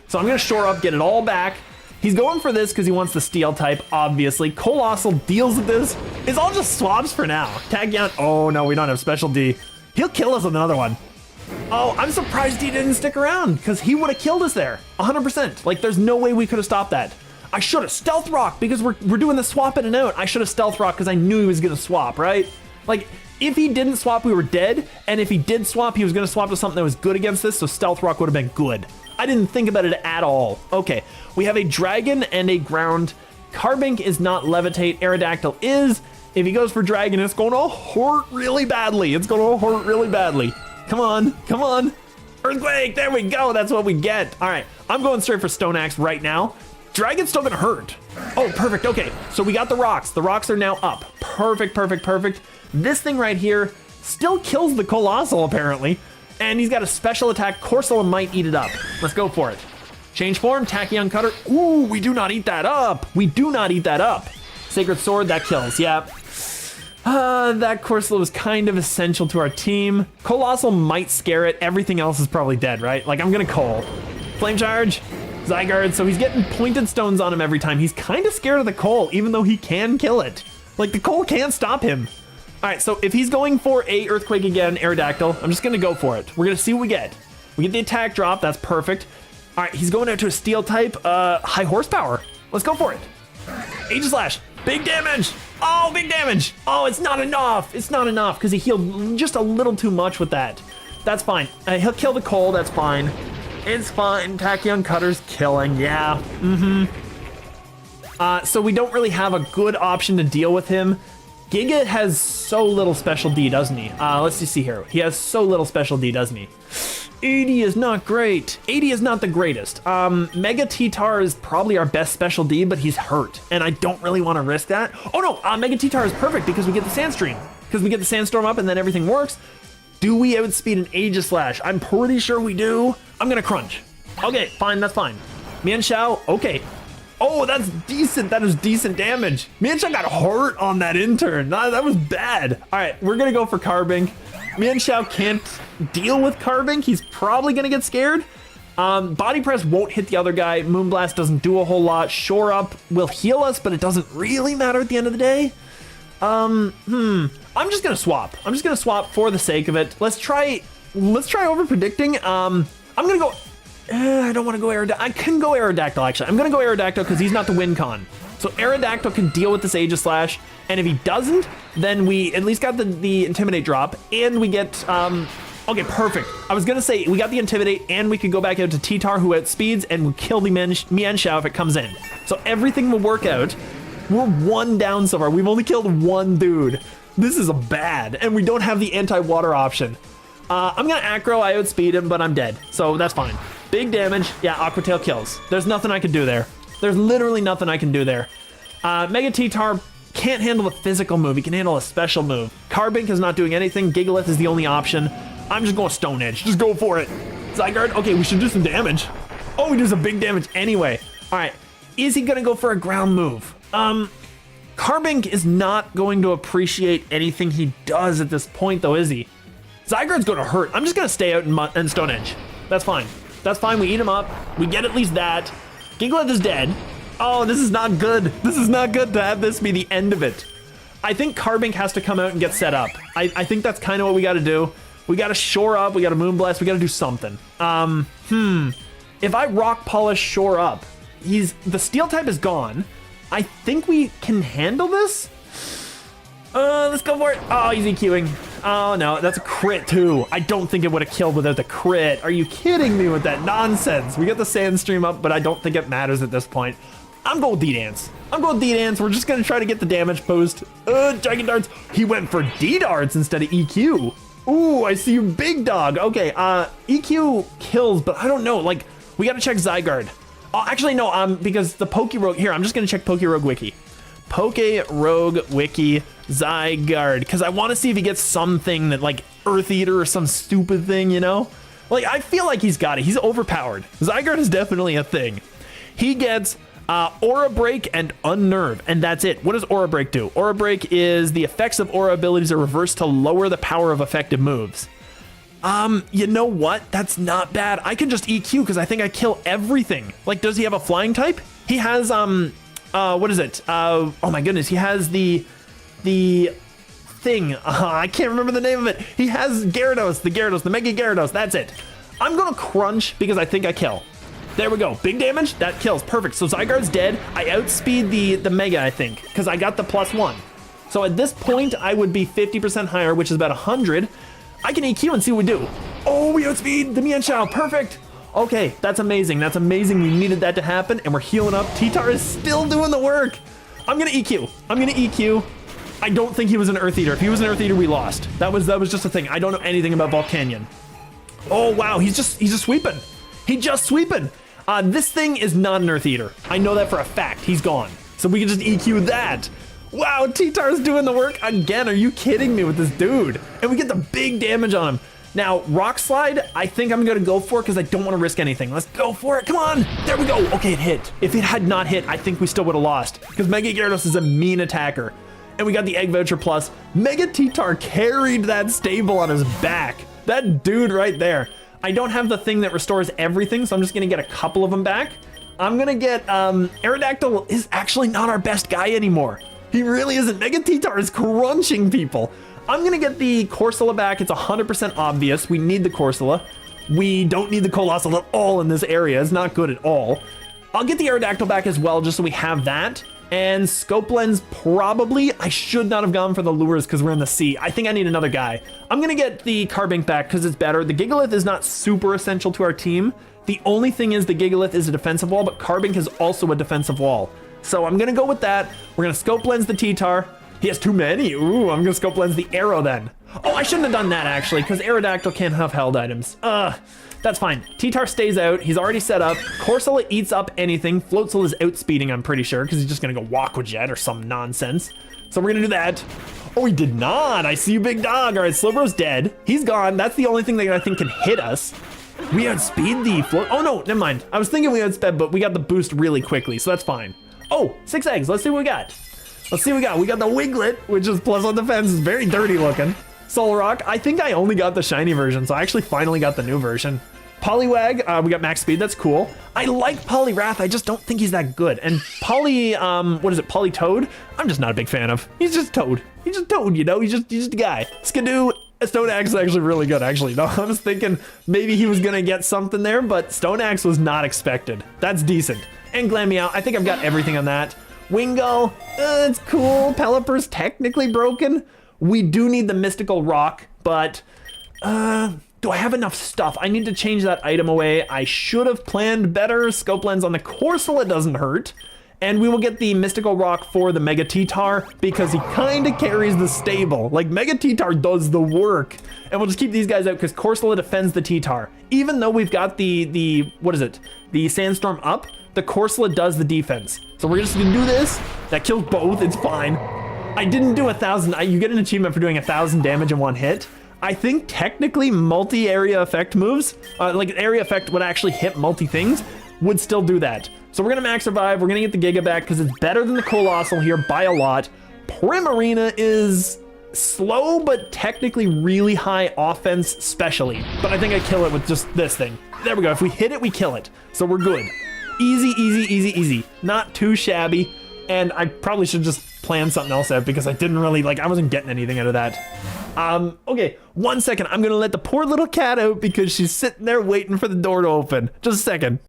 So I'm gonna shore up, get it all back. He's going for this because he wants the steel type, obviously. Colossal deals with this. It's all just swaps for now. Tagyan, oh no, we don't have special D. He'll kill us with another one. Oh, I'm surprised he didn't stick around because he would have killed us there, 100%. Like, there's no way we could have stopped that. I should have Stealth Rock because we're doing the swap in and out. I should have Stealth Rock because I knew he was going to swap, right? Like, if he didn't swap, we were dead. And if he did swap, he was going to swap to something that was good against this. So Stealth Rock would have been good. I didn't think about it at all. Okay, we have a dragon and a ground. Carbink is not levitate. Aerodactyl is. If he goes for dragon, it's going to hurt really badly. It's going to hurt really badly. Come on, come on. Earthquake, there we go. That's what we get. All right, I'm going straight for Stone Axe right now. Dragon's still gonna hurt. Oh, perfect, okay. So we got the rocks. The rocks are now up. Perfect, perfect, perfect. This thing right here still kills the Colossal, apparently. And he's got a special attack. Corsola might eat it up. Let's go for it. Change form, Tachyon Cutter. Ooh, we do not eat that up. We do not eat that up. Sacred Sword, that kills, yeah. That Corsola was kind of essential to our team. Colossal might scare it. Everything else is probably dead, right? Like, I'm gonna Coal. Flame Charge, Zygarde, so he's getting pointed stones on him every time. He's kind of scared of the Coal, even though he can kill it. Like, the Coal can't stop him. All right, so if he's going for a Earthquake again, Aerodactyl, I'm just gonna go for it. We're gonna see what we get. We get the attack drop, that's perfect. All right, he's going out to a Steel type, high horsepower. Let's go for it. Aegislash, big damage. Oh, big damage. Oh, it's not enough. It's not enough because he healed just a little too much with that. That's fine. He'll kill the Coal, that's fine. It's fine. Tachyon Cutter's killing, yeah. So we don't really have a good option to deal with him. Giga has so little special D, doesn't he? Let's just see here. He has so little special D, doesn't he? 80 is not great. 80 is not the greatest. Mega T-Tar is probably our best special D, but he's hurt, and I don't really want to risk that. Oh no, Mega T-Tar is perfect because we get the Sandstream. Because we get the Sandstorm up and then everything works. Do we outspeed an Aegislash? I'm pretty sure we do. I'm gonna Crunch. Okay, fine, that's fine. Mienshao, okay. Oh, that's decent. That is decent damage. Mienshao got hurt on that intern. That was bad. All right, we're gonna go for Carbink. Mienshao can't deal with Carbink. He's probably gonna get scared. Body Press won't hit the other guy. Moonblast doesn't do a whole lot. Shore Up will heal us, but it doesn't really matter at the end of the day. I'm just gonna swap. I'm just gonna swap for the sake of it. Let's try over predicting. I'm gonna go. I don't want to go Aerodactyl. I can go Aerodactyl, actually. I'm going to go Aerodactyl because he's not the win con. So Aerodactyl can deal with this Aegislash, and if he doesn't, then we at least got the Intimidate drop, and we get, okay, perfect. I was going to say, we got the Intimidate, and we could go back out to T-Tar, who outspeeds, and we kill the Mienshao if it comes in. So everything will work out. We're one down so far. We've only killed one dude. This is bad, and we don't have the anti-water option. I'm going to Acro, I outspeed him, but I'm dead, so that's fine. Big damage. Yeah, Aqua Tail kills. There's nothing I can do there. There's literally nothing I can do there. Mega T-Tar can't handle a physical move. He can handle a special move. Carbink is not doing anything. Gigalith is the only option. I'm just going Stone Edge. Just go for it. Zygarde. Okay, we should do some damage. Oh, he does a big damage anyway. All right. Is he going to go for a ground move? Carbink is not going to appreciate anything he does at this point, though, is he? Zygarde's going to hurt. I'm just going to stay out and Stone Edge. That's fine. That's fine, we eat him up. We get at least that. Gigalith is dead. Oh, this is not good. This is not good to have this be the end of it. I think Carbink has to come out and get set up. I think that's kind of what we got to do. We got to shore up. We got to Moonblast. We got to do something. If I Rock Polish shore up, the Steel type is gone. I think we can handle this. Let's go for it. Oh, he's EQing. Oh no, that's a crit too. I don't think it would have killed without the crit. Are you kidding me with that nonsense? We got the Sandstream up, but I don't think it matters at this point. I'm going D-Dance. I'm going D-Dance. We're just gonna try to get the damage boost. Dragon Darts. He went for D-Darts instead of EQ. Ooh, I see you, big dog. Okay, EQ kills, but I don't know. Like, we gotta check Zygarde. Oh, actually no, because the PokeRogue, here, I'm just gonna check PokeRogue Wiki. PokeRogue Wiki Zygarde, because I want to see if he gets something that, like, Earth Eater or some stupid thing, you know? Like, I feel like he's got it. He's overpowered. Zygarde is definitely a thing. He gets Aura Break and Unnerve, and that's it. What does Aura Break do? Aura Break is the effects of Aura abilities are reversed to lower the power of effective moves. You know what? That's not bad. I can just EQ because I think I kill everything. Like, does he have a flying type? He has, what is it? Oh my goodness, he has the thing. I can't remember the name of it. He has Gyarados, the Mega Gyarados, that's it. I'm gonna Crunch because I think I kill. There we go. Big damage. That kills. Perfect. So Zygarde's dead. I outspeed the Mega, I think, because I got the +1. So at this point, I would be 50% higher, which is about 100. I can EQ and see what we do. Oh, we outspeed the Mienshao. Perfect. Okay, that's amazing. That's amazing. We needed that to happen, and we're healing up. T-Tar is still doing the work. I'm going to EQ. I'm going to EQ. I don't think he was an Earth Eater. If he was an Earth Eater, we lost. That was just a thing. I don't know anything about Volcanion. Oh, wow. He's just sweeping. He's just sweeping. This thing is not an Earth Eater. I know that for a fact. He's gone. So we can just EQ that. Wow, T-Tar's doing the work again. Are you kidding me with this dude? And we get the big damage on him. Now, Rock Slide, I think I'm going to go for it because I don't want to risk anything. Let's go for it. Come on. There we go. Okay, it hit. If it had not hit, I think we still would have lost because Mega Gyarados is a mean attacker. And we got the Egg Voucher Plus. Mega T-Tar carried that stable on his back. That dude right there. I don't have the thing that restores everything, so I'm just going to get a couple of them back. I'm going to get, Aerodactyl is actually not our best guy anymore. He really isn't. Mega T-Tar is crunching people. I'm going to get the Corsola back. It's 100% obvious. We need the Corsola. We don't need the Colossal at all in this area. It's not good at all. I'll get the Aerodactyl back as well, just so we have that. And Scope Lens, probably. I should not have gone for the Lures because we're in the sea. I think I need another guy. I'm going to get the Carbink back because it's better. The Gigalith is not super essential to our team. The only thing is the Gigalith is a defensive wall, but Carbink is also a defensive wall. So I'm going to go with that. We're going to Scope Lens the T-Tar. He has too many. Ooh, I'm going to Scope Lens the Arrow then. Oh, I shouldn't have done that actually because Aerodactyl can't have held items. That's fine. T-Tar stays out. He's already set up. Corsola eats up anything. Floatzel is outspeeding, I'm pretty sure, because he's just going to go Aqua Jet or some nonsense. So we're going to do that. Oh, he did not. I see you, big dog. All right, Slowbro's dead. He's gone. That's the only thing that I think can hit us. We outspeed the float. Oh, no, never mind. I was thinking we outsped, but we got the boost really quickly, so that's fine. Oh, 6 eggs. Let's see what we got. Let's see what we got. We got the Wiglet, which is plus on defense. It's very dirty looking. Solrock. I think I only got the shiny version, so I actually finally got the new version. Poliwag, we got max speed, that's cool. I like Poliwrath, I just don't think he's that good. And what is it, Politoed? I'm just not a big fan of. He's just Toad. He's just Toad, you know, he's just a guy. Skidoo, Stoneaxe is actually really good, actually. No, I was thinking maybe he was gonna get something there, but Stoneaxe was not expected. That's decent. And Glameow, I think I've got everything on that. Wingull, it's cool. Pelipper's technically broken. We do need the Mystical Rock, but, do I have enough stuff? I need to change that item away. I should have planned better. Scope Lens on the Corsola doesn't hurt. And we will get the Mystical Rock for the Mega T-Tar because he kind of carries the stable. Like, Mega T-Tar does the work. And we'll just keep these guys out because Corsola defends the T-Tar. Even though we've got the Sandstorm up, the Corsola does the defense. So we're just gonna do this. That kills both, it's fine. I didn't do 1,000. You get an achievement for doing 1,000 damage in one hit. I think technically multi-area effect moves, like area effect would actually hit multi-things, would still do that. So we're gonna max survive, we're gonna get the Giga back because it's better than the Colossal here by a lot. Primarina is slow, but technically really high offense specially. But I think I kill it with just this thing. There we go, if we hit it, we kill it. So we're good. Easy, easy, easy, easy. Not too shabby. And I probably should just plan something else out because I didn't really, I wasn't getting anything out of that. Okay, 1 second. I'm gonna let the poor little cat out because she's sitting there waiting for the door to open. Just a second.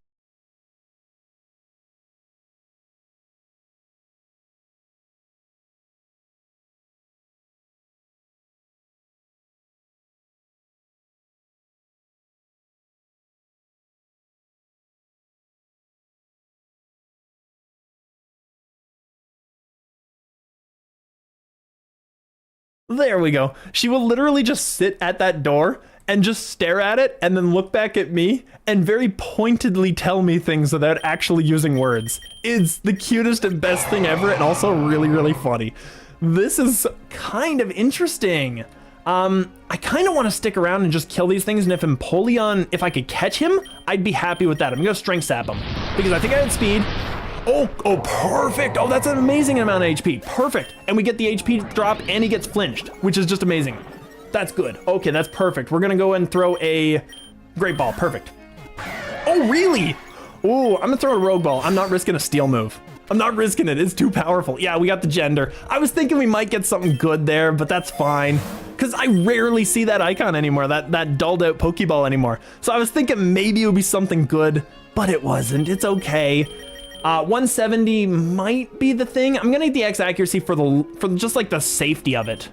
There we go. She will literally just sit at that door and just stare at it and then look back at me and very pointedly tell me things without actually using words. It's the cutest and best thing ever and also really, really funny. This is kind of interesting. I kind of want to stick around and just kill these things, and if Empoleon, if I could catch him, I'd be happy with that. I'm gonna Strength Sap him because I think I had speed. Oh, perfect. Oh, that's an amazing amount of HP. Perfect. And we get the HP drop and he gets flinched, which is just amazing. That's good. Okay, that's perfect. We're gonna go and throw a Great Ball. Perfect. Oh, really? Oh, I'm gonna throw a Rogue Ball. I'm not risking a Steel move. I'm not risking it. It's too powerful. Yeah, we got the Gender. I was thinking we might get something good there, but that's fine. because I rarely see that icon anymore, that dulled out Pokeball anymore. So I was thinking maybe it would be something good, but it wasn't. It's okay. 170 might be the thing. I'm gonna need the X accuracy for just like the safety of it.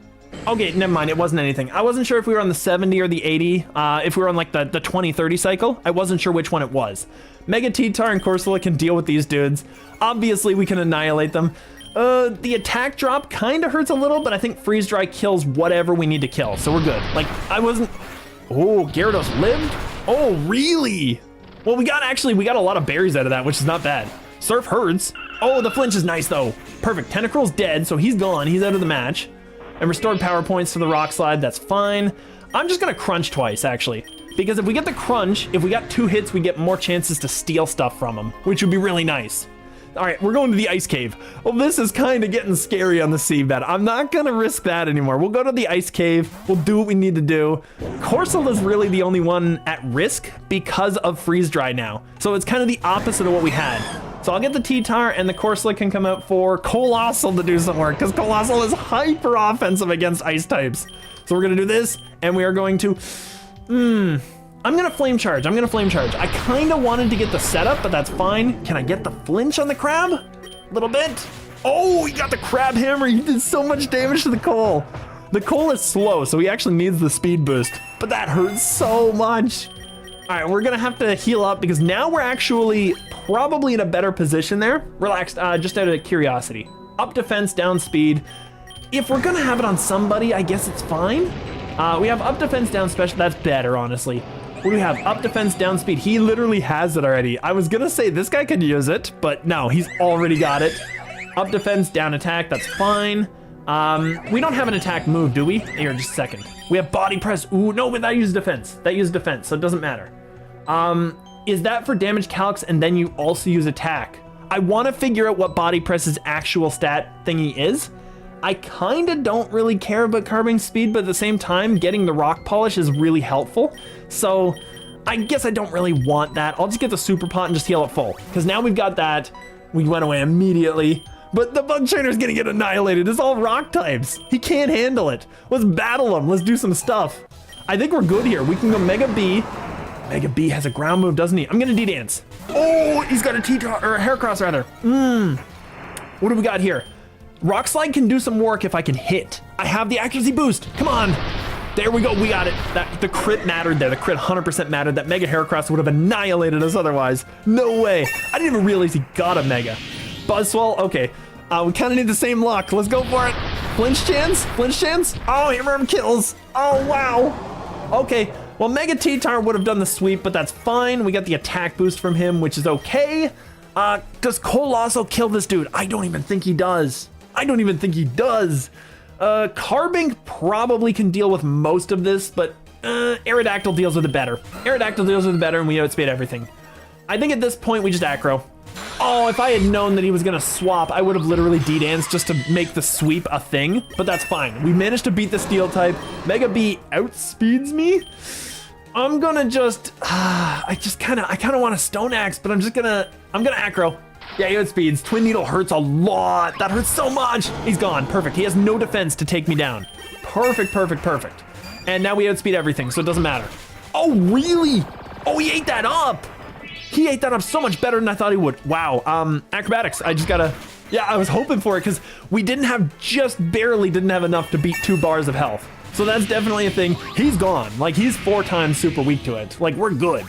Okay, never mind, it wasn't anything. I wasn't sure if we were on the 70 or the 80, if we were on like the 20-30 cycle. I wasn't sure which one it was. Mega T-Tar and Corsola can deal with these dudes. Obviously, we can annihilate them. The attack drop kind of hurts a little, but I think Freeze Dry kills whatever we need to kill, so we're good. Like, I wasn't... Oh, Gyarados lived? Oh, really? Well, we got a lot of berries out of that, which is not bad. Surf hurts. Oh, the flinch is nice, though. Perfect. Tentacruel's dead, so he's gone. He's out of the match. And restored power points to the Rock Slide. That's fine. I'm just going to crunch twice, actually. Because if we get the crunch, if we got 2 hits, we get more chances to steal stuff from him, which would be really nice. All right, we're going to the Ice Cave. Well, this is kind of getting scary on the seabed. I'm not going to risk that anymore. We'll go to the Ice Cave. We'll do what we need to do. Corsola is really the only one at risk because of Freeze Dry now. So it's kind of the opposite of what we had. So I'll get the T-Tar, and the Corsola can come out for Colossal to do some work, because Colossal is hyper offensive against ice types. So we're going to do this, and we are going to... I'm going to Flame Charge. I kind of wanted to get the setup, but that's fine. Can I get the flinch on the crab? A little bit. Oh, he got the crab hammer. He did so much damage to the coal. The coal is slow, so he actually needs the speed boost, but that hurts so much. All right, we're gonna have to heal up because now we're actually probably in a better position there. Relaxed, just out of curiosity. Up defense, down speed. If we're gonna have it on somebody, I guess it's fine. We have up defense, down special. That's better, honestly. What do we have? Up defense, down speed. He literally has it already. I was gonna say this guy could use it, but no, he's already got it. Up defense, down attack. That's fine. We don't have an attack move, do we? Here, just a second. We have body press. Ooh, no, but that uses defense. So it doesn't matter. Is that for damage calcs and then you also use attack? I want to figure out what body press's actual stat thingy is. I kind of don't really care about carbine speed, but at the same time, getting the rock polish is really helpful. So I guess I don't really want that. I'll just get the super pot and just heal it full. Because now we've got that. We went away immediately. But the bug trainer's gonna get annihilated. It's all rock types. He can't handle it. Let's battle him. Let's do some stuff. I think we're good here. We can go Mega B. Mega B has a ground move, doesn't he? I'm gonna D-dance. Oh, he's got a T-Tar, or a Heracross rather. What do we got here? Rock Slide can do some work if I can hit. I have the accuracy boost. Come on. There we go. We got it. The crit mattered there. The crit 100% mattered. That Mega Heracross would have annihilated us otherwise. No way. I didn't even realize he got a Mega. Buzzswell. Okay. We kind of need the same luck. Let's go for it. Flinch chance. Flinch chance. Oh, Hammer kills. Oh, wow. Okay. Well, Mega T-Tar would have done the sweep, but that's fine. We got the attack boost from him, which is okay. Does Colossal kill this dude? I don't even think he does. Carbink probably can deal with most of this, but Aerodactyl deals with it better. And we outspeed everything. I think at this point we just aggro. Oh, if I had known that he was gonna swap, I would have literally D-danced just to make the sweep a thing, but that's fine. We managed to beat the steel type. Mega B outspeeds me. I'm gonna just, I kind of want a Stone Axe, but I'm gonna aggro. Yeah, he outspeeds. Twin Needle hurts a lot. That hurts so much. He's gone. Perfect. He has no defense to take me down. Perfect. And now we outspeed everything, so it doesn't matter. Oh, really? Oh, he ate that up. He ate that up so much better than I thought he would. Wow. Acrobatics. I just gotta... Yeah, I was hoping for it because we just barely didn't have enough to beat 2 bars of health. So that's definitely a thing. He's gone. Like, he's 4 times super weak to it. Like, we're good.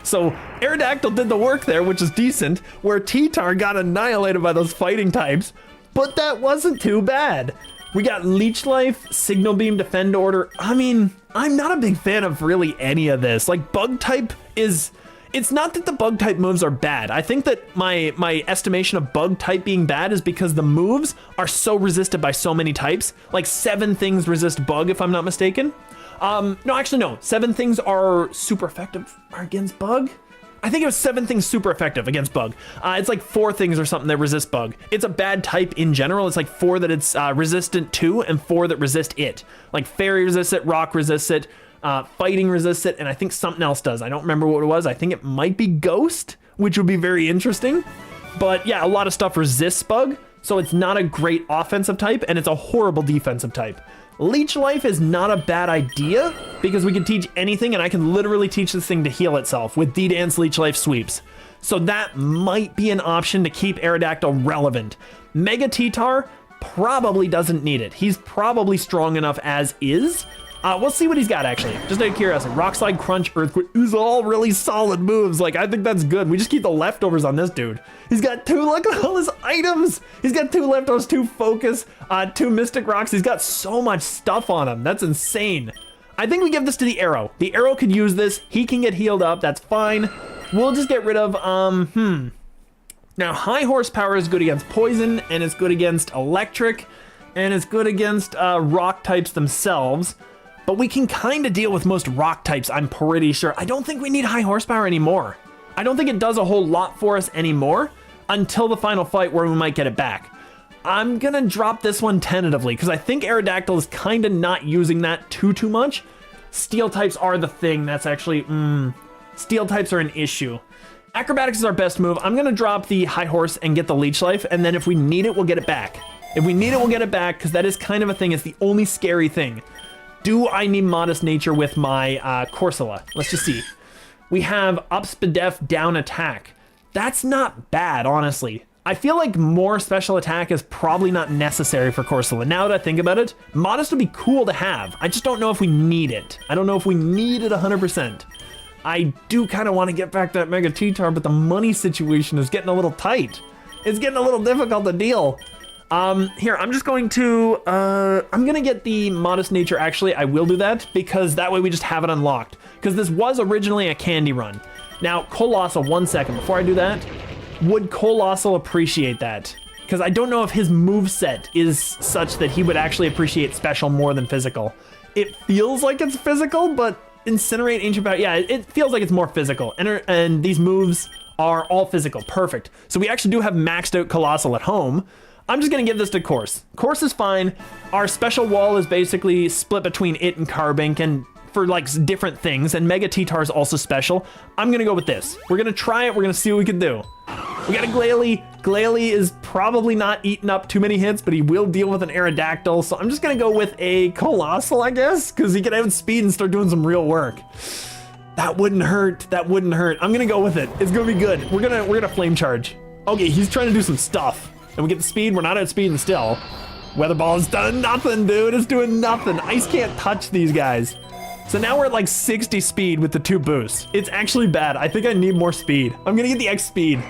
So Aerodactyl did the work there, which is decent, where T-Tar got annihilated by those fighting types, but that wasn't too bad. We got Leech Life, Signal Beam, Defend Order. I mean, I'm not a big fan of really any of this. Like, Bug type is... It's not that the Bug type moves are bad. I think that my estimation of Bug type being bad is because the moves are so resisted by so many types. Like 7 things resist Bug, if I'm not mistaken. No, actually, no. 7 things are super effective against Bug. I think it was 7 things super effective against Bug. It's like 4 things or something that resist Bug. It's a bad type in general. It's like 4 that it's resistant to and 4 that resist it. Like Fairy resists it, Rock resists it, Fighting resists it, and I think something else does. I don't remember what it was. I think it might be Ghost, which would be very interesting. But yeah, a lot of stuff resists Bug, so it's not a great offensive type, and it's a horrible defensive type. Leech Life is not a bad idea because we can teach anything, and I can literally teach this thing to heal itself with D-Dance Leech Life sweeps. So that might be an option to keep Aerodactyl relevant. Mega T-Tar probably doesn't need it. He's probably strong enough as is. We'll see what he's got, actually. Just out of curiosity. Rock Slide, Crunch, Earthquake. These are all really solid moves. Like, I think that's good. We just keep the leftovers on this dude. He's got 2, look at all his items. He's got 2 leftovers, 2 Focus, 2 Mystic Rocks. He's got so much stuff on him. That's insane. I think we give this to the Arrow. The Arrow could use this. He can get healed up. That's fine. We'll just get rid of, Now, High Horsepower is good against Poison, and it's good against Electric, and it's good against Rock types themselves. But we can kind of deal with most rock types, I'm pretty sure. I don't think we need High Horsepower anymore. I don't think it does a whole lot for us anymore until the final fight where we might get it back. I'm gonna drop this one tentatively because I think Aerodactyl is kind of not using that too much. Steel types are the thing that's actually, Steel types are an issue. Acrobatics is our best move. I'm gonna drop the High Horse and get the Leech Life, and then if we need it, we'll get it back. If we need it, we'll get it back because that is kind of a thing. It's the only scary thing. Do I need Modest Nature with my Corsola? Let's just see. We have up Spadef, down attack. That's not bad, honestly. I feel like more special attack is probably not necessary for Corsola. Now that I think about it, Modest would be cool to have. I just don't know if we need it. I don't know if we need it 100%. I do kind of want to get back that Mega T-Tar, but the money situation is getting a little tight. It's getting a little difficult to deal. Here, I'm just going to, I'm gonna get the Modest Nature, actually. I will do that, because that way we just have it unlocked. Because this was originally a candy run. Now, Colossal, 1 second, before I do that, would Colossal appreciate that? Because I don't know if his moveset is such that he would actually appreciate special more than physical. It feels like it's physical, but Incinerate, Ancient Power, yeah, it feels like it's more physical. And these moves are all physical, perfect. So we actually do have maxed out Colossal at home. I'm just gonna give this to Course. Course is fine. Our special wall is basically split between it and Carbink and for like different things, and Mega T-Tar is also special. I'm gonna go with this. We're gonna try it, we're gonna see what we can do. We got a Glalie. Glalie is probably not eating up too many hits, but he will deal with an Aerodactyl, so I'm just gonna go with a Colossal, I guess, because he can outspeed and start doing some real work. That wouldn't hurt, that wouldn't hurt. I'm gonna go with it. It's gonna be good. We're gonna Flame Charge. Okay, he's trying to do some stuff. And we get the speed, we're not outspeeding still. Weather Ball has done nothing, dude. It's doing nothing. Ice can't touch these guys. So now we're at like 60 speed with the 2 boosts. It's actually bad. I think I need more speed. I'm gonna get the X speed.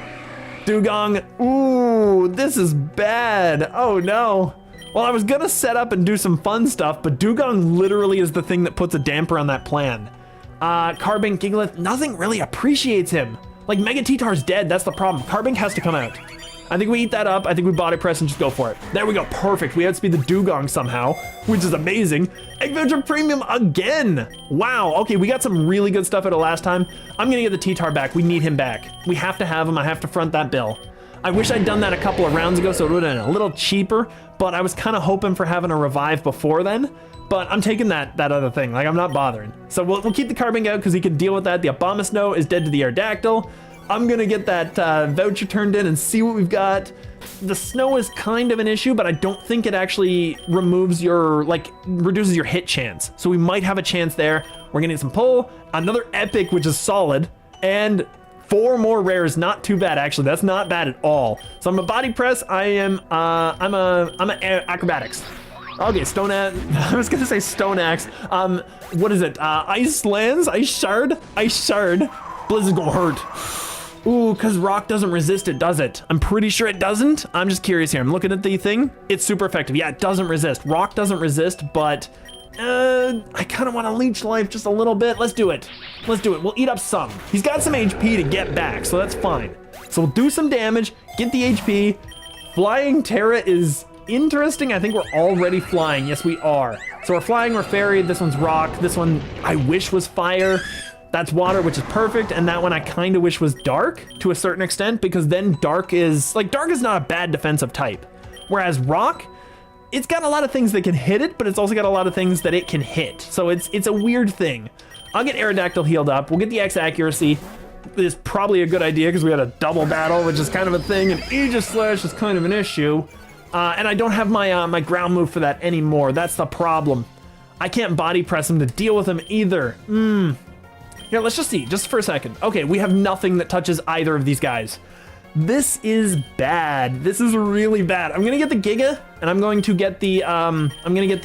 Dugong, ooh, this is bad. Oh no. Well, I was gonna set up and do some fun stuff, but Dugong literally is the thing that puts a damper on that plan. Carbink, Gigalith, nothing really appreciates him. Like Mega T-Tar's dead, that's the problem. Carbink has to come out. I think we eat that up. I think we body press and just go for it. There we go, perfect. We outspeed the Dugong somehow, which is amazing. Adventure Premium again. Wow, okay, we got some really good stuff out of last time. I'm gonna get the T-Tar back. We need him back. We have to have him. I have to front that bill. I wish I'd done that a couple of rounds ago so it would have been a little cheaper, but I was kind of hoping for having a revive before then. But I'm taking that other thing. Like, I'm not bothering. So we'll keep the Carbink out because he can deal with that. The Abomasnow is dead to the Aerodactyl. I'm gonna get that voucher turned in and see what we've got. The snow is kind of an issue, but I don't think it actually removes your, like, reduces your hit chance. So we might have a chance there. We're gonna get some pull, another epic, which is solid, and 4 more rares. Not too bad, actually. That's not bad at all. So I'm a body press. I'm a acrobatics. Okay, Stone Axe. I was gonna say Stone Axe. What is it? Ice Lands? Ice Shard? Ice Shard. Blizzard's gonna hurt. Ooh, because Rock doesn't resist it, does it? I'm pretty sure it doesn't. I'm just curious here. I'm looking at the thing. It's super effective. Yeah, it doesn't resist. Rock doesn't resist, but I kind of want to leech life just a little bit. Let's do it. Let's do it. We'll eat up some. He's got some HP to get back, so that's fine. So we'll do some damage, get the HP. Flying Terra is interesting. I think we're already flying. Yes, we are. So we're flying, we're fairy. This one's rock. This one I wish was fire. That's water, which is perfect, and that one I kind of wish was dark to a certain extent, because then dark is not a bad defensive type. Whereas rock, it's got a lot of things that can hit it, but it's also got a lot of things that it can hit. So it's a weird thing. I'll get Aerodactyl healed up. We'll get the X accuracy. It's probably a good idea because we had a double battle, which is kind of a thing, and Aegis Slash is kind of an issue. And I don't have my my ground move for that anymore. That's the problem. I can't body press him to deal with him either. Here, let's just see, just for a second. Okay, we have nothing that touches either of these guys. This is bad. This is really bad. I'm gonna get the Giga, and I'm going to get the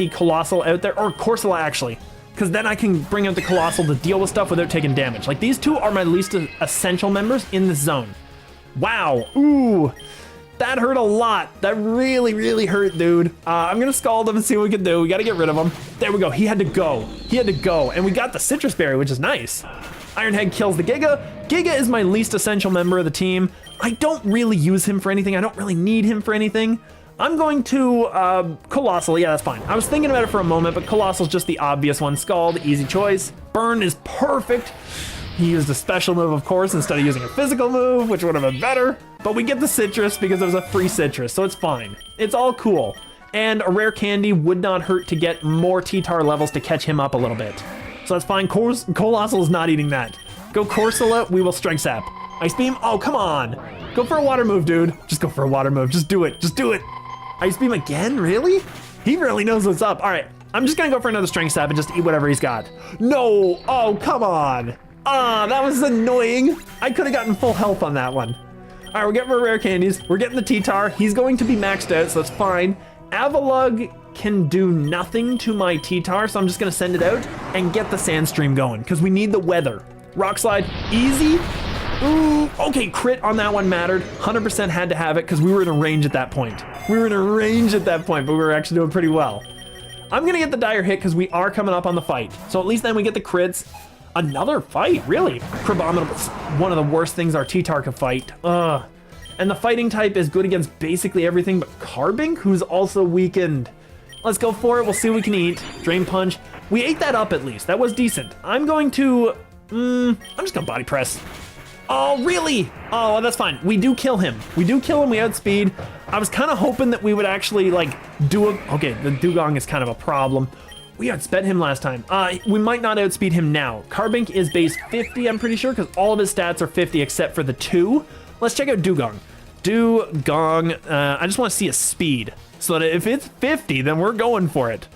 Colossal out there, or Corsola actually, because then I can bring out the Colossal to deal with stuff without taking damage. Like, these two are my least essential members in this zone. Wow, ooh, that hurt a lot. That really, really hurt, dude. I'm gonna scald him and see what we can do. We gotta get rid of him. There we go, he had to go. He had to go, and we got the Citrus Berry, which is nice. Ironhead kills the Giga. Giga is my least essential member of the team. I don't really use him for anything. I don't really need him for anything. I'm going to Colossal. Yeah, that's fine. I was thinking about it for a moment, but Colossal's just the obvious one. Scald, easy choice. Burn is perfect. He used a special move, of course, instead of using a physical move, which would have been better. But we get the Citrus because it was a free Citrus, so it's fine. It's all cool. And a rare candy would not hurt to get more T-Tar levels to catch him up a little bit. So that's fine. Colossal is not eating that. Go Corsola, we will Strength Sap. Ice Beam, oh, come on. Go for a water move, dude. Just go for a water move. Just do it. Just do it. Ice Beam again? Really? He really knows what's up. All right, I'm just gonna go for another Strength Sap and just eat whatever he's got. No, oh, come on. Ah, that was annoying. I could have gotten full health on that one. All right, we're getting our rare candies. We're getting the T-Tar. He's going to be maxed out, so that's fine. Avalugg can do nothing to my T-Tar, so I'm just gonna send it out and get the Sandstream going, because we need the weather. Rock Slide, easy. Ooh, okay, crit on that one mattered. 100% had to have it, because we were in a range at that point. We were in a range at that point, but we were actually doing pretty well. I'm gonna get the Dire hit, because we are coming up on the fight. So at least then we get the crits. Another fight, really? Crabominable's one of the worst things our T-Tar can fight. And the fighting type is good against basically everything but Carbink, who's also weakened. Let's go for it, we'll see what we can eat. Drain Punch. We ate that up at least, that was decent. I'm going to, I'm just gonna body press. Oh, really? Oh, that's fine. We do kill him. We outspeed. I was kind of hoping that we would actually like do a, okay, the Dugong is kind of a problem. We outsped him last time. We might not outspeed him now. Carbink is base 50, I'm pretty sure, because all of his stats are 50 except for the 2. Let's check out Dugong. Dugong, I just want to see his speed. So that if it's 50, then we're going for it.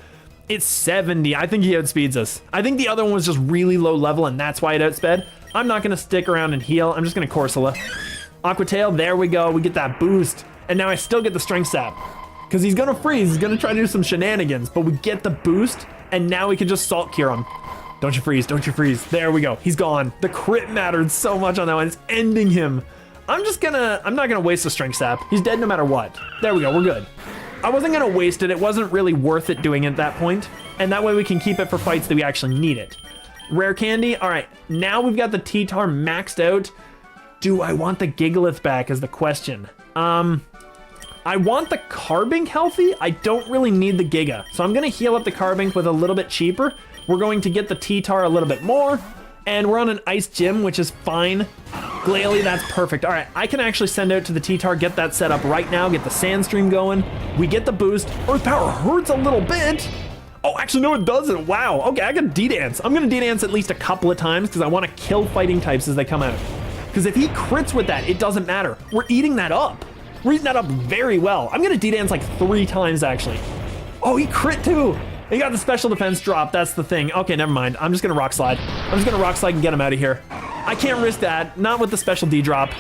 It's 70, I think he outspeeds us. I think the other one was just really low level and that's why it outsped. I'm not gonna stick around and heal, I'm just gonna Corsola. Aqua Tail, there we go, we get that boost. And now I still get the Strength Sap. Because he's gonna freeze, he's gonna try to do some shenanigans, but we get the boost, and now we can just Salt Cure him. Don't you freeze, don't you freeze. There we go, he's gone. The crit mattered so much on that one, it's ending him. I'm not gonna waste the Strength Sap. He's dead no matter what. There we go, we're good. I wasn't gonna waste it, it wasn't really worth it doing it at that point, and that way we can keep it for fights that we actually need it. Rare candy, all right, now we've got the T-Tar maxed out. Do I want the Gigalith back is the question. I want the Carbink healthy. I don't really need the Giga. So I'm gonna heal up the Carbink with a little bit cheaper. We're going to get the T-Tar a little bit more. And we're on an Ice Gym, which is fine. Glalie, that's perfect. All right, I can actually send out to the T-Tar, get that set up right now, get the Sandstream going. We get the boost. Earth Power hurts a little bit. Oh, actually, no, it doesn't. Wow. Okay, I can D-Dance. I'm gonna D-Dance at least a couple of times because I want to kill fighting types as they come out. Because if he crits with that, it doesn't matter. We're eating that up. We're eating that up very well. I'm gonna D-Dance like 3 times, actually. Oh, he crit too. He got the special defense drop, that's the thing. Okay, never mind. I'm just gonna Rock Slide. I'm just gonna Rock Slide and get him out of here. I can't risk that, not with the special D drop.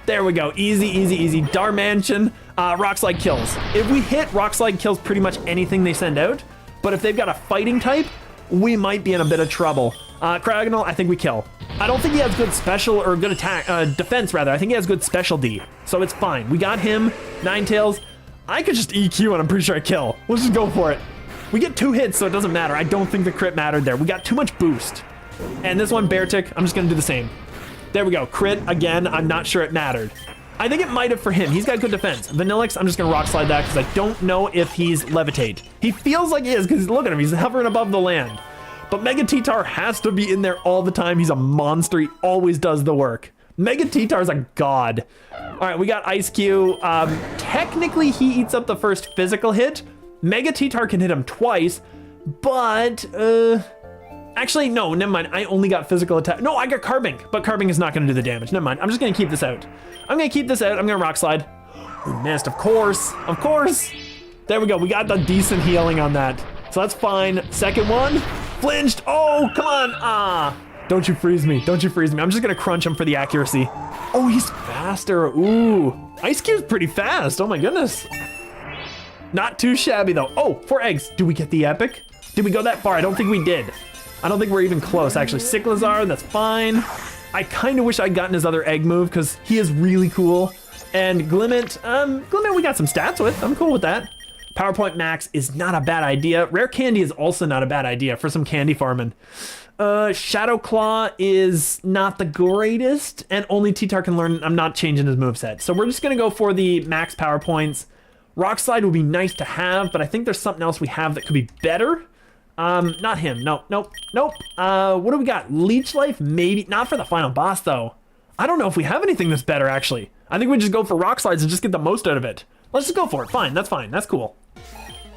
There we go, easy, easy, easy. Darmansion, Rock Slide kills. If we hit, Rock Slide kills pretty much anything they send out. But if they've got a fighting type, we might be in a bit of trouble. Cragnole, I think we kill. I don't think he has good special or good attack, defense rather. I think he has good special D, so it's fine. We got him, Ninetales. I could just EQ and I'm pretty sure I kill. Let's just go for it. We get 2 hits, so it doesn't matter. I don't think the crit mattered there. We got too much boost. And this one, Beartic, I'm just gonna do the same. There we go, crit again. I'm not sure it mattered. I think it might have for him. He's got good defense. Vanillix, I'm just gonna Rock Slide that because I don't know if he's Levitate. He feels like he is because look at him, he's hovering above the land. But Mega T-Tar has to be in there all the time. He's a monster. He always does the work. Mega T-Tar's a god. All right, we got Ice Cube. Technically, he eats up the first physical hit. Mega T-Tar can hit him twice, but actually, no, never mind. I only got physical attack. No, I got Carbink, but Carbink is not going to do the damage. Never mind. I'm just going to keep this out. I'm going to keep this out. I'm going to Rock Slide. We missed, of course. Of course. There we go. We got the decent healing on that. So that's fine. Second one. Flinched. Oh, come on. Ah. Don't you freeze me. Don't you freeze me. I'm just going to crunch him for the accuracy. Oh, he's faster. Ooh. Ice Cube's pretty fast. Oh, my goodness. Not too shabby, though. Oh, 4 eggs. Do we get the epic? Did we go that far? I don't think we did. I don't think we're even close, actually. Cyclizar, that's fine. I kind of wish I'd gotten his other egg move because he is really cool. And Glimmet, we got some stats with. I'm cool with that. PowerPoint Max is not a bad idea. Rare Candy is also not a bad idea for some candy farming. Shadow Claw is not the greatest, and only T-Tar can learn. I'm not changing his moveset. So we're just going to go for the max PowerPoints. Rock Slide would be nice to have, but I think there's something else we have that could be better. Not him. Nope. What do we got? Leech Life? Maybe. Not for the final boss, though. I don't know if we have anything that's better, actually. I think we just go for Rock Slides and just get the most out of it. Let's just go for it. Fine. That's cool.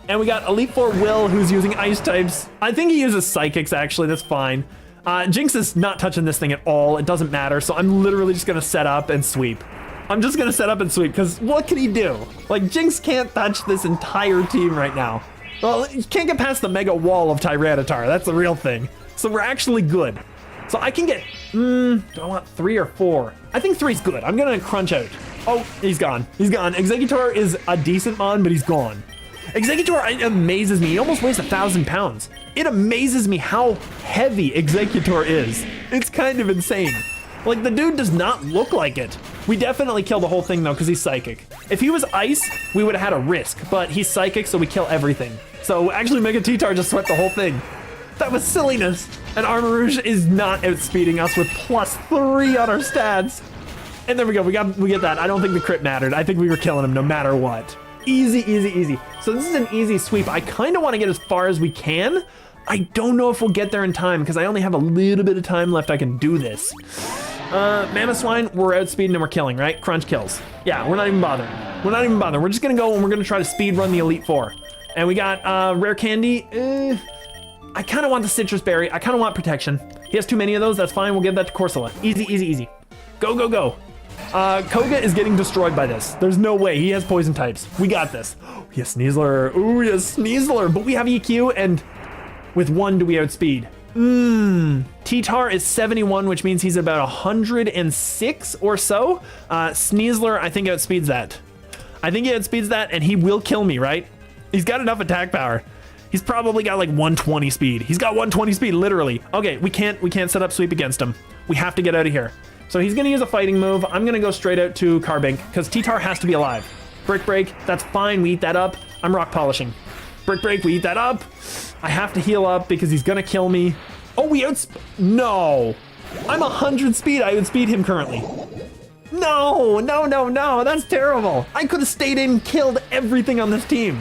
And we got Elite Four Will, who's using Ice types. I think he uses Psychics, actually. That's fine. Jinx is not touching this thing at all. It doesn't matter. So I'm literally just going to set up and sweep. I'm just going to set up and sweep, because what can he do? Like, Jinx can't touch this entire team right now. Well, you can't get past the mega wall of Tyranitar. That's the real thing. So we're actually good. So I can get, do I want 3 or 4? I think 3's good. I'm going to crunch out. Oh, he's gone. He's gone. Executor is a decent mon, but he's gone. Executor amazes me. He almost weighs 1,000 pounds. It amazes me how heavy Executor is. It's kind of insane. Like, the dude does not look like it. We definitely kill the whole thing, though, because he's Psychic. If he was Ice, we would have had a risk, but he's Psychic, so we kill everything. So, actually, Mega T-Tar just swept the whole thing. That was silliness. And Armarouge is not outspeeding us with +3 on our stats. And there we go. We get that. I don't think the crit mattered. I think we were killing him no matter what. Easy, easy, easy. So this is an easy sweep. I kind of want to get as far as we can. I don't know if we'll get there in time because I only have a little bit of time left I can do this. Mamoswine, we're outspeeding and we're killing, right? Crunch kills. Yeah, we're not even bothering. We're just going to go and we're going to try to speed run the Elite Four. And we got Rare Candy. I kind of want the Citrus Berry. I kind of want Protection. He has too many of those. That's fine. We'll give that to Corsola. Easy, easy, easy. Go, go, go. Koga is getting destroyed by this. There's no way. He has poison types. We got this. He has Sneasler. Ooh, he has Sneasler. But we have EQ, and with 1 do we outspeed. T-Tar is 71, which means he's about 106 or so. Sneasler, I think outspeeds that. And he will kill me, right? He's got enough attack power. He's probably got like 120 speed. He's got 120 speed, literally. Okay, we can't set up sweep against him. We have to get out of here. So he's gonna use a fighting move. I'm gonna go straight out to Carbink because T-Tar has to be alive. Brick Break, that's fine, we eat that up. I'm rock polishing. Brick Break, we eat that up. I have to heal up because he's gonna kill me. Oh, no. I'm 100 speed, I outspeed him currently. No, that's terrible. I could have stayed in, killed everything on this team.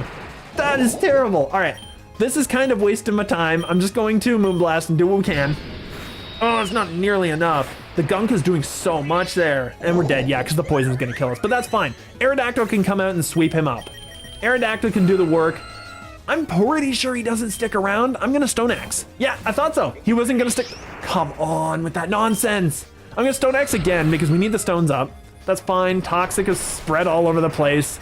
That is terrible. All right, this is kind of wasting my time. I'm just going to Moonblast and do what we can. Oh, it's not nearly enough. The gunk is doing so much there. And we're dead, yeah, because the poison's gonna kill us. But that's fine. Aerodactyl can come out and sweep him up. Aerodactyl can do the work. I'm pretty sure he doesn't stick around. I'm gonna Stone Axe. Yeah, I thought so. He wasn't gonna stick. Come on with that nonsense. I'm gonna Stone Axe again because we need the stones up. That's fine. Toxic is spread all over the place.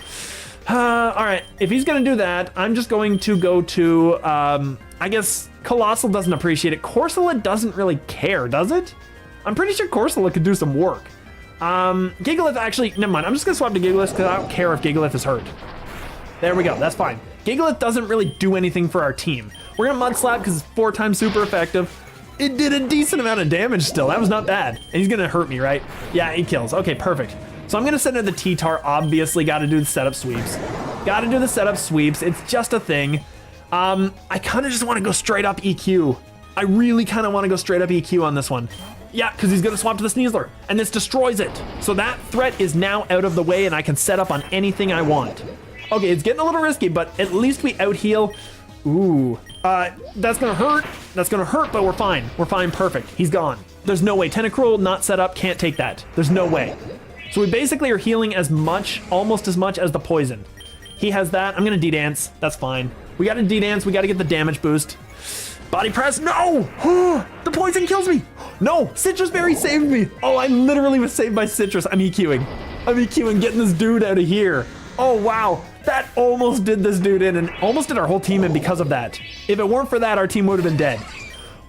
All right, if he's gonna do that, I'm just going to go to, I guess Colossal doesn't appreciate it. Corsola doesn't really care, does it? I'm pretty sure Corsola could do some work. Gigalith, actually, never mind. I'm just gonna swap to Gigalith because I don't care if Gigalith is hurt. There we go, that's fine. Gigalith doesn't really do anything for our team. We're gonna Mud Slap because it's 4 times super effective. It did a decent amount of damage still. That was not bad. And he's gonna hurt me, right? Yeah, he kills. Okay, perfect. So I'm gonna send in the T-Tar. Obviously, gotta do the setup sweeps. It's just a thing. I kind of just want to go straight up EQ. I really kind of want to go straight up EQ on this one. Yeah, because he's gonna swap to the Sneasler, and this destroys it. So that threat is now out of the way, and I can set up on anything I want. Okay, it's getting a little risky, but at least we out heal. Ooh, that's gonna hurt. But we're fine. Perfect. He's gone. There's no way. Tentacruel not set up, can't take that. There's no way. So we basically are healing as much, almost as much as the poison. He has that. I'm gonna D-Dance. That's fine. We gotta D-Dance. We gotta get the damage boost. Body press. No! The poison kills me. No! Citrus Berry saved me. Oh, I literally was saved by Citrus. I'm EQing. I'm EQing getting this dude out of here. Oh, wow. That almost did this dude in and almost did our whole team in because of that. If it weren't for that, our team would have been dead.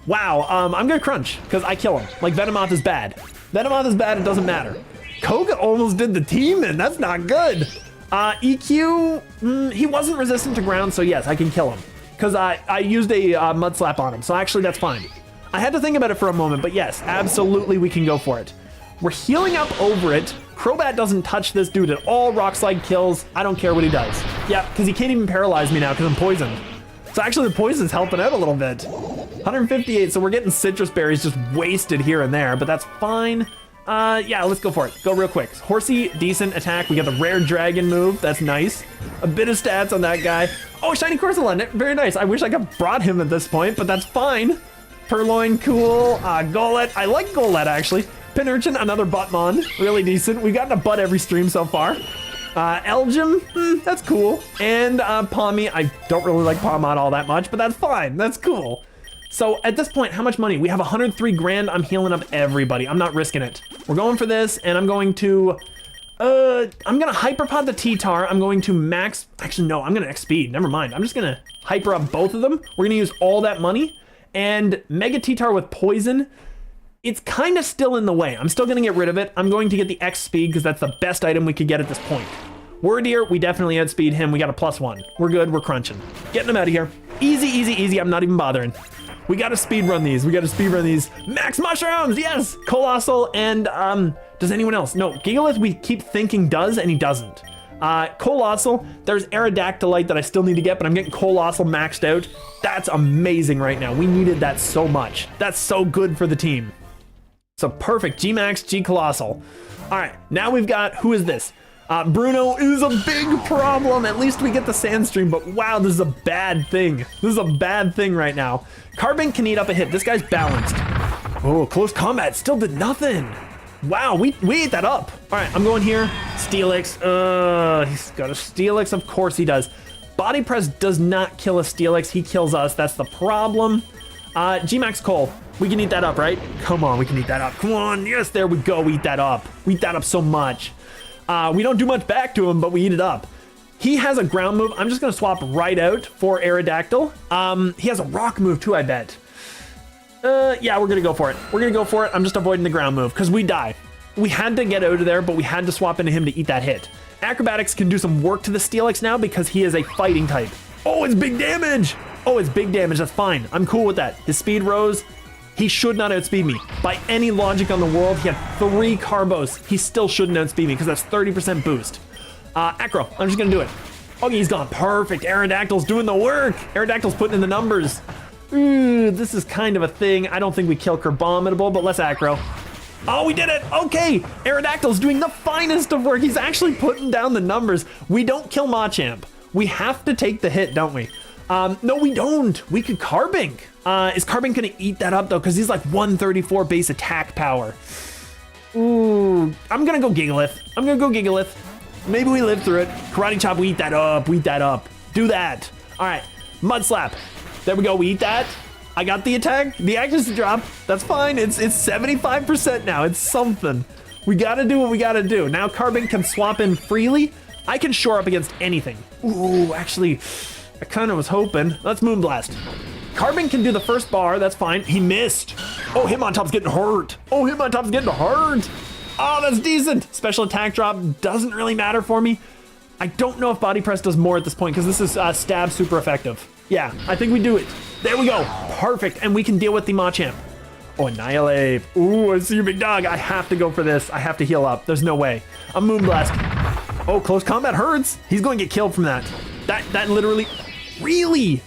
Wow, I'm gonna crunch because I kill him. Like, Venomoth is bad. Venomoth is bad, it doesn't matter. Koga almost did the team in, that's not good. EQ, he wasn't resistant to ground, so yes, I can kill him. Because I used a mud slap on him, so actually that's fine. I had to think about it for a moment, but yes, absolutely we can go for it. We're healing up over it. Crobat doesn't touch this dude at all. Rock Slide kills. I don't care what he does. Yeah, because he can't even paralyze me now because I'm poisoned. So actually the poison's helping out a little bit. 158, so we're getting citrus berries just wasted here and there, but that's fine. Yeah, let's go for it. Go real quick. Horsey, decent attack. We got the rare dragon move. That's nice. A bit of stats on that guy. Oh, shiny Corsola. Very nice. I wish I could have brought him at this point, but that's fine. Purloin, cool. Golett. I like Golett, actually. Pinurchin, another Buttmon. Really decent. We've gotten a butt every stream so far. Elgin, that's cool. And Pawmi. I don't really like Pawmon all that much, but that's fine. That's cool. So at this point, how much money? We have 103 grand. I'm healing up everybody. I'm not risking it. We're going for this, and I'm going to, I'm gonna Hyperpod the T-Tar. I'm going to max, actually no, I'm gonna X-Speed. Never mind. I'm just gonna Hyper up both of them. We're gonna use all that money, and Mega T-Tar with Poison. It's kind of still in the way. I'm still gonna get rid of it. I'm going to get the X-Speed because that's the best item we could get at this point. Wordier, we definitely outspeed him. We got a +1. We're good, we're crunching. Getting him out of here. Easy, easy, easy. I'm not even bothering. We gotta speed run these. We gotta speed run these. Max mushrooms, yes! Colossal and, does anyone else? No, Gigalith we keep thinking does and he doesn't. Colossal, there's Aerodactylite that I still need to get, but I'm getting Colossal maxed out. That's amazing right now. We needed that so much. That's so good for the team. So perfect, G-Max, G-Colossal. All right, now we've got, who is this? Bruno is a big problem. At least we get the Sandstream, but wow, this is a bad thing. This is a bad thing right now. Carbink can eat up a hit. This guy's balanced. Oh, close combat still did nothing. Wow, we ate that up. All right, I'm going here. Steelix. He's got a Steelix. Of course he does. Body Press does not kill a Steelix. He kills us. That's the problem. G-Max Cole. We can eat that up, right? Come on, we can eat that up. Come on. Yes, there we go. We eat that up. We eat that up so much. We don't do much back to him, but we eat it up. He has a ground move. I'm just going to swap right out for Aerodactyl. He has a rock move too, I bet. Yeah, we're going to go for it. We're going to go for it. I'm just avoiding the ground move because we die. We had to get out of there, but we had to swap into him to eat that hit. Acrobatics can do some work to the Steelix now because he is a fighting type. Oh, it's big damage. Oh, it's big damage. That's fine. I'm cool with that. His speed rose. He should not outspeed me. By any logic on the world, he had 3 Carbos. He still shouldn't outspeed me because that's 30% boost. Acro, I'm just gonna do it. Okay, he's gone. Perfect. Aerodactyl's doing the work. Aerodactyl's putting in the numbers. Ooh, this is kind of a thing. I don't think we kill Crabominable, but let's Acro. Oh, we did it. Okay, Aerodactyl's doing the finest of work. He's actually putting down the numbers. We don't kill Machamp. We have to take the hit, don't we? No, we don't. We could Carbink. Is Carbink gonna eat that up though? Because he's like 134 base attack power. Ooh, I'm gonna go Gigalith. I'm gonna go Gigalith. Maybe we live through it. Karate Chop, we eat that up. We eat that up. Do that. All right, Mud Slap. There we go. We eat that. I got the attack. The accuracy drop. That's fine. It's 75% now. It's something. We gotta do what we gotta do. Now Carbink can swap in freely. I can shore up against anything. Ooh, actually, I kind of was hoping. Let's Moonblast. Carbink can do the first bar, that's fine. He missed. Oh, Hitmontop's getting hurt. Oh, Hitmontop's getting hurt. Oh, that's decent. Special attack drop doesn't really matter for me. I don't know if Body Press does more at this point because this is stab super effective. Yeah, I think we do it. There we go. Perfect. And we can deal with the Machamp. Oh, Annihilate. Ooh, I see you, big dog. I have to go for this. I have to heal up. There's no way. A Moonblast. Oh, close combat hurts. He's going to get killed from that. That literally... Really?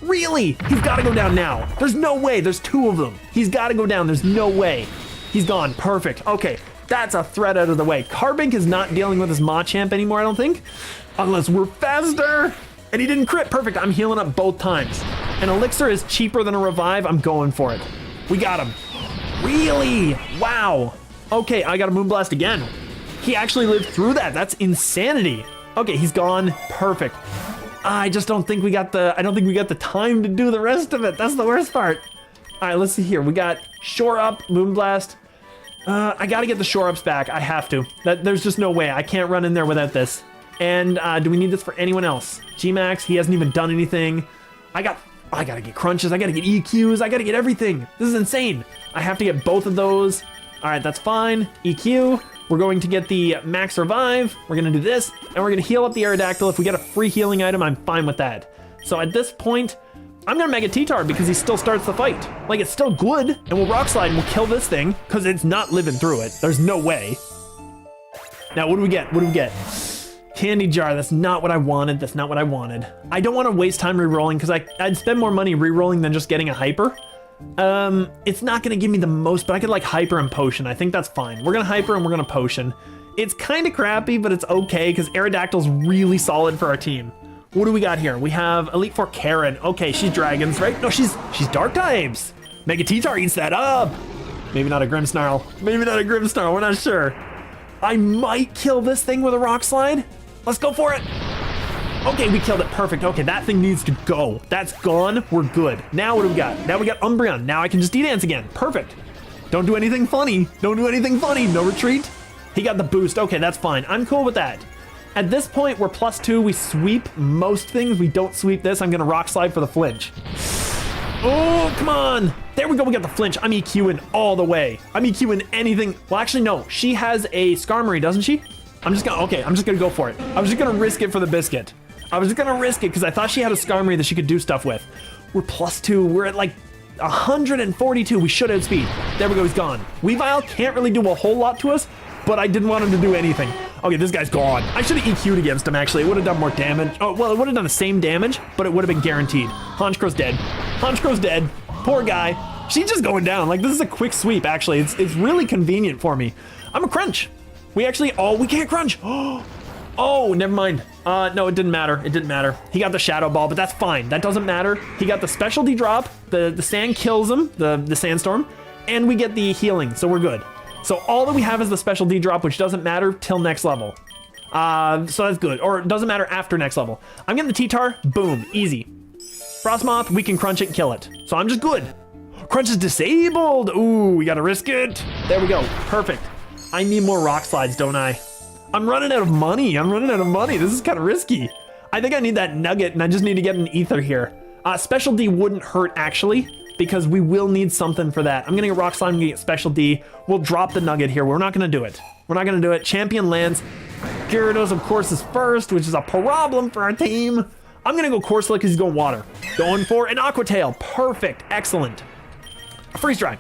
Really? He's got to go down now. There's no way. There's 2 of them. He's got to go down. There's no way. He's gone. Perfect. Okay, that's a threat out of the way. Carbink is not dealing with his Machamp anymore, I don't think. Unless we're faster. And he didn't crit. Perfect. I'm healing up both times. An Elixir is cheaper than a Revive. I'm going for it. We got him. Really? Wow. Okay, I got a Moonblast again. He actually lived through that. That's insanity. Okay, he's gone. Perfect. I just don't think we got the time to do the rest of it. That's the worst part. All right, let's see here. We got Shore Up, Moonblast. I gotta get the shore ups back. I have to. There's just no way. I can't run in there without this. And do we need this for anyone else? G-Max, he hasn't even done anything. I gotta get crunches. I gotta get EQs. I gotta get everything. This is insane. I have to get both of those. All right, that's fine. EQ. We're going to get the max revive. We're gonna do this, and we're gonna heal up the Aerodactyl. If we get a free healing item, I'm fine with that. So at this point, I'm gonna Mega T-Tar because he still starts the fight. Like, it's still good, and we'll Rock Slide and we'll kill this thing because it's not living through it. There's no way. Now, what do we get? What do we get? Candy jar. That's not what I wanted. That's not what I wanted. I don't want to waste time re-rolling because I'd spend more money re-rolling than just getting a hyper. It's not gonna give me the most, but I could like hyper and potion. I think that's fine. We're gonna hyper and we're gonna potion. It's kind of crappy, but it's okay because Aerodactyl's really solid for our team. What do we got here? We have Elite Four Karen. Okay, she's dragons, right? No, she's dark types. Mega T-Tar eats that up. Maybe not a Grimmsnarl. Maybe not a Grimmsnarl. We're not sure. I might kill this thing with a Rock Slide. Let's go for it. Okay, we killed it. Perfect. Okay, that thing needs to go. That's gone. We're good. Now what do we got? Now we got Umbreon. Now I can just D-Dance again. Perfect. Don't do anything funny. Don't do anything funny. No retreat. He got the boost. Okay, that's fine. I'm cool with that. At this point, we're +2. We sweep most things. We don't sweep this. I'm going to Rock Slide for the flinch. Oh, come on. There we go. We got the flinch. I'm EQing all the way. I'm EQing anything. Well, actually, no. She has a Skarmory, doesn't she? I'm just going to go for it. I was just going to risk it for the biscuit. I was just going to risk it because I thought she had a Skarmory that she could do stuff with. We're +2. We're at like 142. We should outspeed. There we go. He's gone. Weavile can't really do a whole lot to us, but I didn't want him to do anything. Okay, this guy's gone. I should have EQ'd against him, actually. It would have done more damage. Oh, well, it would have done the same damage, but it would have been guaranteed. Honchkro's dead. Honchkro's dead. Poor guy. She's just going down. Like, this is a quick sweep, actually. It's really convenient for me. I'm a crunch. We actually, oh, we can't crunch. Oh, never mind. No, it didn't matter. It didn't matter. He got the Shadow Ball, but that's fine. That doesn't matter. He got the specialty drop. The sand kills him, the sandstorm, and we get the healing, so we're good. So all that we have is the special D drop, which doesn't matter till next level. So that's good. Or it doesn't matter after next level. I'm getting the T-Tar. Boom. Easy. Frostmoth, we can crunch it and kill it. So I'm just good. Crunch is disabled. Ooh, we gotta risk it. There we go. Perfect. I need more Rock Slides, don't I? I'm running out of money. This is kind of risky. I think I need that nugget, and I just need to get an ether here. Special D wouldn't hurt, actually, because we will need something for that. I'm gonna get Rock Slide, I'm gonna get Special D. We'll drop the nugget here. We're not gonna do it. We're not gonna do it. Champion lands. Gyarados, of course, is first, which is a problem for our team. I'm gonna go Corsola because he's going water. Going for an Aqua Tail. Perfect. Excellent. Freeze Dry.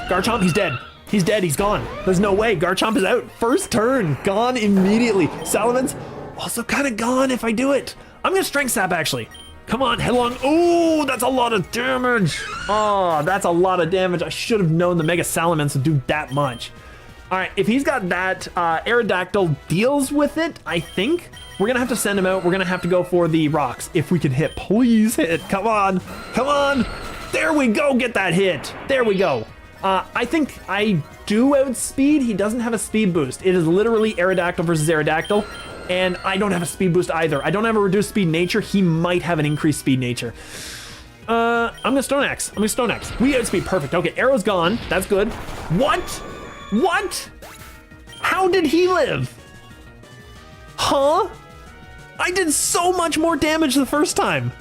Garchomp, he's dead. He's dead. He's gone. There's no way. Garchomp is out. First turn. Gone immediately. Salamence, also kind of gone if I do it. I'm gonna Strength Sap, actually. Come on, Headlong. Oh, that's a lot of damage. Oh, that's a lot of damage. I should have known the Mega Salamence would do that much. All right, if he's got that, Aerodactyl deals with it, I think. We're gonna have to send him out. We're gonna have to go for the rocks. If we can hit, please hit. Come on, come on. There we go, get that hit. There we go. I think I do outspeed. He doesn't have a speed boost. It is literally Aerodactyl versus Aerodactyl. And I don't have a speed boost either. I don't have a reduced speed nature. He might have an increased speed nature. I'm gonna Stone Axe. We outspeed, perfect. Okay, Arrow's gone. That's good. What? What? How did he live? Huh? I did so much more damage the first time.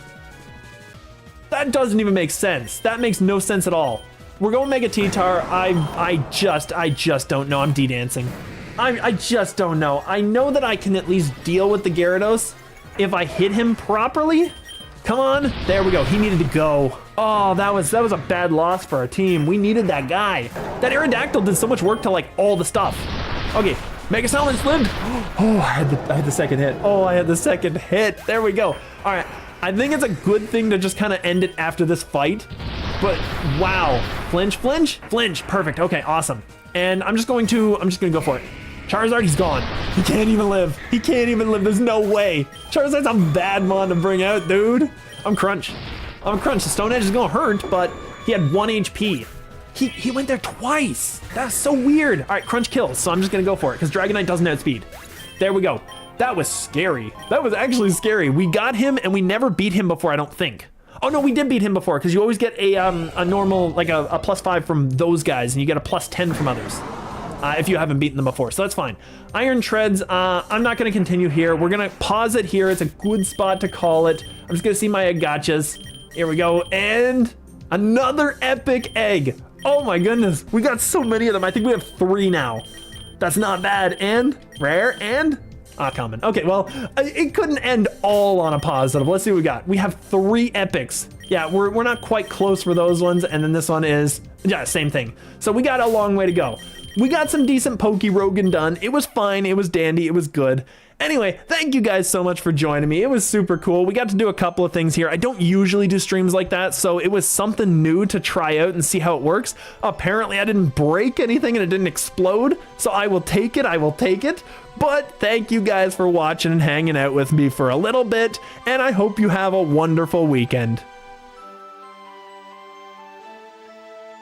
That doesn't even make sense. That makes no sense at all. We're going Mega T-Tar. I just don't know. I'm D-dancing. I just don't know. I know that I can at least deal with the Gyarados if I hit him properly. Come on. There we go. He needed to go. Oh, that was a bad loss for our team. We needed that guy. That Aerodactyl did so much work to like all the stuff. Okay, Mega Salamence lived. Oh, I had the second hit. Oh, I had the second hit. There we go. All right. I think it's a good thing to just kind of end it after this fight. But wow. Flinch, flinch, flinch. Perfect. Okay, awesome. And I'm just going to go for it. Charizard, he's gone. He can't even live. He can't even live. There's no way. Charizard's a bad mon to bring out, dude. I'm Crunch. The Stone Edge is gonna hurt, but he had 1 HP. He went there twice. That's so weird. All right, Crunch kills, so I'm just gonna go for it because Dragonite doesn't outspeed. There we go. That was scary. That was actually scary. We got him and we never beat him before, I don't think. Oh no, we did beat him before because you always get a normal, like a +5 from those guys and you get a +10 from others. if you haven't beaten them before, so that's fine. Iron Treads, I'm not going to continue here. We're going to pause it here. It's a good spot to call it. I'm just going to see my gotchas. Here we go, and another epic egg. Oh my goodness, we got so many of them. I think we have 3 now. That's not bad, and rare, and common. Okay, well, it couldn't end all on a positive. Let's see what we got. We have 3 epics. Yeah, we're not quite close for those ones, and then this one is, yeah, same thing. So we got a long way to go. We got some decent PokeRogue done. It was fine, it was dandy, it was good. Anyway, thank you guys so much for joining me. It was super cool. We got to do a couple of things here. I don't usually do streams like that, so it was something new to try out and see how it works. Apparently, I didn't break anything and it didn't explode, so I will take it, I will take it. But thank you guys for watching and hanging out with me for a little bit, and I hope you have a wonderful weekend.